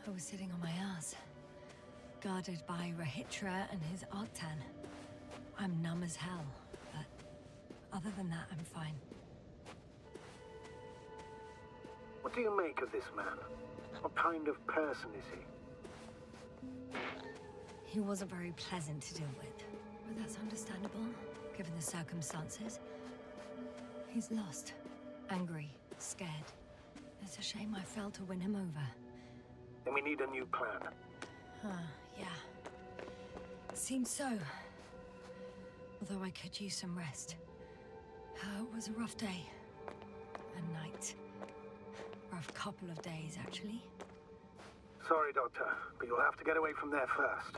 I was sitting on my ass, guarded by Rahitra and his Arctan. I'm numb as hell, but other than that, I'm fine. What do you make of this man? What kind of person is he? He wasn't very pleasant to deal with, but that's understandable, given the circumstances. He's lost, angry, scared. It's a shame I failed to win him over. And we need a new plan. Yeah. Seems so. Although I could use some rest. It was a rough day. A night. Rough couple of days, actually. Sorry, Doctor, but you'll have to get away from there first.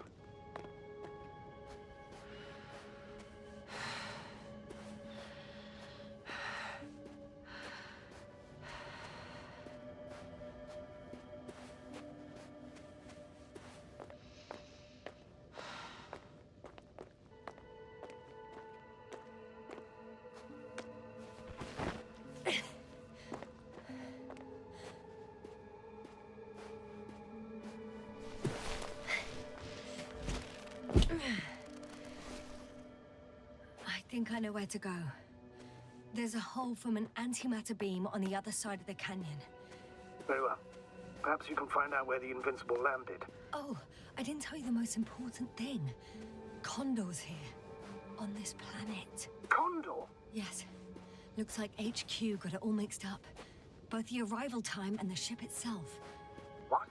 I think I know where to go. There's a hole from an antimatter beam on the other side of the canyon. Very well. Perhaps you can find out where the Invincible landed. Oh, I didn't tell you the most important thing. Condor's here. On this planet. Condor? Yes. Looks like HQ got it all mixed up. Both the arrival time and the ship itself. What?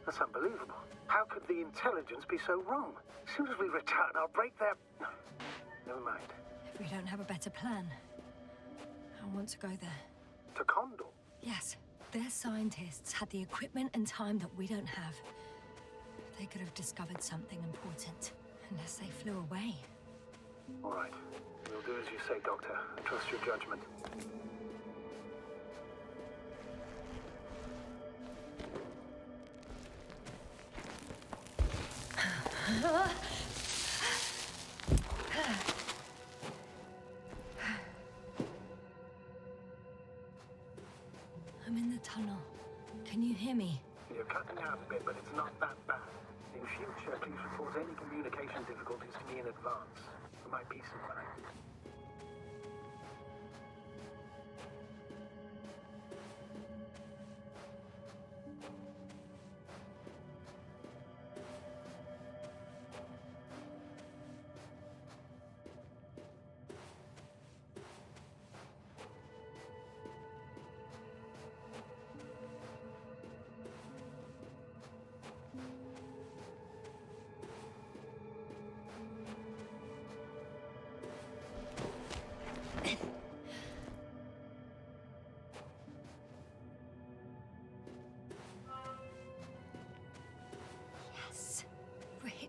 That's unbelievable. How could the intelligence be so wrong? As soon as we return, I'll break their... Never mind. If we don't have a better plan, I want to go there. To Condor? Yes. Their scientists had the equipment and time that we don't have. They could have discovered something important, unless they flew away. All right. We'll do as you say, Doctor. I trust your judgment. I'm in the tunnel. Can you hear me? You're cutting out a bit, but it's not that bad. In future, please report any communication difficulties to me in advance, for my peace of mind.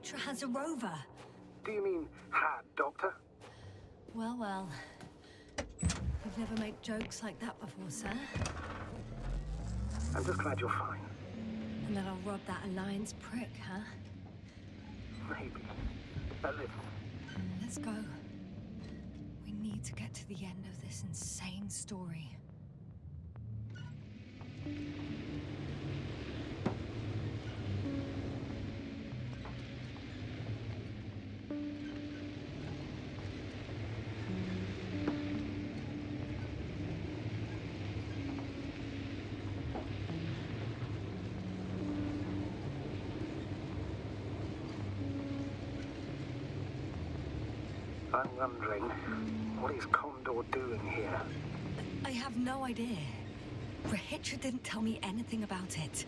Mitra has a rover. Do you mean had, Doctor? Well, well. You've never made jokes like that before, sir. I'm just glad you're fine. And that I'll rob that Alliance prick, huh? Maybe. A little. Let's go. We need to get to the end of this insane story. I'm wondering, what is Condor doing here? I have no idea. Rahitra didn't tell me anything about it.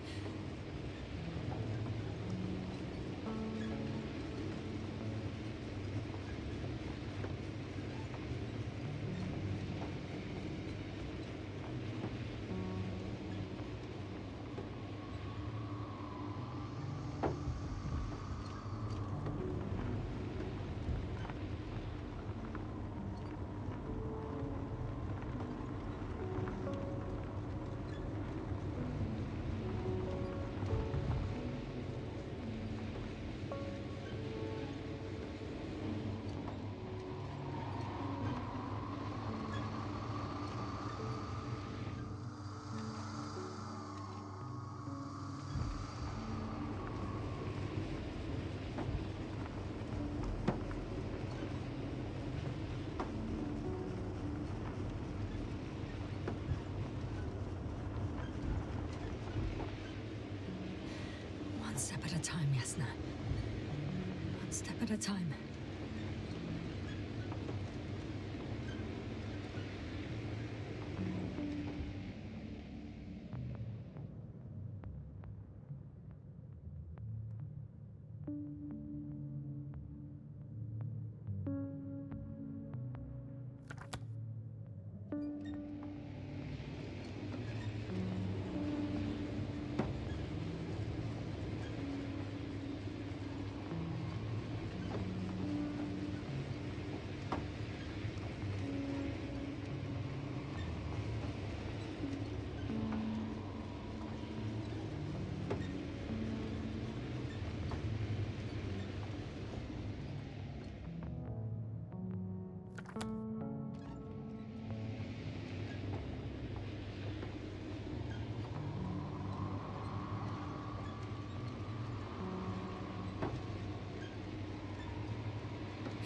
One step at a time, Yasna. One step at a time.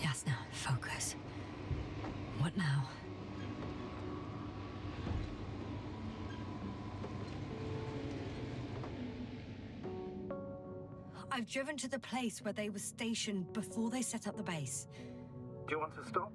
Yasna, focus. What now? I've driven to the place where they were stationed before they set up the base. Do you want to stop?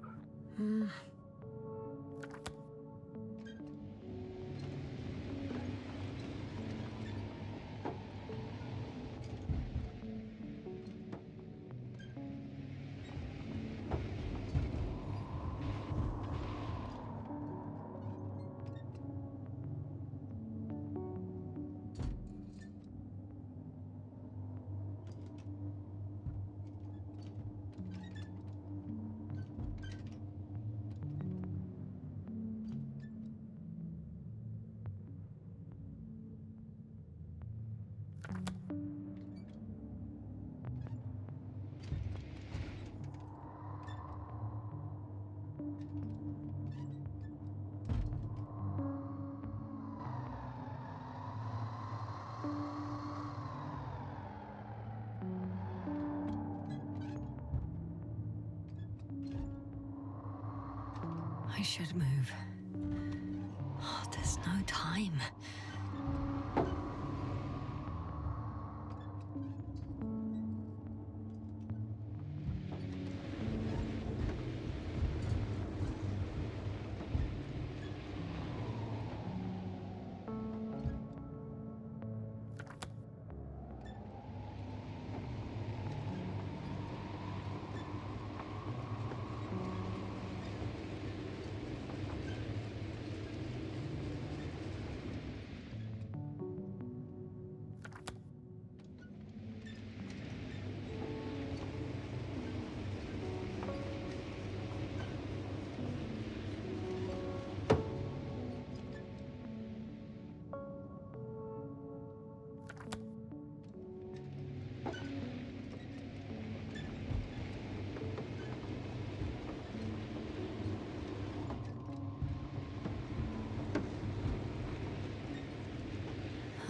I should move. Oh, there's no time.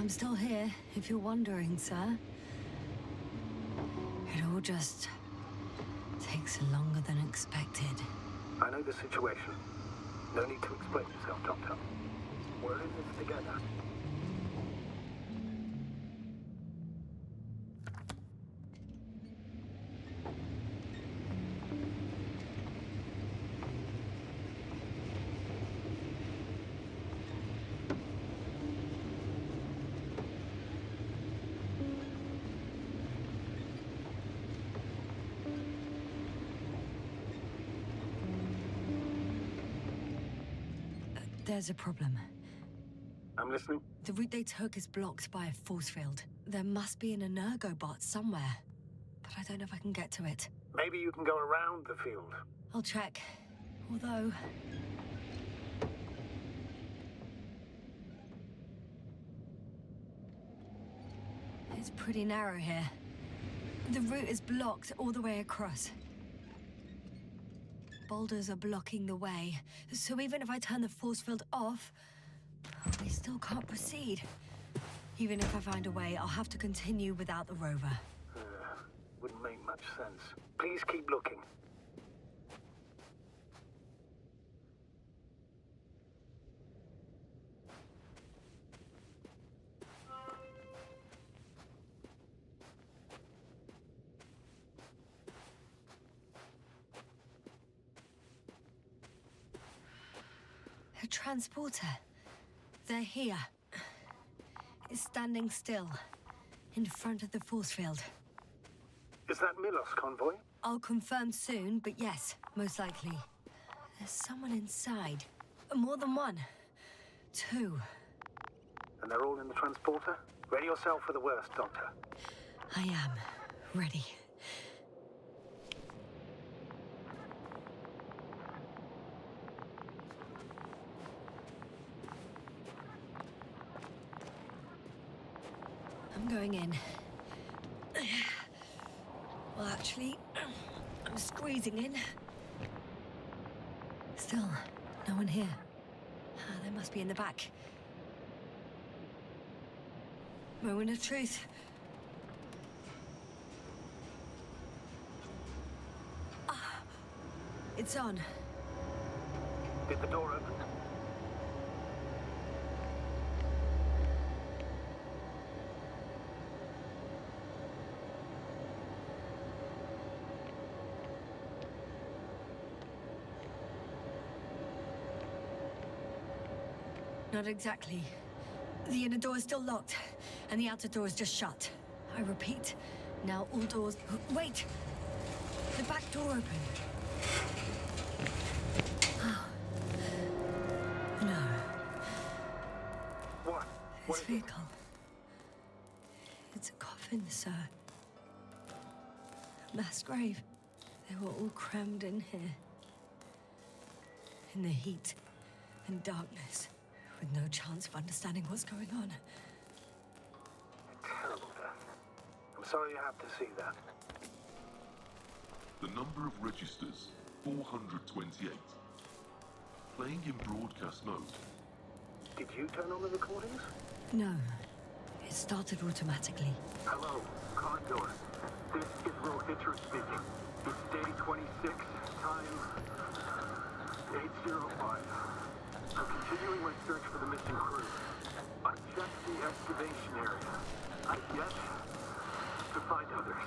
I'm still here, if you're wondering, sir. It all just takes longer than expected. I know the situation. No need to explain yourself, Doctor. We're in this together. There's a problem. I'm listening. The route they took is blocked by a force field. There must be an energobot somewhere, but I don't know if I can get to it. Maybe you can go around the field. I'll check. Although... it's pretty narrow here. The route is blocked all the way across. Boulders are blocking the way, so even if I turn the force field off, we still can't proceed. Even if I find a way, I'll have to continue without the rover. Wouldn't make much sense. Please keep looking. A transporter. They're here. It's standing still, in front of the force field. Is that Milos convoy? I'll confirm soon, but yes, most likely. There's someone inside. More than one. Two. And they're all in the transporter? Ready yourself for the worst, Doctor. I am. Ready. I'm going in. Well, actually, I'm squeezing in. Still, no one here. They must be in the back. Moment of truth. It's on. Did the door open? Not exactly. The inner door is still locked, and the outer door is just shut. I repeat, now all doors... Wait! The back door opened. Oh. No. What? This vehicle. It's a coffin, sir. A mass grave. They were all crammed in here. In the heat and darkness, with no chance of understanding what's going on. Terrible death. I'm sorry you have to see that. The number of registers, 428. Playing in broadcast mode. Did you turn on the recordings? No. It started automatically. Hello, Condor. This is Mitra speaking. It's day 26, time 8:05. I'm continuing my search for the missing crew. I checked the excavation area. I've yet to find others.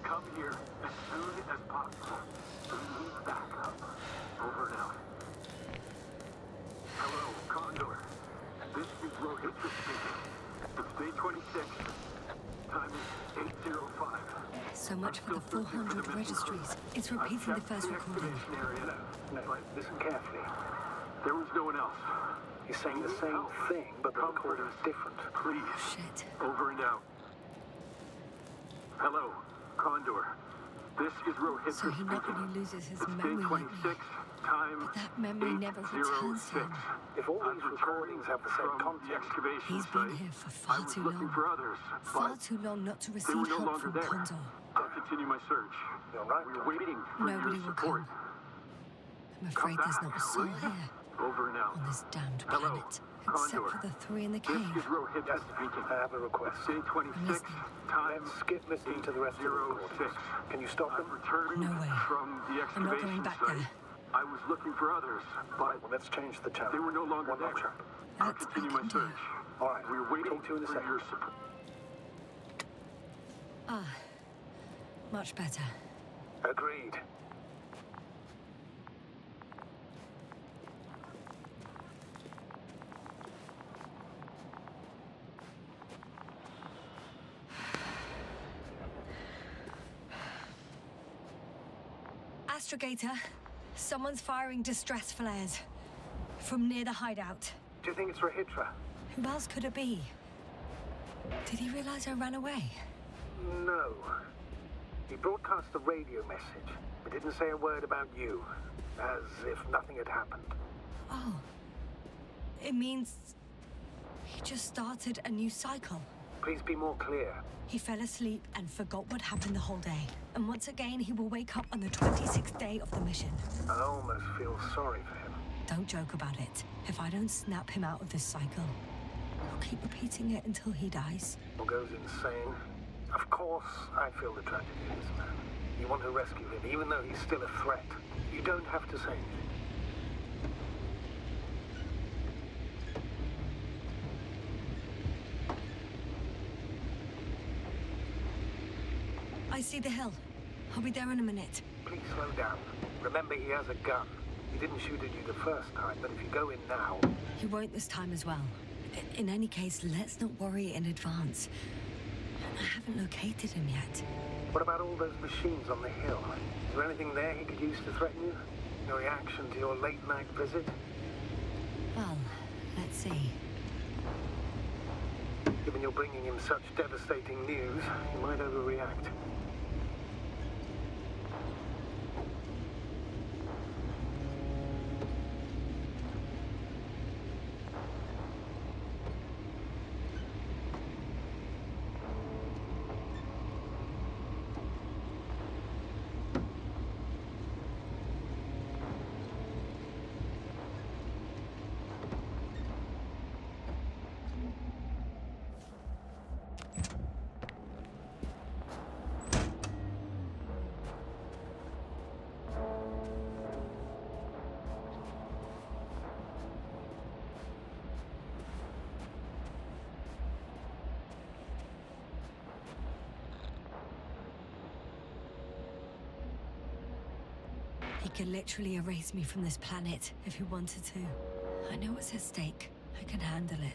Come here as soon as possible. We need backup. Over and out. Hello, Condor. This is Mitra speaking. It's day 26. Time is 8:05. So much for the 400 registries. It's repeating the first recording. No, listen carefully. There was no one else. He's saying the same thing, but the recording is different. Please. Shit. Over and out. Hello, Condor. This is Rohitra So he not speaking. only loses his It's memory day like me, 26, time but that memory never returns to 8:06. him. If all these recordings have the same From the content, excavation He's been site. here for I far was too looking long. for others, Far but too long not to they receive were no help longer from there. Konrad. I'll continue my search. you're right. We're waiting for Nobody your will support. come. I'm afraid there's not a soul here Over and out. on this damned Hello, planet Except for the three in the cave. Yes, I have a request. I'm listening. Let's skip listening to the rest of the recordings. Can you stop them? No way. I'm not going back there. I was looking for others, but Let's change the channel. they were no longer One there. notch up. I'll That I continue my can do. search. All right, We're waiting talk to you in a for second. your support. Ah, much better. Agreed. Astrogator, someone's firing distress flares from near the hideout. Do you think it's Rahitra? Who else could it be? Did he realize I ran away? No. He broadcast a radio message, but didn't say a word about you, as if nothing had happened. Oh. It means he just started a new cycle. Please be more clear. He fell asleep and forgot what happened the whole day. And once again, he will wake up on the 26th day of the mission. I almost feel sorry for him. Don't joke about it. If I don't snap him out of this cycle, he'll keep repeating it until he dies. Or goes insane. Of course, I feel the tragedy of this man. You want to rescue him, even though he's still a threat. You don't have to say anything. I see the hill. I'll be there in a minute. Please slow down. Remember, he has a gun. He didn't shoot at you the first time, but if you go in now... He won't this time as well. In any case, let's not worry in advance. I haven't located him yet. What about all those machines on the hill? Is there anything there he could use to threaten you? No reaction to your late-night visit? Well, let's see. Given you're bringing him such devastating news, he might overreact. He could literally erase me from this planet if he wanted to. I know what's at stake. I can handle it.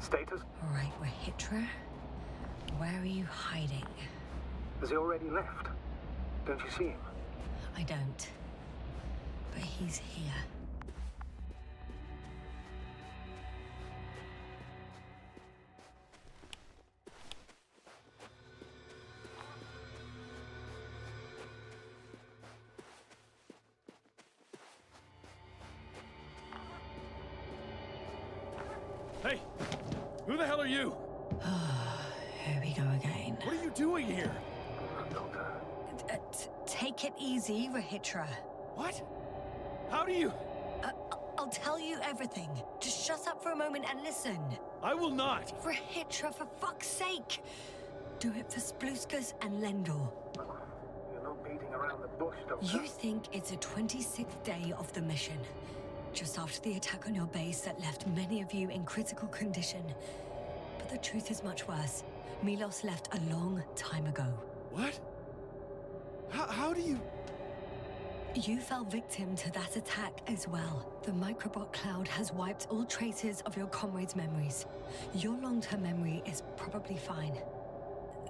Status? All right, we're Hitra. Where are you hiding? Has he already left? Don't you see him? I don't. But he's here. Hey! Who the hell are you? Here we go again. What are you doing here? Take it easy, Rahitra. What? How do you... I'll tell you everything. Just shut up for a moment and listen. I will not. Rahitra, for fuck's sake! Do it for Spluskas and Lendor. You're not beating around the bush, Doctor. You think it's the 26th day of the mission. just after the attack on your base that left many of you in critical condition. But the truth is much worse. Milos left a long time ago. What? How do you... You fell victim to that attack as well. The microbot cloud has wiped all traces of your comrades' memories. Your long-term memory is probably fine.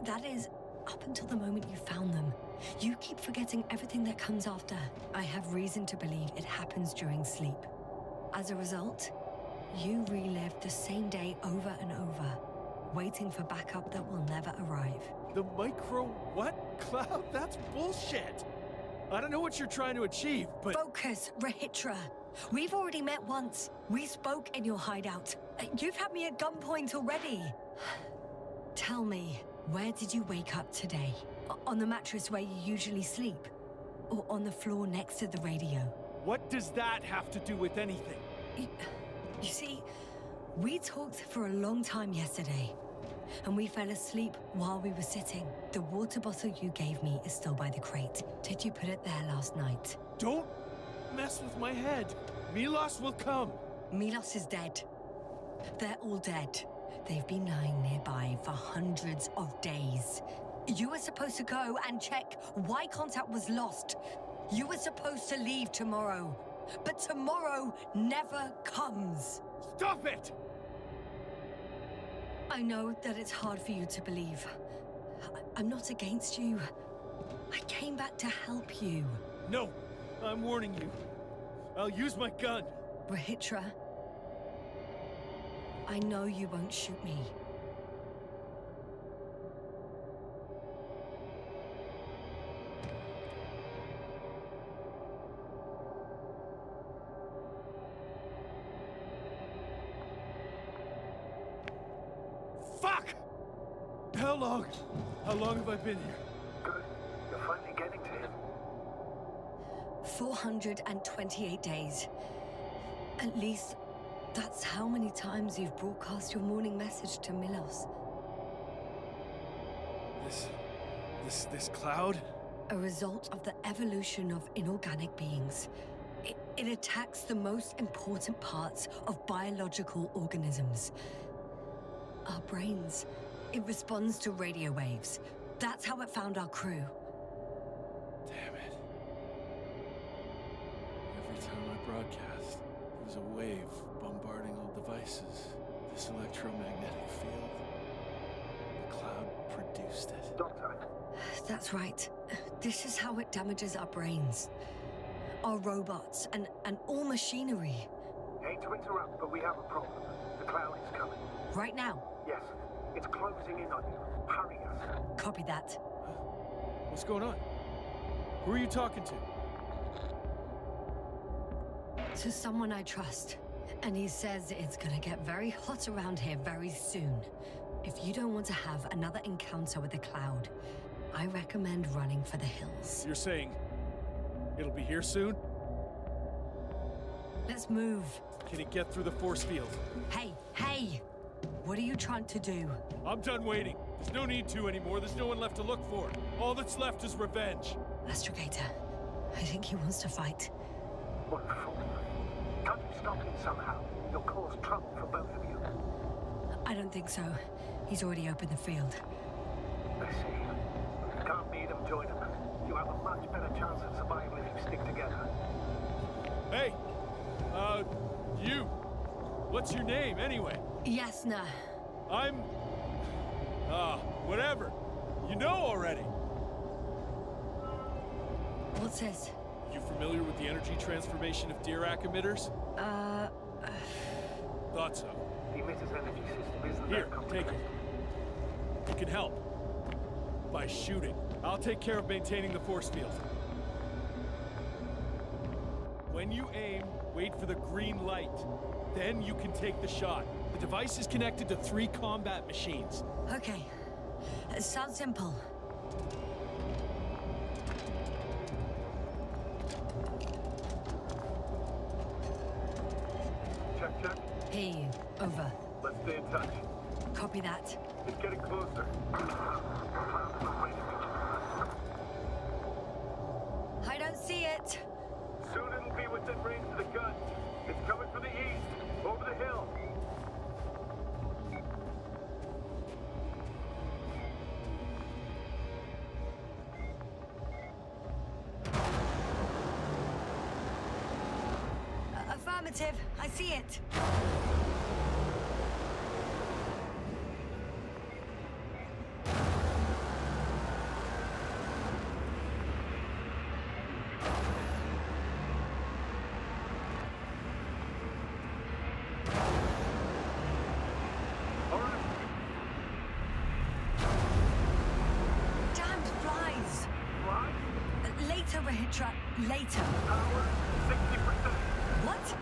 That is, up until the moment you found them. You keep forgetting everything that comes after. I have reason to believe it happens during sleep. As a result, you relive the same day over and over, waiting for backup that will never arrive. The micro what? Cloud? That's bullshit! I don't know what you're trying to achieve, but... Focus, Rahitra. We've already met once. We spoke in your hideout. You've had me at gunpoint already. Tell me, where did you wake up today? On the mattress where you usually sleep? Or on the floor next to the radio? What does that have to do with anything? You see, we talked for a long time yesterday. And we fell asleep while we were sitting. The water bottle you gave me is still by the crate. Did you put it there last night? Don't mess with my head. Milos will come. Milos is dead. They're all dead. They've been lying nearby for hundreds of days. You were supposed to go and check why contact was lost. You were supposed to leave tomorrow. But tomorrow never comes. Stop it! I know that it's hard for you to believe. I'm not against you. I came back to help you. No, I'm warning you. I'll use my gun. Rahitra, I know you won't shoot me. Fuck! How long have I been here? Good. You're finally getting to him. 428 days. At least, that's how many times you've broadcast your morning message to Milos. This cloud? A result of the evolution of inorganic beings. It attacks the most important parts of biological organisms. Our brains. It responds to radio waves. That's how it found our crew. Damn it. Every time I broadcast, there was a wave bombarding all devices. This electromagnetic field. The cloud produced it. Doctor, That's right. This is how it damages our brains. Our robots and all machinery. hate to interrupt, but we have a problem. The cloud is coming. Right now. Yes, it's closing in on you. Hurry us. Copy that. What's going on? Who are you talking to? To someone I trust. And he says it's gonna get very hot around here very soon. If you don't want to have another encounter with the cloud, I recommend running for the hills. You're saying it'll be here soon? Let's move. Can it get through the force field? Hey! What are you trying to do? I'm done waiting. There's no need to anymore. There's no one left to look for. All that's left is revenge. Astrogator, I think he wants to fight. What a fool. Can't you stop him somehow? You'll cause trouble for both of you. I don't think so. He's already opened the field. I see. If you can't beat him, join him. You have a much better chance of survival if you stick together. Hey! You! What's your name, anyway? Yasna. I'm... whatever. You know already. What's this? You familiar with the energy transformation of Dirac emitters? Thought so. The emitter's energy system isn't Here, that complicated. take it. You can help. By shooting. I'll take care of maintaining the force field. When you aim, wait for the green light. Then you can take the shot. The device is connected to 3 combat machines. Okay. It sounds simple. Check. Hear you. Over. Let's stay in touch. Copy that. It's getting closer. I don't see it. Soon it'll be within range of the gun. It's coming from the east, over the hill. Affirmative. I see it. Damned flies. Fly? Later, Mitra. Later. Power 60%. What?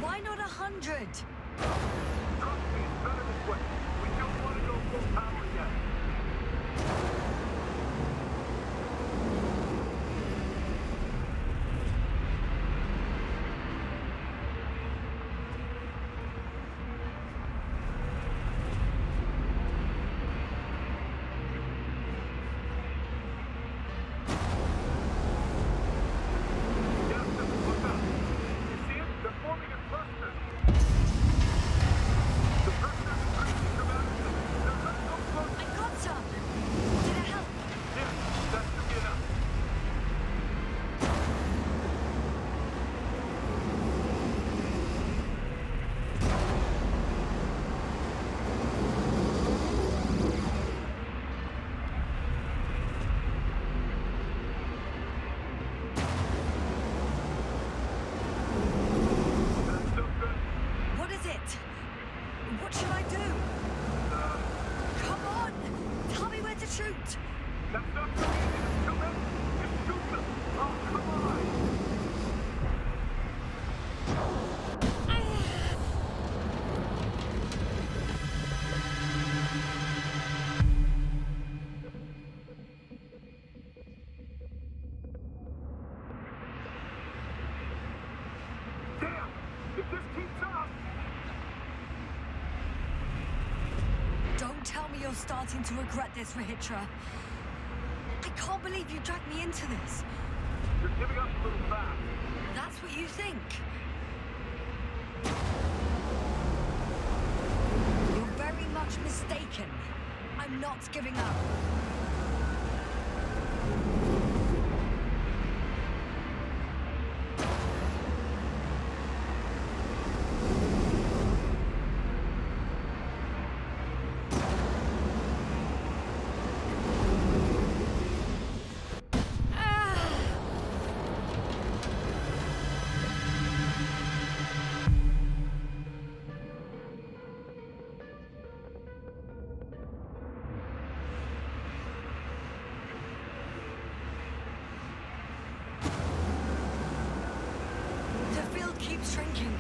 Why not 100? Trust me, it's better this way. We don't want to go full power yet. Yes, look up. You see it? They're forming a cluster. The person is increasing dramatically. They're not so close. I got some. Did it help? Yes, that should be enough. That's so good. What is it? What should I do? Come on! Tell me where to shoot! That's not so easy to shoot them. Just shoot them. Oh, come on. Damn! If this keeps up, Don't tell me you're starting to regret this, Mitra. I can't believe you dragged me into this. you're giving up a little fast. That's what you think. You're very much mistaken. I'm not giving up. The field keeps shrinking.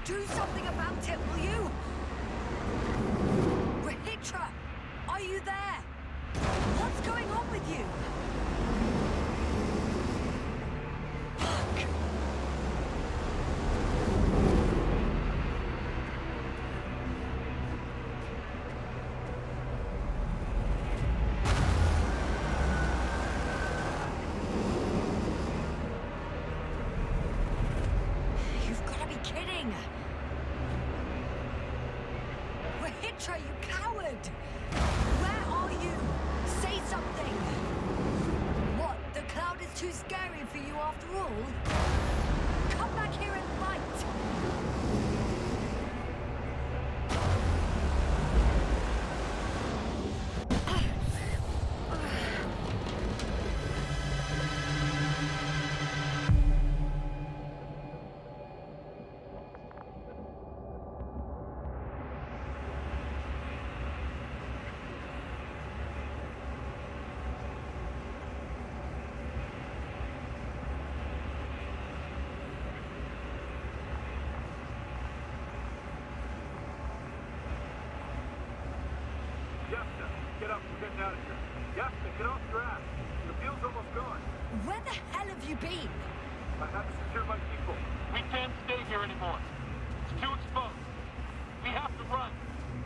Do something about it, will you? Mitra, are you there? What's going on with you? Fuck. You've got to be kidding. Mitra, you coward! Where are you? Say something! What, the cloud is too scary for you after all? Come back here and fight! Yasta, get up. We're getting out of here. Yasta, get off your ass. The field's almost gone. Where the hell have you been? I have to secure my people. We can't stay here anymore. It's too exposed. We have to run.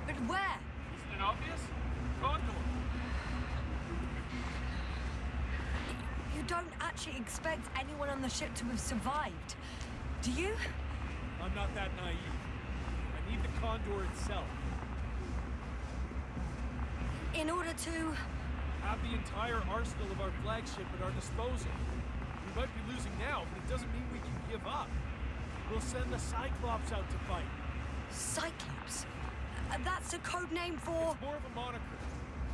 But where? Isn't it obvious? Condor. You don't actually expect anyone on the ship to have survived. Do you? I'm not that naive. I need the Condor itself. In order to... Have the entire arsenal of our flagship at our disposal. We might be losing now, but it doesn't mean we can give up. We'll send the Cyclops out to fight. Cyclops? That's a code name for... It's more of a moniker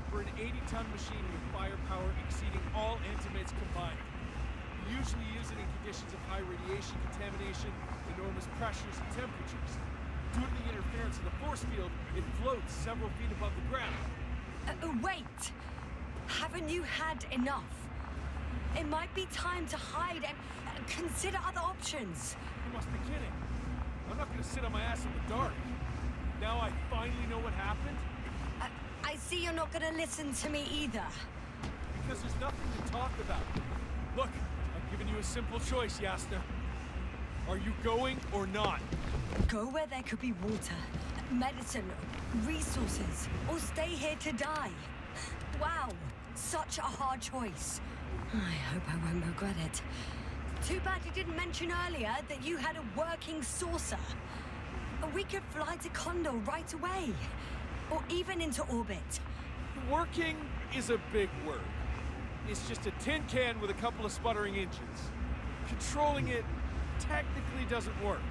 for an 80-ton machine with firepower exceeding all antimates combined. We usually use it in conditions of high radiation contamination, enormous pressures and temperatures. Due to the interference of the force field, it floats several feet above the ground. Wait! Haven't you had enough? It might be time to hide and consider other options. You must be kidding. I'm not gonna sit on my ass in the dark. Now I finally know what happened? I see you're not gonna listen to me either. Because there's nothing to talk about. Look, I've given you a simple choice, Yasna. Are you going or not? Go where there could be water, medicine, resources, or stay here to die. Wow, such a hard choice. I hope I won't regret it. Too bad you didn't mention earlier that you had a working saucer. We could fly to Condor right away, or even into orbit. Working is a big word. It's just a tin can with a couple of sputtering engines. Controlling it technically doesn't work.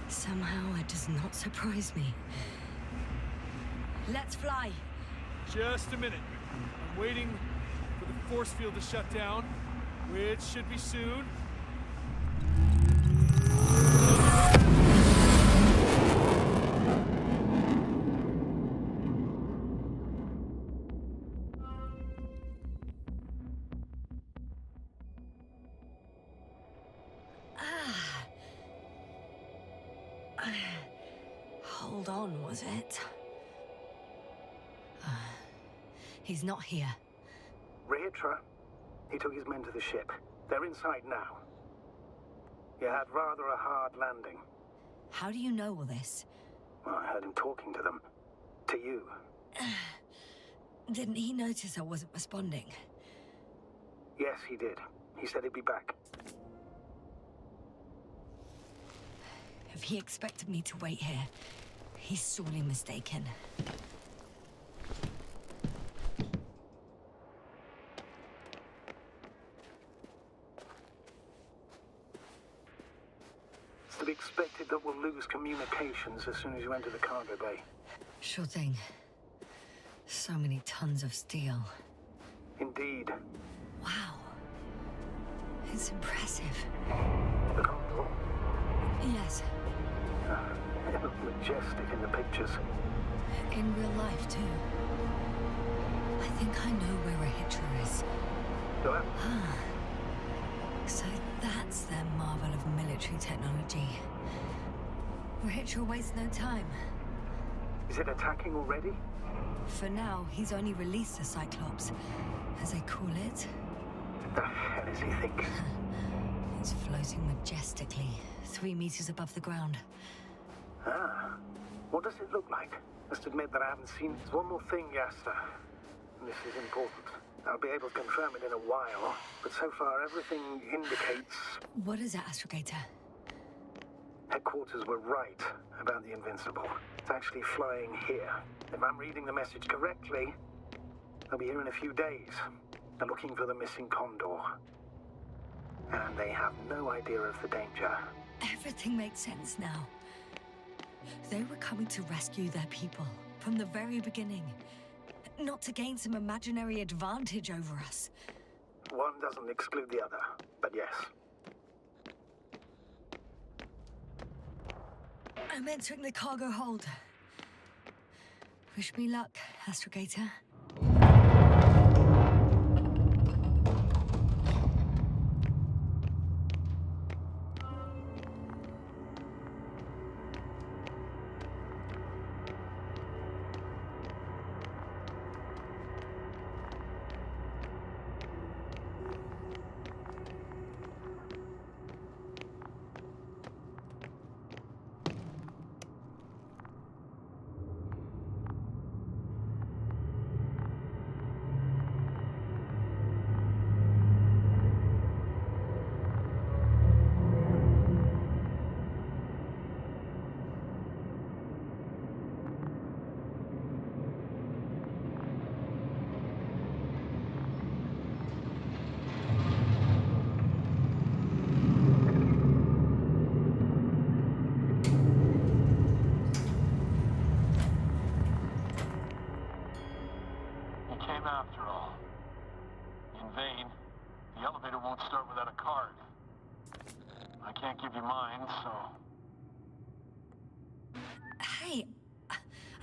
Somehow it does not surprise me. Let's fly. Just a minute. I'm waiting for the force field to shut down, which should be soon. Hold on, was it? He's not here. Mitra, he took his men to the ship. They're inside now. You had rather a hard landing. How do you know all this? Well, I heard him talking to them. To you. Didn't he notice I wasn't responding? Yes, he did. He said he'd be back. If he expected me to wait here, he's sorely mistaken. It's to be expected that we'll lose communications as soon as you enter the cargo bay. Sure thing. So many tons of steel. Indeed. Wow. It's impressive. The Condor? Yes. It looked majestic in the pictures. In real life, too. I think I know where Hikvision is. Well, So that's their marvel of military technology. Hikvision wastes no time. is it attacking already? For now, he's only released the Cyclops, as they call it. The hell is he thinking? It's floating majestically, 3 meters above the ground. Ah, what does it look like? Must admit that I haven't seen it. One more thing, Yasta. This is important. I'll be able to confirm it in a while, but so far everything indicates... What is it, Astrogator? Headquarters were right about the Invincible. It's actually flying here. If I'm reading the message correctly, they'll be here in a few days. They're looking for the missing Condor. And they have no idea of the danger. Everything makes sense now. They were coming to rescue their people from the very beginning. Not to gain some imaginary advantage over us. One doesn't exclude the other, but yes. I'm entering the cargo hold. Wish me luck, Astrogator.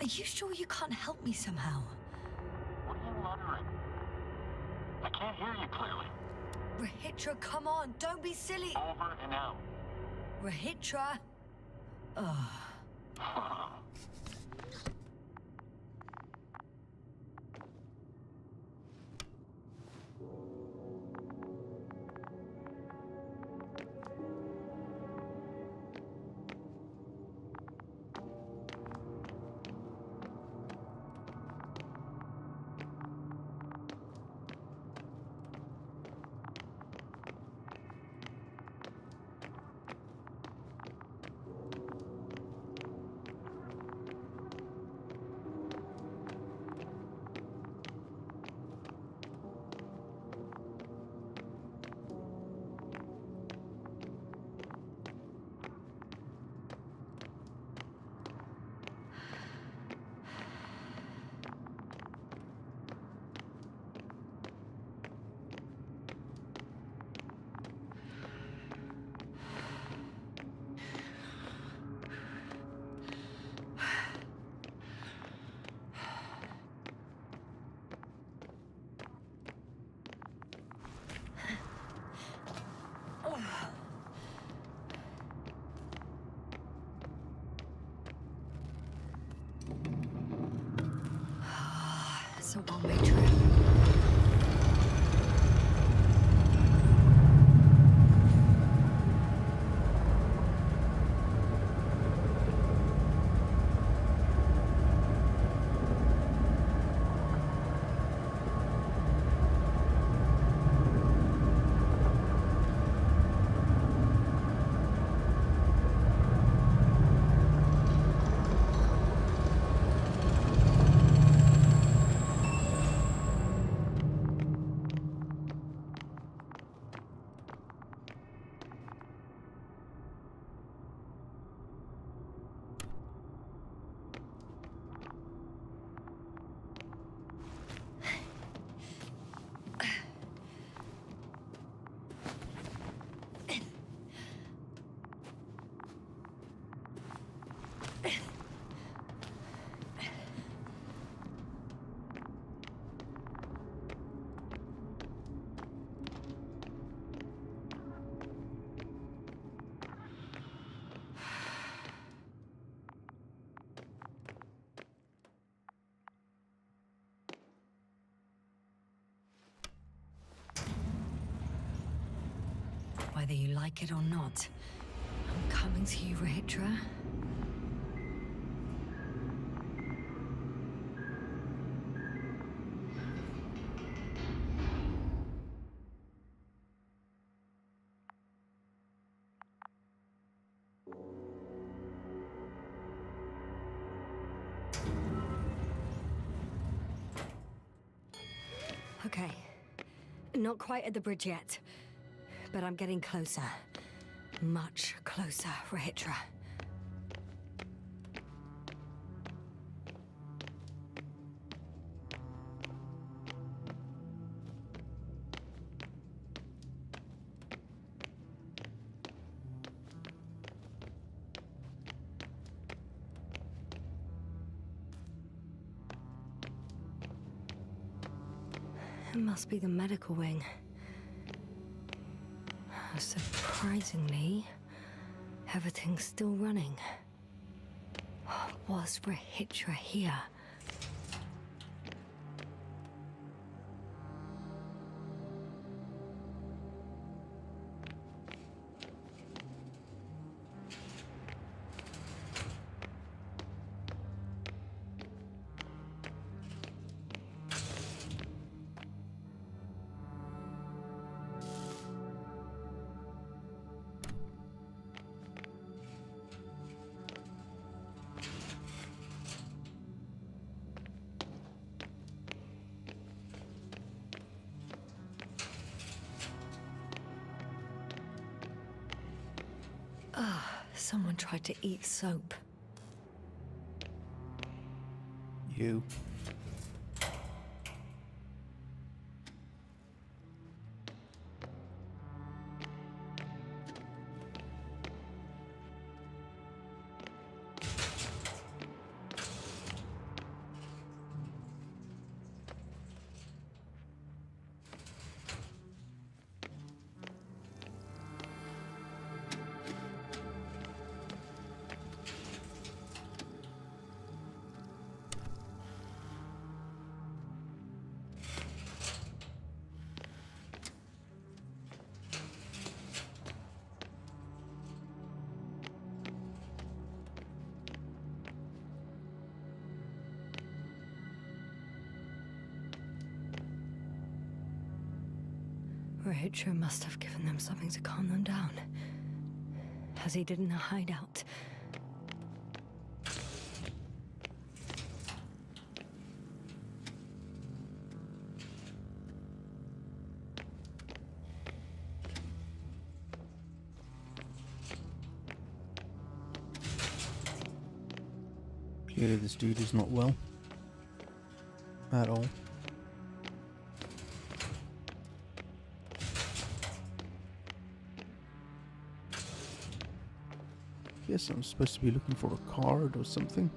Are you sure you can't help me somehow? What are you muttering? I can't hear you clearly. Rahitra, come on, don't be silly. Over and out. Rahitra. Ugh. It's a one-way trip. Whether you like it or not, I'm coming to you, Rahitra. Okay. Not quite at the bridge yet, but I'm getting closer. Much closer, Rahitra. It must be the medical wing. Surprisingly, everything's still running. Was Rahitra here? Someone tried to eat soap. You. Mitra must have given them something to calm them down. Has he in a hideout? Clearly this dude is not well. At all. Guess I'm supposed to be looking for a card or something.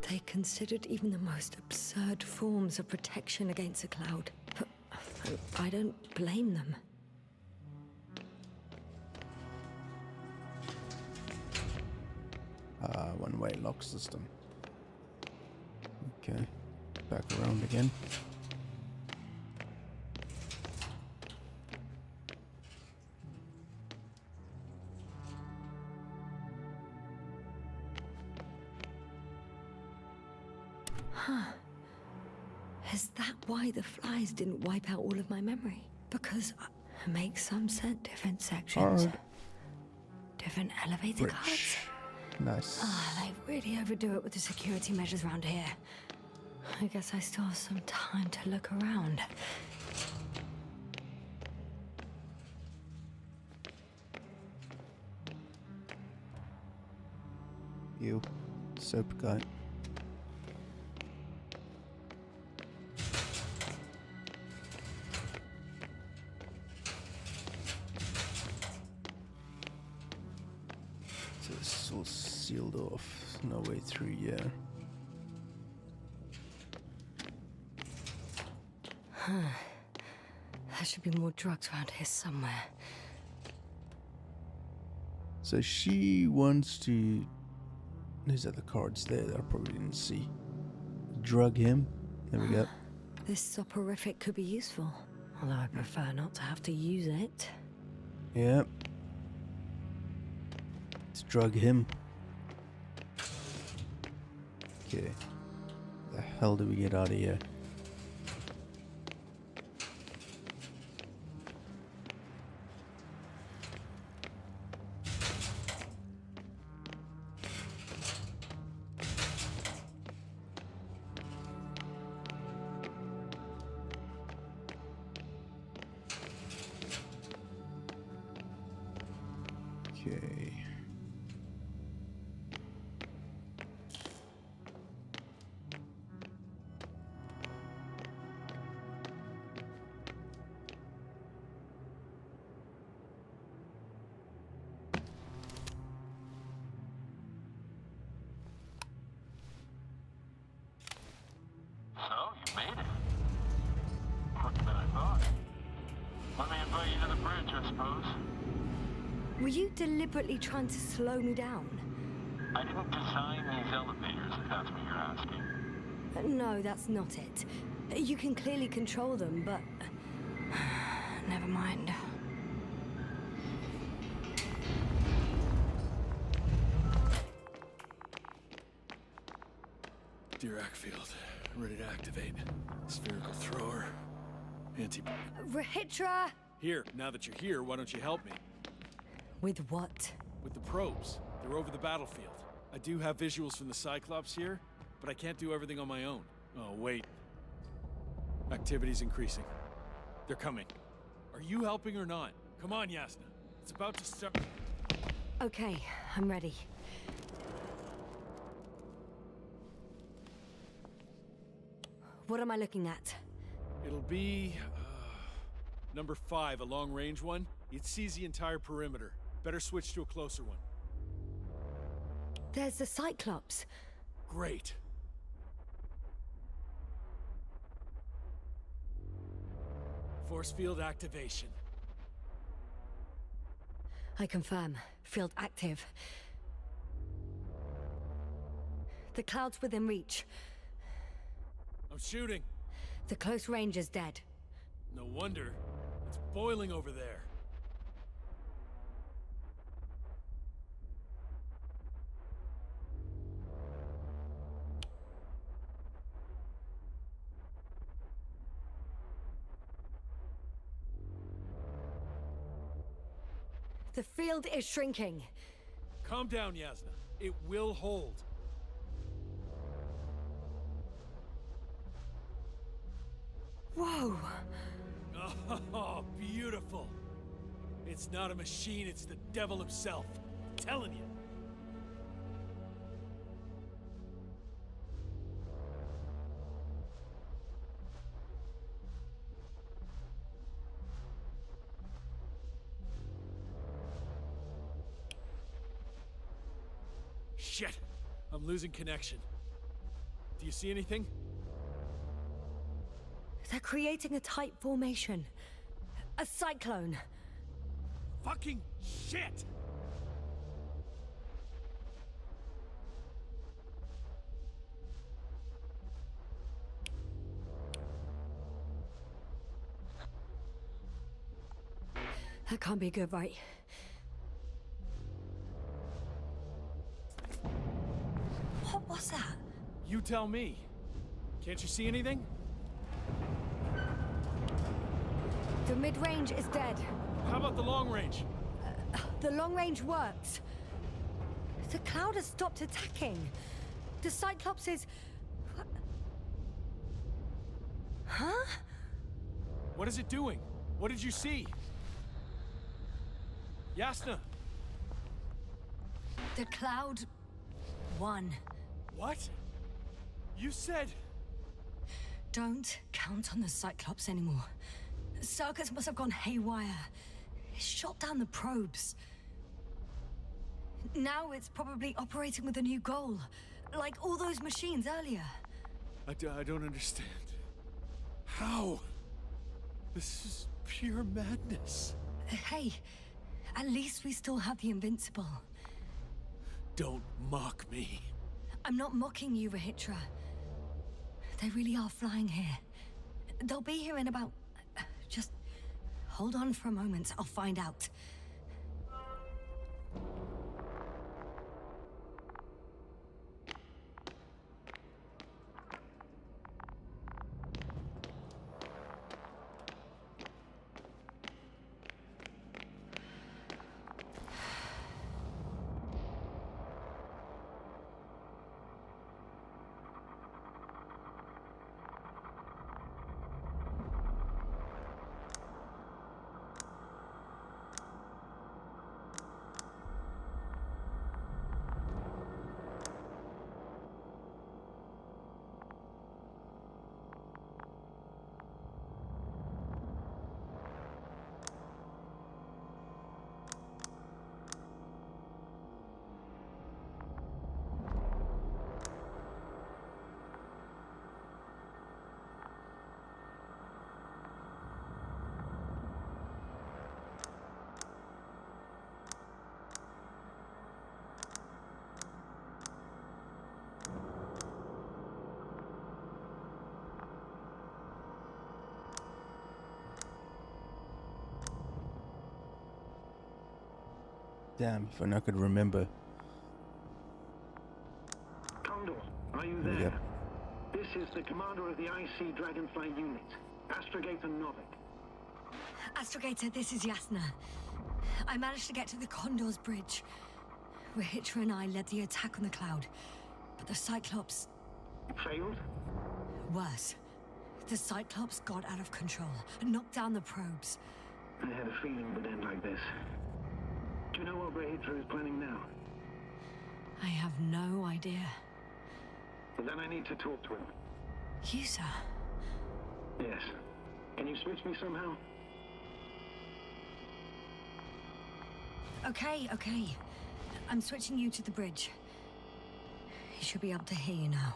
They considered even the most absurd forms of protection against a cloud. But I don't blame them. One-way lock system. Okay, back around again. Is that why the flies didn't wipe out all of my memory? Because it makes some sense. Different sections. Hard. Different elevator Rich. cards. Nice. They really overdo it with the security measures around here. I guess I still have some time to look around. You. Soap guy. So this is all sealed off. No way through, yeah. There should be more drugs around here somewhere. So she wants to... These are the cards there that I probably didn't see. Drug him. There we go. This soporific could be useful. Although I prefer not to have to use it. Yep. Let's drug him. Okay. The hell do we get out of here? Okay. So, you made it. Quicker than I thought. Let me invite you to the bridge, I suppose. Were you deliberately trying to slow me down? I didn't design these elevators, if that's what you're asking. No, that's not it. You can clearly control them, but... Never mind. Dirac field. Ready to activate. Spherical thrower. Anti... Rahitra! Here, now that you're here, why don't you help me? With what? With the probes. They're over the battlefield. I do have visuals from the Cyclops here, but I can't do everything on my own. Oh, wait. Activity's increasing. They're coming. Are you helping or not? Come on, Yasna. It's about to start... Okay, I'm ready. What am I looking at? It'll be... number 5, a long-range one. It sees the entire perimeter. Better switch to a closer one. There's the Cyclops. Great. Force field activation. I confirm. Field active. The cloud's within reach. I'm shooting. The close range is dead. No wonder. It's boiling over there. The field is shrinking. Calm down, Yasna. It will hold. Whoa! Oh, beautiful. It's not a machine, it's the devil himself. I'm telling you. Shit! I'm losing connection. Do you see anything? They're creating a tight formation. A cyclone. Fucking shit! That can't be good, right? What was that? You tell me. Can't you see anything? The mid-range is dead. How about the long range? The long range works. The cloud has stopped attacking. The Cyclops is... Huh? What is it doing? What did you see? Yasna! The cloud won. What? You said... Don't count on the Cyclops anymore. Circuits must have gone haywire. It shot down the probes. Now it's probably operating with a new goal. Like all those machines earlier. I don't understand. How? This is pure madness. Hey, at least we still have the Invincible. Don't mock me. I'm not mocking you, Rahitra. They really are flying here. They'll be here in about... Just hold on for a moment. I'll find out. Damn, if I could remember. Condor, are you there? Yep. This is the commander of the IC Dragonfly unit, Astrogator Novik. Astrogator, this is Yasna. I managed to get to the Condor's bridge. Rahitra and I led the attack on the cloud. But the Cyclops... Failed? Worse. The Cyclops got out of control and knocked down the probes. I had a feeling it would end like this. Do you know what Rahitra is planning now? I have no idea. Well, then I need to talk to him. You, sir? Yes. Can you switch me somehow? Okay. I'm switching you to the bridge. He should be able to hear you now.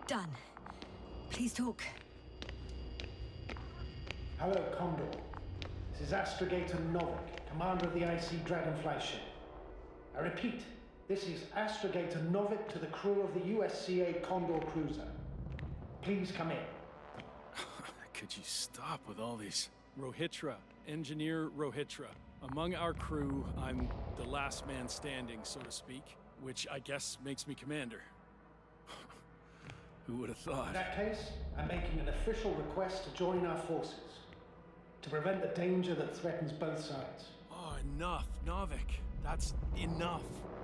Done. Please talk. Hello, Condor. This is Astrogator Novik, commander of the IC Dragonfly ship. I repeat, This is Astrogator Novik to the crew of the USCA Condor Cruiser. Please come in. Could you stop with all these? Rohitra, Engineer Rohitra. Among our crew, I'm the last man standing, so to speak, which I guess makes me commander. Who would have thought? In that case, I'm making an official request to join our forces. To prevent the danger that threatens both sides. Oh, enough, Novik. That's enough.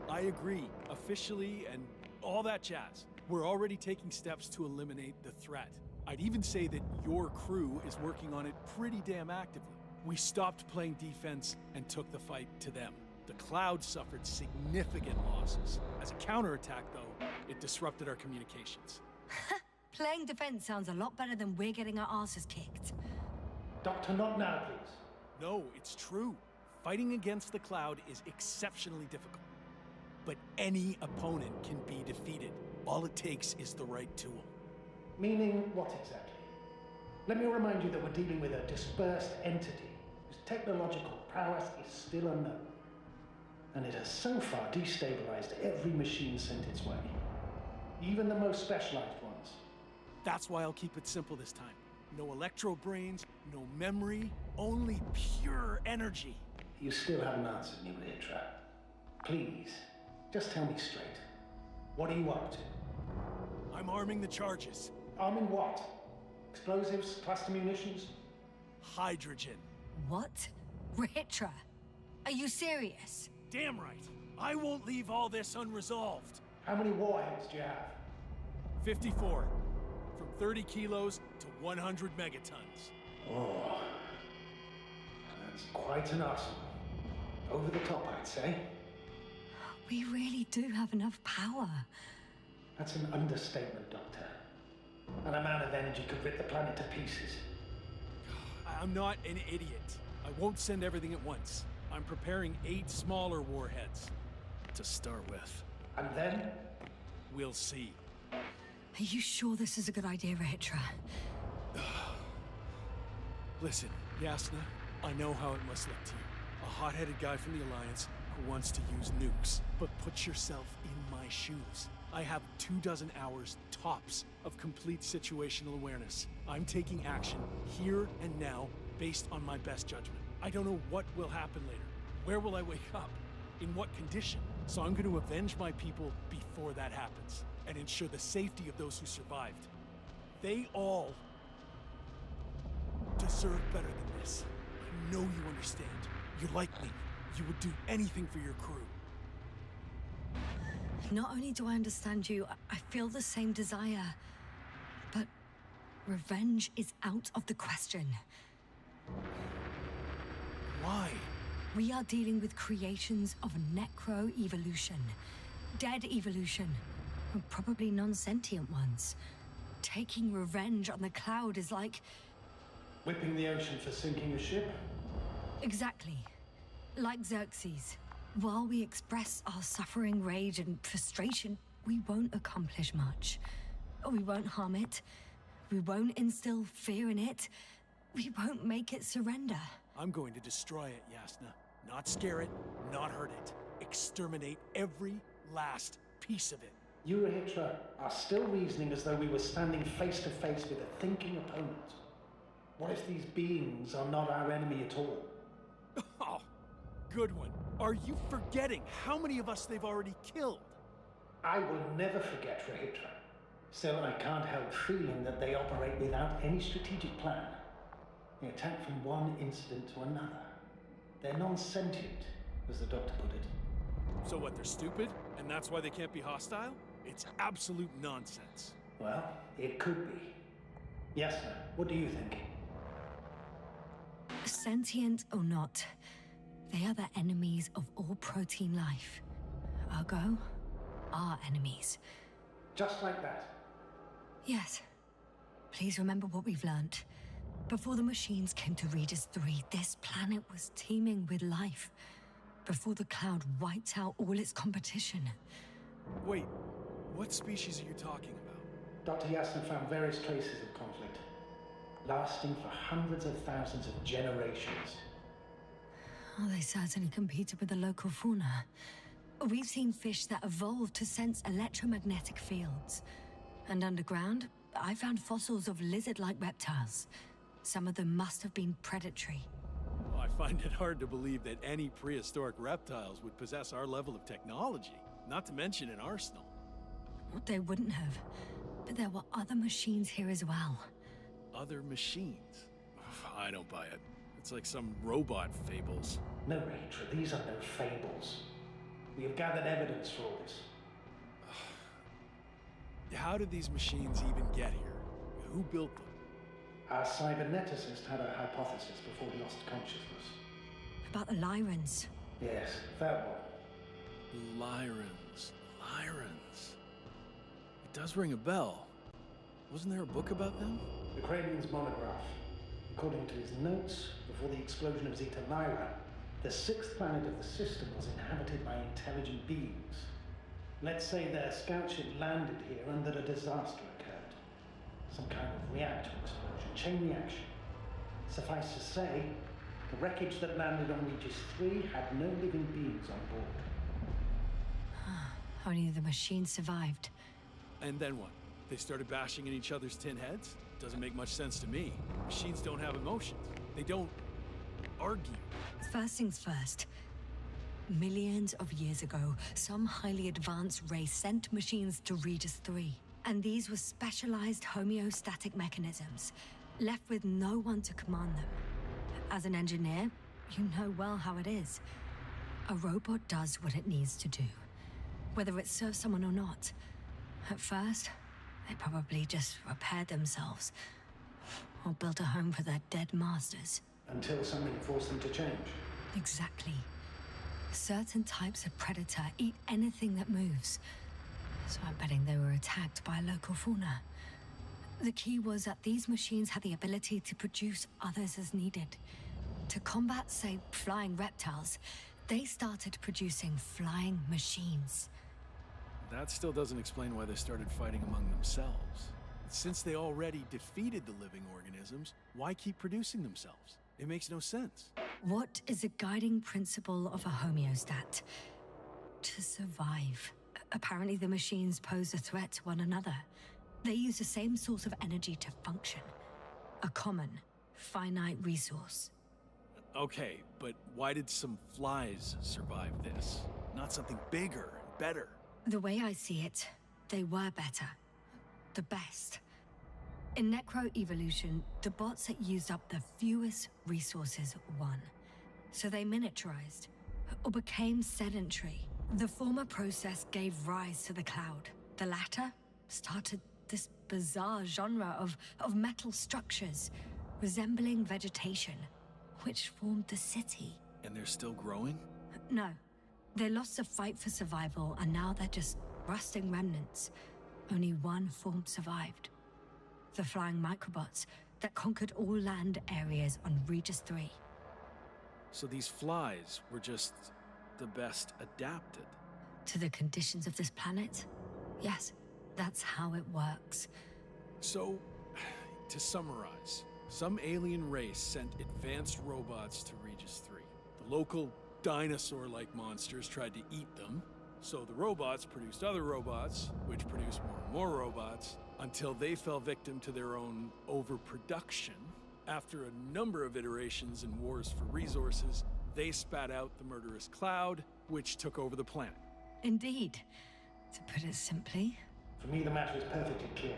I agree, officially and all that jazz. We're already taking steps to eliminate the threat. I'd even say that your crew is working on it pretty damn actively. We stopped playing defense and took the fight to them. The cloud suffered significant losses. As a counterattack, though, it disrupted our communications. Playing defense sounds a lot better than we're getting our asses kicked. Doctor, not now, please. No, it's true. Fighting against the cloud is exceptionally difficult. But any opponent can be defeated. All it takes is the right tool. Meaning what exactly? Let me remind you that we're dealing with a dispersed entity whose technological prowess is still unknown. And it has so far destabilized every machine sent its way. Even the most specialized ones. That's why I'll keep it simple this time. No electro brains, no memory, only pure energy. You still haven't answered me, Mitra. Please, just tell me straight. What are you up to? I'm arming the charges. Arming what? Explosives, cluster munitions? Hydrogen. What? Ritra? Are you serious? Damn right. I won't leave all this unresolved. How many warheads do you have? 54. From 30 kilos to 100 megatons. Oh, that's quite an arsenal. Over the top, I'd say. We really do have enough power. That's an understatement, Doctor. And a amount of energy could rip the planet to pieces. I'm not an idiot. I won't send everything at once. I'm preparing 8 smaller warheads to start with. And then? We'll see. Are you sure this is a good idea, Ritra? Listen, Yasna, I know how it must look to you. A hot-headed guy from the Alliance who wants to use nukes. But put yourself in my shoes. I have 24 hours tops of complete situational awareness. I'm taking action here and now based on my best judgment. I don't know what will happen later. Where will I wake up? In what condition? So I'm going to avenge my people before that happens and ensure the safety of those who survived. They all deserve better than this. I know you understand. You're like me. You would do anything for your crew. Not only do I understand you, I feel the same desire. But revenge is out of the question. Why? We are dealing with creations of necro-evolution. Dead evolution. And probably non-sentient ones. Taking revenge on the cloud is like... Whipping the ocean for sinking a ship? Exactly. Like Xerxes. While we express our suffering, rage, and frustration, we won't accomplish much. We won't harm it. We won't instill fear in it. We won't make it surrender. I'm going to destroy it, Yasna. Not scare it, not hurt it. Exterminate every last piece of it. You, Rahitra, are still reasoning as though we were standing face to face with a thinking opponent. What if these beings are not our enemy at all? Oh, good one. Are you forgetting how many of us they've already killed? I will never forget, Rahitra. Still, I can't help feeling that they operate without any strategic plan. They attack from one incident to another. They're non-sentient, as the doctor put it. So what, they're stupid? And that's why they can't be hostile? It's absolute nonsense. Well, it could be. Yes, sir. What do you think? Sentient or not, they are the enemies of all protein life. Ergo, our enemies. Just like that? Yes. Please remember what we've learnt. Before the machines came to Regis 3, this planet was teeming with life. Before the cloud wiped out all its competition. Wait, what species are you talking about? Dr. Yassin found various traces of conflict, lasting for hundreds of thousands of generations. Oh, they certainly competed with the local fauna. We've seen fish that evolved to sense electromagnetic fields. And underground, I found fossils of lizard-like reptiles. Some of them must have been predatory. Well, I find it hard to believe that any prehistoric reptiles would possess our level of technology, not to mention an arsenal. They wouldn't have. But there were other machines here as well. Other machines? I don't buy it. It's like some robot fables. No, Mitra, these are no fables. We have gathered evidence for all this. How did these machines even get here? Who built them? Our cyberneticist had a hypothesis before he lost consciousness. About the Lyrans. Yes, that one. Lyrans. It does ring a bell. Wasn't there a book about them? The Cranian's monograph. According to his notes, before the explosion of Zeta Lyra, the sixth planet of the system was inhabited by intelligent beings. Let's say their scout ship landed here and that a disaster occurred. Some kind of reactor explosion, chain reaction. Suffice to say, the wreckage that landed on Regis 3 had no living beings on board. Only the machine survived. And then what? They started bashing in each other's tin heads? Doesn't make much sense to me. Machines don't have emotions. They don't argue. First things first. Millions of years ago, some highly advanced race sent machines to Regis 3. And these were specialized homeostatic mechanisms, left with no one to command them. As an engineer, you know well how it is. A robot does what it needs to do, whether it serves someone or not. At first, they probably just repaired themselves, or built a home for their dead masters. Until something forced them to change. Exactly. Certain types of predator eat anything that moves. So I'm betting they were attacked by a local fauna. The key was that these machines had the ability to produce others as needed. To combat, say, flying reptiles, they started producing flying machines. That still doesn't explain why they started fighting among themselves. Since they already defeated the living organisms, why keep producing themselves? It makes no sense. What is a guiding principle of a homeostat? To survive. Apparently the machines pose a threat to one another. They use the same source of energy to function. A common, finite resource. Okay, but why did some flies survive this? Not something bigger and better. The way I see it, they were better. The best. In necroevolution, the bots that used up the fewest resources won. So they miniaturized, or became sedentary. The former process gave rise to the cloud. The latter started this bizarre genre of metal structures, resembling vegetation, which formed the city. And they're still growing? No. They lost the fight for survival, and now they're just rusting remnants. Only one form survived. The flying microbots that conquered all land areas on Regis 3. So these flies were just the best adapted? To the conditions of this planet? Yes, that's how it works. So, to summarize, some alien race sent advanced robots to Regis 3. The local dinosaur-like monsters tried to eat them, so the robots produced other robots, which produced more and more robots, until they fell victim to their own overproduction. After a number of iterations and wars for resources, they spat out the murderous cloud, which took over the planet. Indeed. To put it simply. For me, the matter is perfectly clear.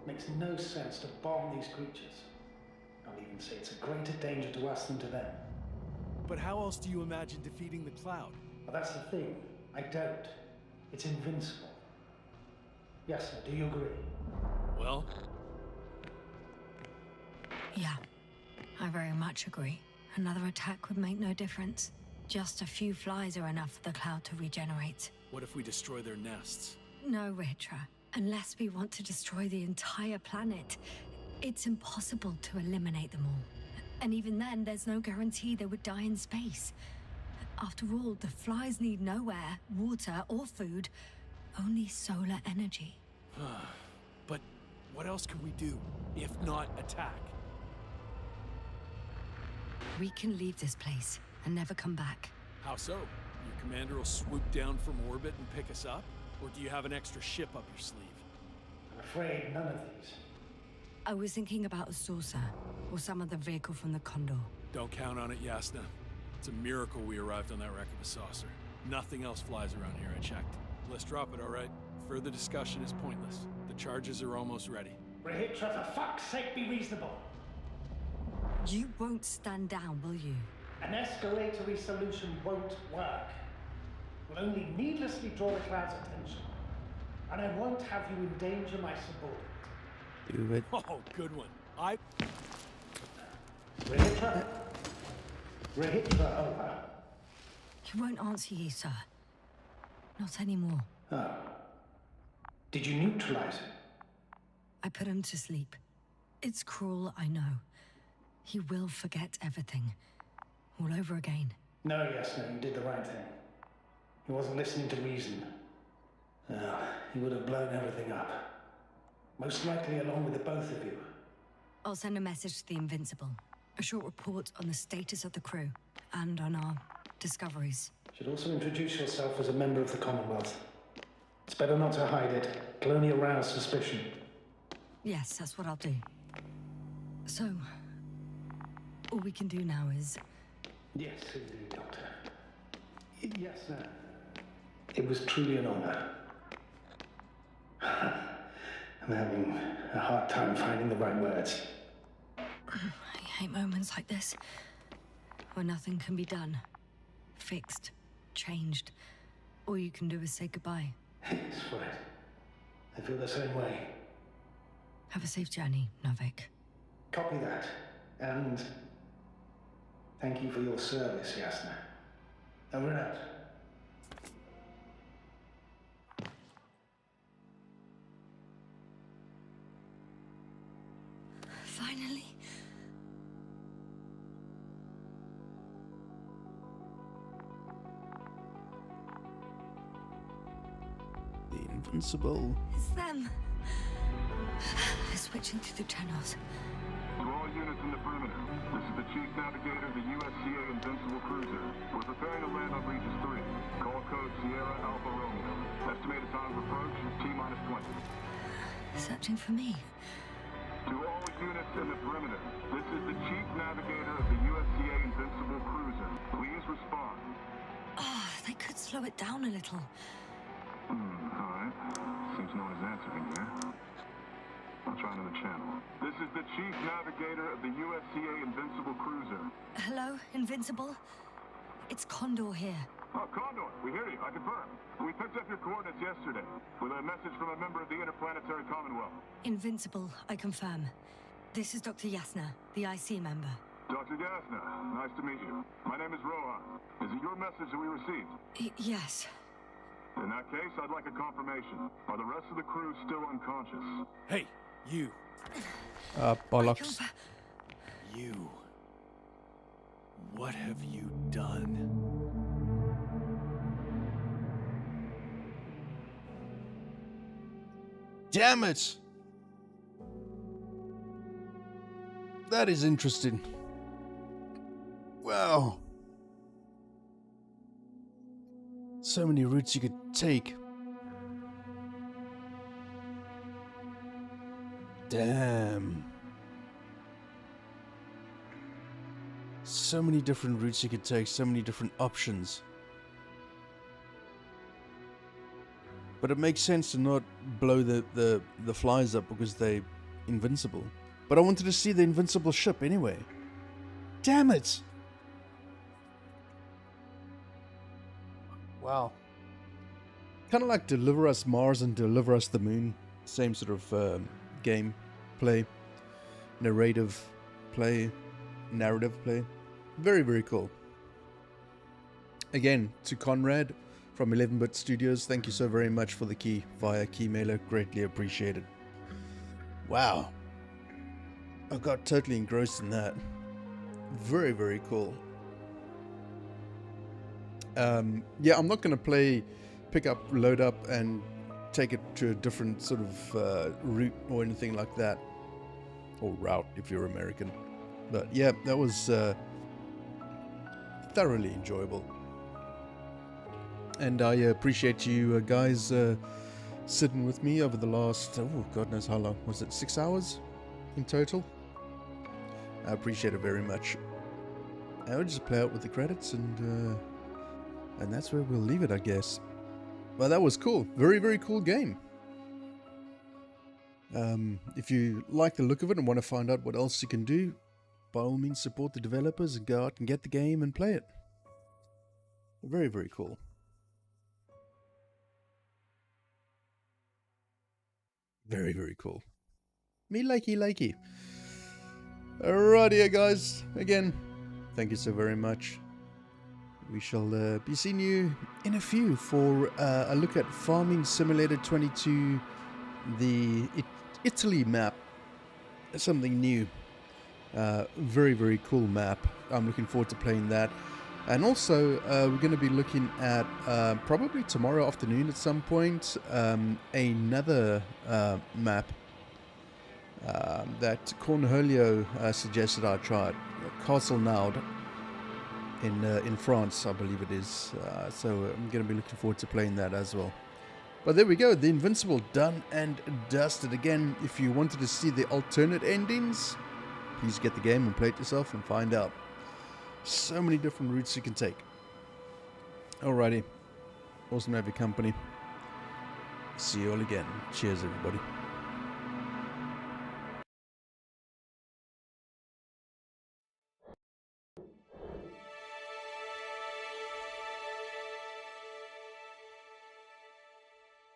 Makes no sense to bomb these creatures. I'll even say it's a greater danger to us than to them. But how else do you imagine defeating the cloud? But that's the thing. I don't. It's invincible. Yes, sir, do you agree? Well, Yeah, I very much agree. Another attack would make no difference. Just a few flies are enough for the cloud to regenerate. what if we destroy their nests? No, Mitra. Unless we want to destroy the entire planet, it's impossible to eliminate them all. And even then, there's no guarantee they would die in space. After all, the flies need no air, water, or food, only solar energy. But what else can we do, if not attack? We can leave this place and never come back. How so? Your commander will swoop down from orbit and pick us up? Or do you have an extra ship up your sleeve? I'm afraid none of these. I was thinking about a saucer, or some other vehicle from the Condor. Don't count on it, Yasna. It's a miracle we arrived on that wreck of a saucer. Nothing else flies around here, I checked. Let's drop it, all right? Further discussion is pointless. The charges are almost ready. Rahitra, for fuck's sake, be reasonable. You won't stand down, will you? An escalatory solution won't work. Will only needlessly draw the crowd's attention. And I won't have you endanger my subordinate. Do it. Oh, good one. Rahitra? Rahitra, over. He won't answer you, sir. Not anymore. Oh. Did you neutralize him? I put him to sleep. It's cruel, I know. He will forget everything. All over again. No, yes, no, you did the right thing. He wasn't listening to reason. He would have blown everything up. Most likely along with the both of you. I'll send a message to the Invincible. A short report on the status of the crew, and on our discoveries. Should also introduce yourself as a member of the Commonwealth. It's better not to hide it. It'll only arouse suspicion. Yes, that's what I'll do. So, all we can do now is... Yes, indeed, Doctor. Yes, sir. It was truly an honor. I'm having a hard time finding the right words. I hate moments like this, where nothing can be done. Fixed, changed. All you can do is say goodbye. Yes, right. I feel the same way. Have a safe journey, Novik. Copy that. And thank you for your service, Yasna. Over and out. Finally. The Invincible. It's them. They're switching through the channels. To all units in the perimeter, this is the Chief Navigator of the USCA Invincible Cruiser. We're preparing to land on Regis 3. Call code Sierra Alpha Romeo. Estimated time of approach, T-minus 20. Searching for me. To all units in the perimeter, this is the Chief Navigator of the USCA Invincible Cruiser. Please respond. They could slow it down a little. Alright. Seems no one is answering here. I'll try another channel. This is the Chief Navigator of the USCA Invincible Cruiser. Hello, Invincible? It's Condor here. Oh, Condor, we hear you. I confirm. We picked up your coordinates yesterday with a message from a member of the Interplanetary Commonwealth. Invincible, I confirm. This is Dr. Yasna, the IC member. Dr. Yasna, nice to meet you. My name is Rohan. Is it your message that we received? Yes. In that case, I'd like a confirmation. Are the rest of the crew still unconscious? Hey, you. Bollocks. You. What have you done? Damn it! That is interesting. Wow. So many routes you could take. Damn. So many different routes you could take, so many different options. But it makes sense to not blow the flies up because they're invincible. But I wanted to see the invincible ship anyway. Damn it! Wow. Kind of like Deliver Us Mars and Deliver Us the Moon. Same sort of game play. Narrative play. Very, very cool. Again, to Konrad from 11-Bit Studios, thank you so very much for the key via Keymailer. Greatly appreciated. Wow. I got totally engrossed in that. Very, very cool. Yeah, I'm not going to pick up, load up, and take it to a different sort of route or anything like that. Or route, if you're American. But yeah, that was thoroughly enjoyable. And I appreciate you guys sitting with me over the last, oh, God knows how long. Was it 6 hours in total? I appreciate it very much. I will just play out with the credits, and that's where we'll leave it, I guess. Well, that was cool. Very, very cool game. If you like the look of it and want to find out what else you can do, by all means support the developers and go out and get the game and play it. Very, very cool. Very, very cool. Me likey. Alrighty, guys. Again, thank you so very much. We shall be seeing you in a few for a look at Farming Simulator 22, the Italy map. Something new. Very, very cool map. I'm looking forward to playing that. And also, we're going to be looking at, probably tomorrow afternoon at some point, another map that Cornholio suggested I try. Castle Naud in France, I believe it is. So I'm going to be looking forward to playing that as well. But there we go, the Invincible done and dusted. Again, if you wanted to see the alternate endings, please get the game and play it yourself and find out. So many different routes you can take. Alrighty. Awesome to have your company. See you all again. Cheers, everybody.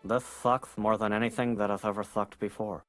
This sucks more than anything that has ever sucked before.